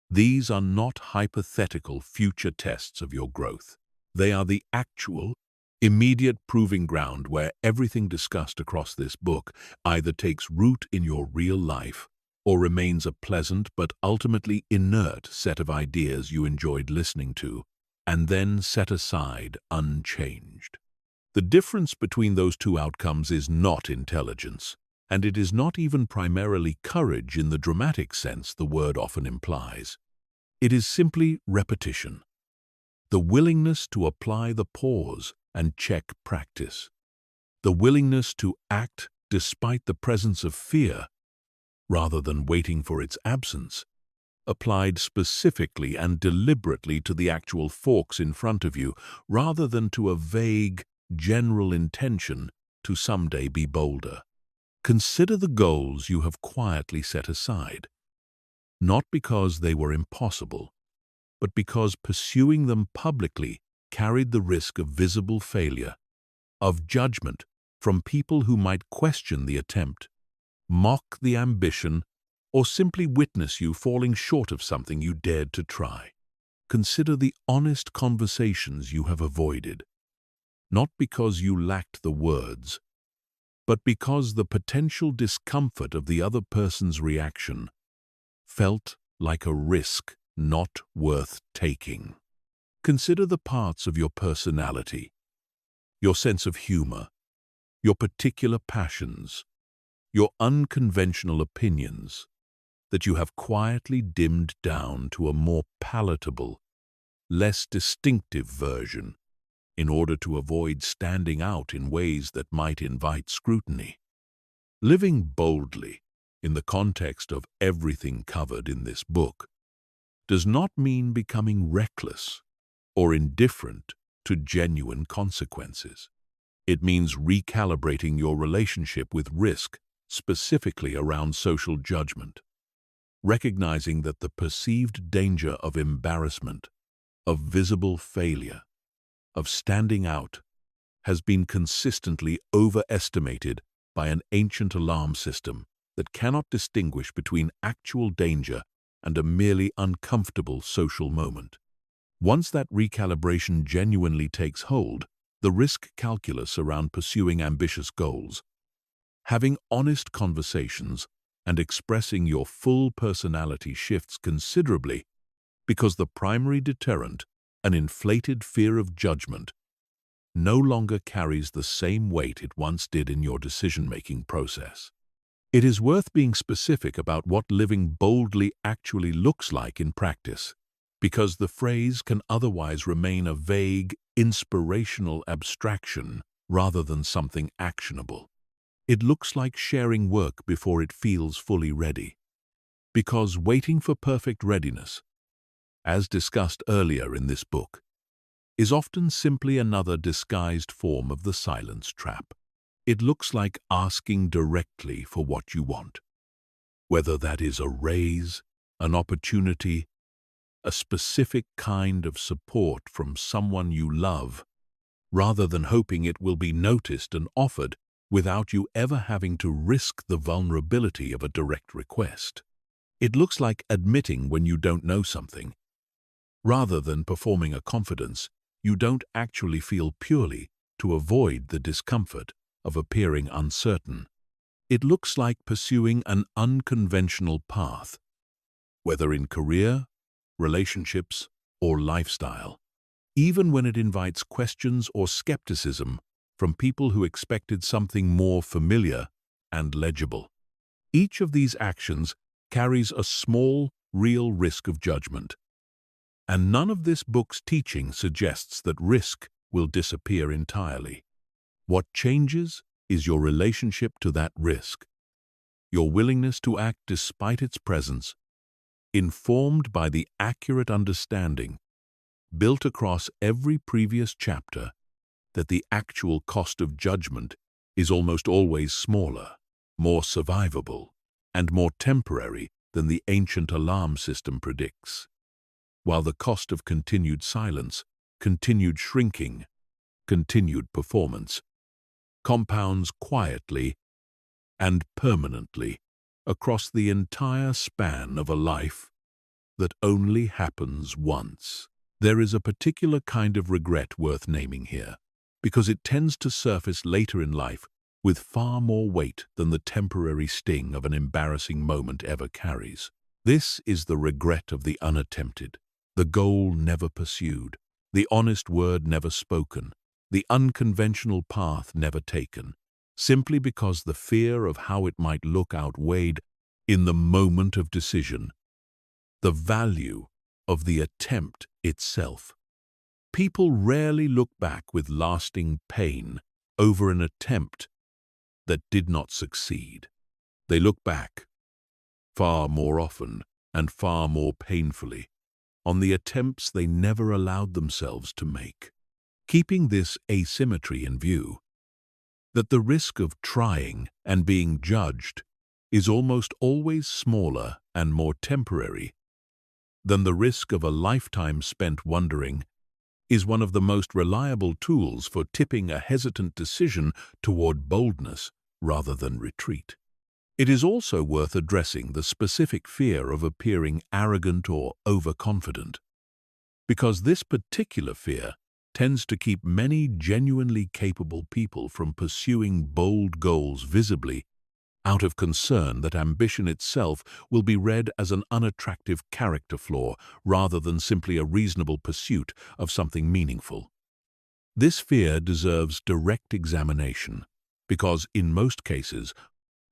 These are not hypothetical future tests of your growth. They are the actual, immediate proving ground where everything discussed across this book either takes root in your real life or remains a pleasant but ultimately inert set of ideas you enjoyed listening to and then set aside unchanged. The difference between those two outcomes is not intelligence, and it is not even primarily courage in the dramatic sense the word often implies. It is simply repetition, the willingness to apply the pause and check practice, the willingness to act despite the presence of fear, rather than waiting for its absence, applied specifically and deliberately to the actual forks in front of you, rather than to a vague, general intention to someday be bolder. Consider the goals you have quietly set aside, not because they were impossible, but because pursuing them publicly carried the risk of visible failure, of judgment from people who might question the attempt, mock the ambition, or simply witness you falling short of something you dared to try. Consider the honest conversations you have avoided, not because you lacked the words, but because the potential discomfort of the other person's reaction felt like a risk not worth taking. Consider the parts of your personality, your sense of humor, your particular passions, your unconventional opinions that you have quietly dimmed down to a more palatable, less distinctive version in order to avoid standing out in ways that might invite scrutiny. Living boldly in the context of everything covered in this book does not mean becoming reckless or indifferent to genuine consequences. It means recalibrating your relationship with risk, specifically around social judgment, recognizing that the perceived danger of embarrassment, of visible failure, of standing out, has been consistently overestimated by an ancient alarm system that cannot distinguish between actual danger and a merely uncomfortable social moment. Once that recalibration genuinely takes hold, the risk calculus around pursuing ambitious goals, having honest conversations, and expressing your full personality shifts considerably because the primary deterrent, an inflated fear of judgment, no longer carries the same weight it once did in your decision-making process. It is worth being specific about what living boldly actually looks like in practice, because the phrase can otherwise remain a vague, inspirational abstraction rather than something actionable. It looks like sharing work before it feels fully ready, because waiting for perfect readiness, as discussed earlier in this book, is often simply another disguised form of the silence trap. It looks like asking directly for what you want, whether that is a raise, an opportunity, a specific kind of support from someone you love, rather than hoping it will be noticed and offered without you ever having to risk the vulnerability of a direct request. It looks like admitting when you don't know something, rather than performing a confidence you don't actually feel purely to avoid the discomfort of appearing uncertain. It looks like pursuing an unconventional path, whether in career, relationships, or lifestyle, even when it invites questions or skepticism from people who expected something more familiar and legible. Each of these actions carries a small, real risk of judgment, and none of this book's teaching suggests that risk will disappear entirely. What changes is your relationship to that risk, your willingness to act despite its presence, informed by the accurate understanding, built across every previous chapter, that the actual cost of judgment is almost always smaller, more survivable, and more temporary than the ancient alarm system predicts, while the cost of continued silence, continued shrinking, continued performance compounds quietly and permanently across the entire span of a life that only happens once. There is a particular kind of regret worth naming here, because it tends to surface later in life with far more weight than the temporary sting of an embarrassing moment ever carries. This is the regret of the unattempted, the goal never pursued, the honest word never spoken, the unconventional path never taken, simply because the fear of how it might look outweighed, in the moment of decision, the value of the attempt itself. People rarely look back with lasting pain over an attempt that did not succeed. They look back, far more often and far more painfully, on the attempts they never allowed themselves to make. Keeping this asymmetry in view, that the risk of trying and being judged is almost always smaller and more temporary than the risk of a lifetime spent wondering, is one of the most reliable tools for tipping a hesitant decision toward boldness rather than retreat. It is also worth addressing the specific fear of appearing arrogant or overconfident, because this particular fear tends to keep many genuinely capable people from pursuing bold goals visibly, out of concern that ambition itself will be read as an unattractive character flaw rather than simply a reasonable pursuit of something meaningful. This fear deserves direct examination, because in most cases,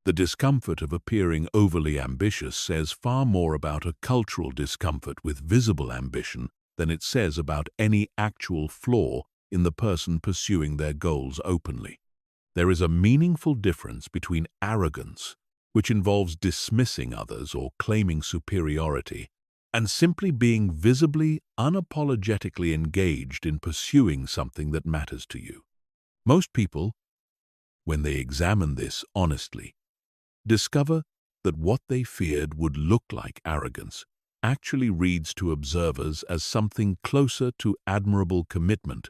the discomfort of appearing overly ambitious says far more about a cultural discomfort with visible ambition than it says about any actual flaw in the person pursuing their goals openly. There is a meaningful difference between arrogance, which involves dismissing others or claiming superiority, and simply being visibly, unapologetically engaged in pursuing something that matters to you. Most people, when they examine this honestly, discover that what they feared would look like arrogance actually reads to observers as something closer to admirable commitment,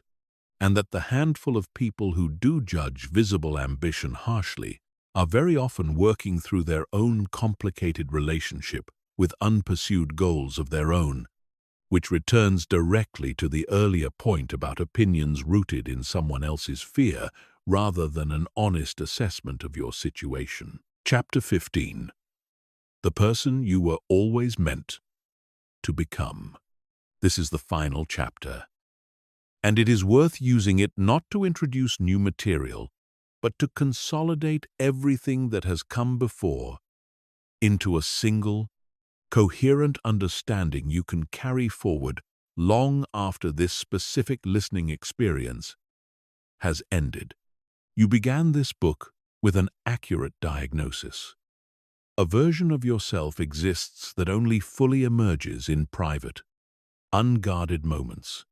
and that the handful of people who do judge visible ambition harshly are very often working through their own complicated relationship with unpursued goals of their own, which returns directly to the earlier point about opinions rooted in someone else's fear rather than an honest assessment of your situation. Chapter 15. The person you were always meant to become. This is the final chapter, and it is worth using it not to introduce new material, but to consolidate everything that has come before into a single, coherent understanding you can carry forward long after this specific listening experience has ended. You began this book with an accurate diagnosis. A version of yourself exists that only fully emerges in private, unguarded moments,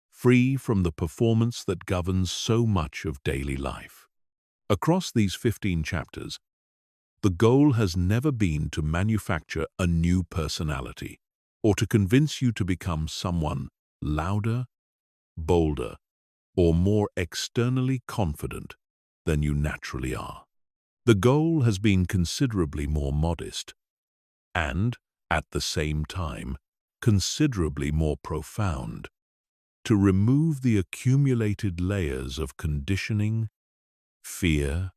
free from the performance that governs so much of daily life. Across these 15 chapters, the goal has never been to manufacture a new personality or to convince you to become someone louder, bolder, or more externally confident than you naturally are. The goal has been considerably more modest and, at the same time, considerably more profound, to remove the accumulated layers of conditioning, fear,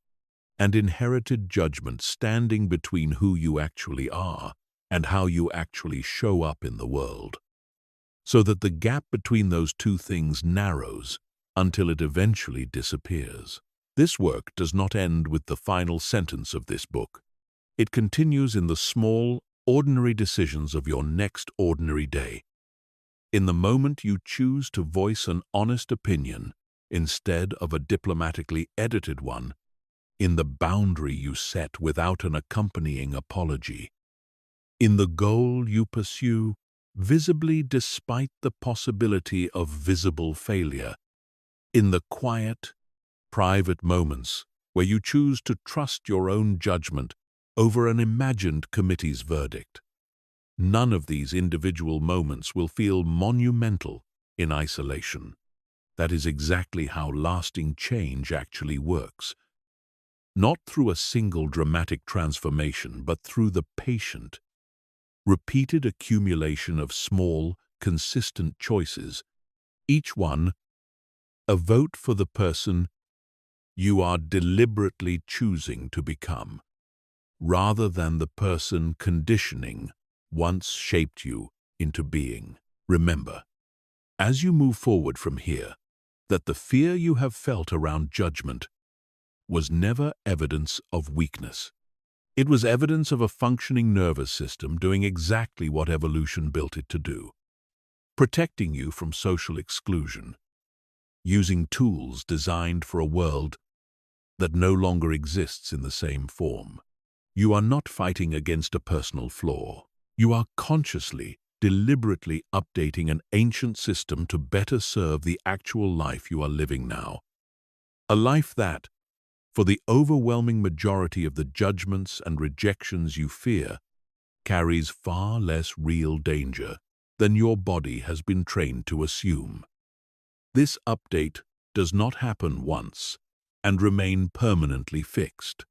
and inherited judgment standing between who you actually are and how you actually show up in the world, so that the gap between those two things narrows until it eventually disappears. This work does not end with the final sentence of this book. It continues in the small, ordinary decisions of your next ordinary day. In the moment you choose to voice an honest opinion instead of a diplomatically edited one, in the boundary you set without an accompanying apology, in the goal you pursue visibly despite the possibility of visible failure, In the quiet, private moments where you choose to trust your own judgment over an imagined committee's verdict. None of these individual moments will feel monumental in isolation. That is exactly how lasting change actually works. Not through a single dramatic transformation, but through the patient, repeated accumulation of small, consistent choices, each one a vote for the person you are deliberately choosing to become, rather than the person conditioning once shaped you into being. Remember, as you move forward from here, that the fear you have felt around judgment was never evidence of weakness. It was evidence of a functioning nervous system doing exactly what evolution built it to do, protecting you from social exclusion, using tools designed for a world that no longer exists in the same form. You are not fighting against a personal flaw. You are consciously, deliberately updating an ancient system to better serve the actual life you are living now. A life that, for the overwhelming majority of the judgments and rejections you fear, carries far less real danger than your body has been trained to assume. This update does not happen once and remain permanently fixed.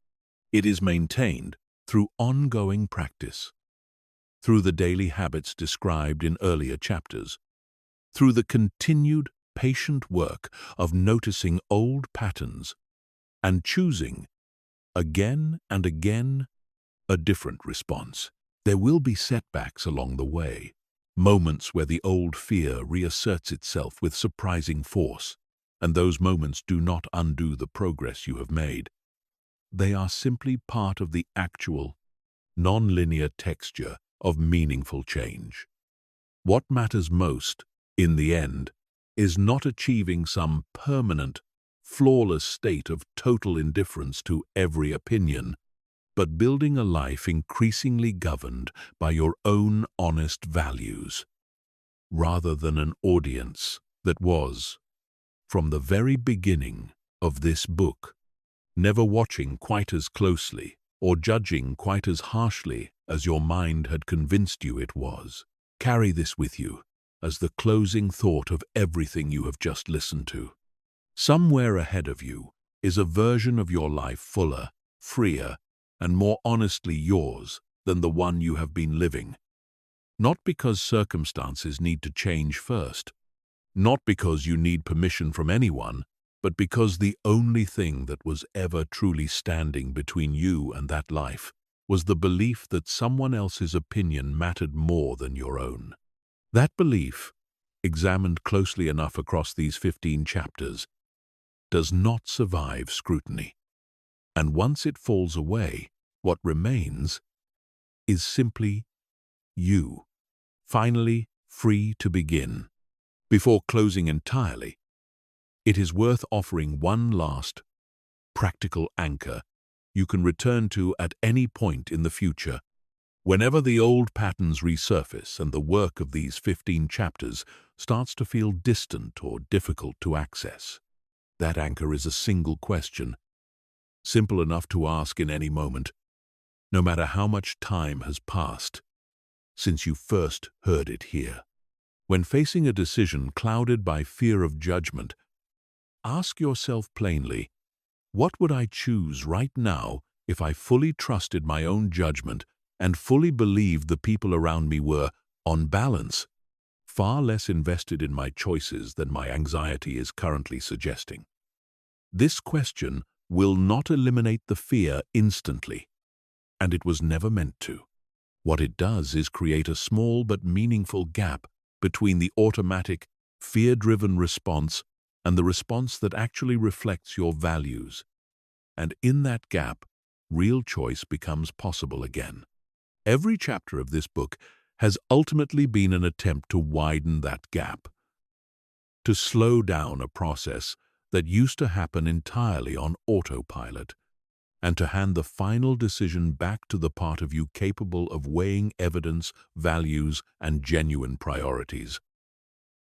It is maintained through ongoing practice, through the daily habits described in earlier chapters, through the continued, patient work of noticing old patterns and choosing, again and again, a different response. There will be setbacks along the way, moments where the old fear reasserts itself with surprising force, and those moments do not undo the progress you have made. They are simply part of the actual, non-linear texture of meaningful change. What matters most, in the end, is not achieving some permanent, flawless state of total indifference to every opinion, but building a life increasingly governed by your own honest values, rather than an audience that was, from the very beginning of this book, never watching quite as closely or judging quite as harshly as your mind had convinced you it was. Carry this with you as the closing thought of everything you have just listened to. Somewhere ahead of you is a version of your life fuller, freer, and more honestly yours than the one you have been living. Not because circumstances need to change first, not because you need permission from anyone, but because the only thing that was ever truly standing between you and that life was the belief that someone else's opinion mattered more than your own. That belief, examined closely enough across these 15 chapters, does not survive scrutiny. And once it falls away, what remains is simply you, finally free to begin. Before closing entirely, it is worth offering one last, practical anchor you can return to at any point in the future. Whenever the old patterns resurface and the work of these 15 chapters starts to feel distant or difficult to access, that anchor is a single question, simple enough to ask in any moment, no matter how much time has passed since you first heard it here. When facing a decision clouded by fear of judgment, ask yourself plainly, what would I choose right now if I fully trusted my own judgment and fully believed the people around me were, on balance, far less invested in my choices than my anxiety is currently suggesting? This question will not eliminate the fear instantly, and it was never meant to. What it does is create a small but meaningful gap between the automatic, fear-driven response and the response that actually reflects your values. And in that gap, real choice becomes possible again. Every chapter of this book has ultimately been an attempt to widen that gap, to slow down a process that used to happen entirely on autopilot, and to hand the final decision back to the part of you capable of weighing evidence, values, and genuine priorities.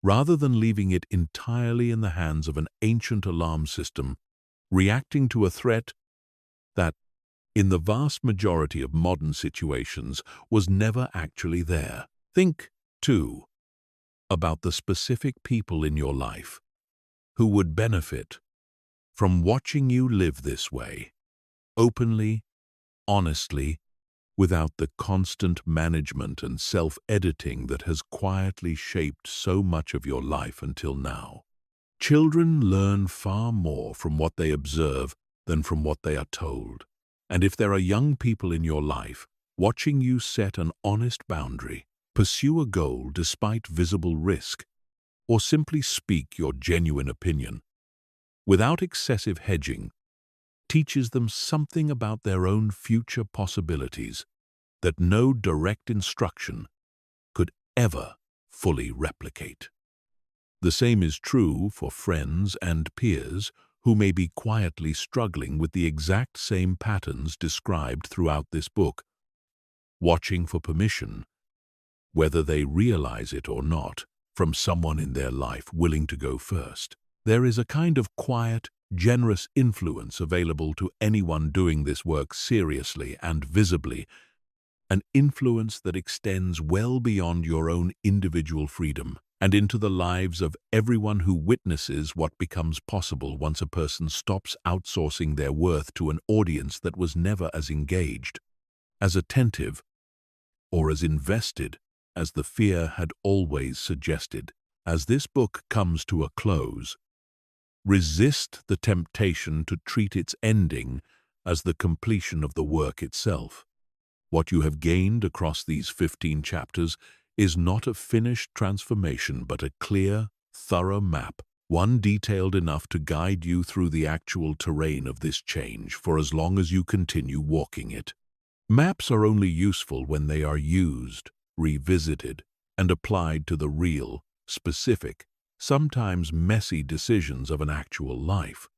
rather than leaving it entirely in the hands of an ancient alarm system, reacting to a threat that, in the vast majority of modern situations, was never actually there. Think, too, about the specific people in your life who would benefit from watching you live this way, openly, honestly, without the constant management and self-editing that has quietly shaped so much of your life until now. Children learn far more from what they observe than from what they are told. And if there are young people in your life watching you set an honest boundary, pursue a goal despite visible risk, or simply speak your genuine opinion, without excessive hedging, teaches them something about their own future possibilities that no direct instruction could ever fully replicate. The same is true for friends and peers who may be quietly struggling with the exact same patterns described throughout this book, watching for permission, whether they realize it or not, from someone in their life willing to go first. There is a kind of quiet, generous influence available to anyone doing this work seriously and visibly, an influence that extends well beyond your own individual freedom and into the lives of everyone who witnesses what becomes possible once a person stops outsourcing their worth to an audience that was never as engaged, as attentive, or as invested as the fear had always suggested. As this book comes to a close, resist the temptation to treat its ending as the completion of the work itself. What you have gained across these 15 chapters is not a finished transformation but a clear, thorough map, one detailed enough to guide you through the actual terrain of this change for as long as you continue walking it. Maps are only useful when they are used, revisited, and applied to the real, specific, sometimes messy decisions of an actual life,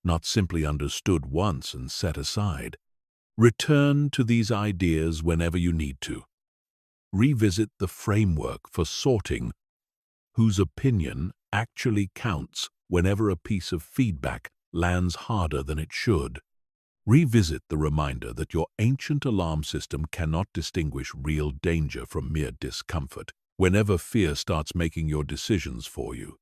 not simply understood once and set aside. Return to these ideas whenever you need to. Revisit the framework for sorting whose opinion actually counts whenever a piece of feedback lands harder than it should. Revisit the reminder that your ancient alarm system cannot distinguish real danger from mere discomfort whenever fear starts making your decisions for you.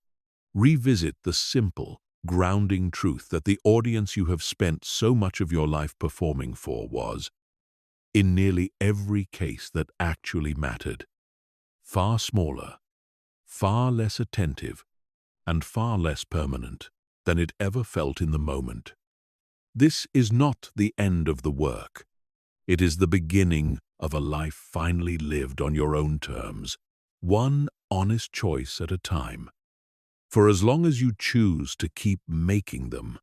Revisit the simple, grounding truth that the audience you have spent so much of your life performing for was, in nearly every case that actually mattered, far smaller, far less attentive, and far less permanent than it ever felt in the moment. This is not the end of the work. It is the beginning of a life finally lived on your own terms, one honest choice at a time. For as long as you choose to keep making them,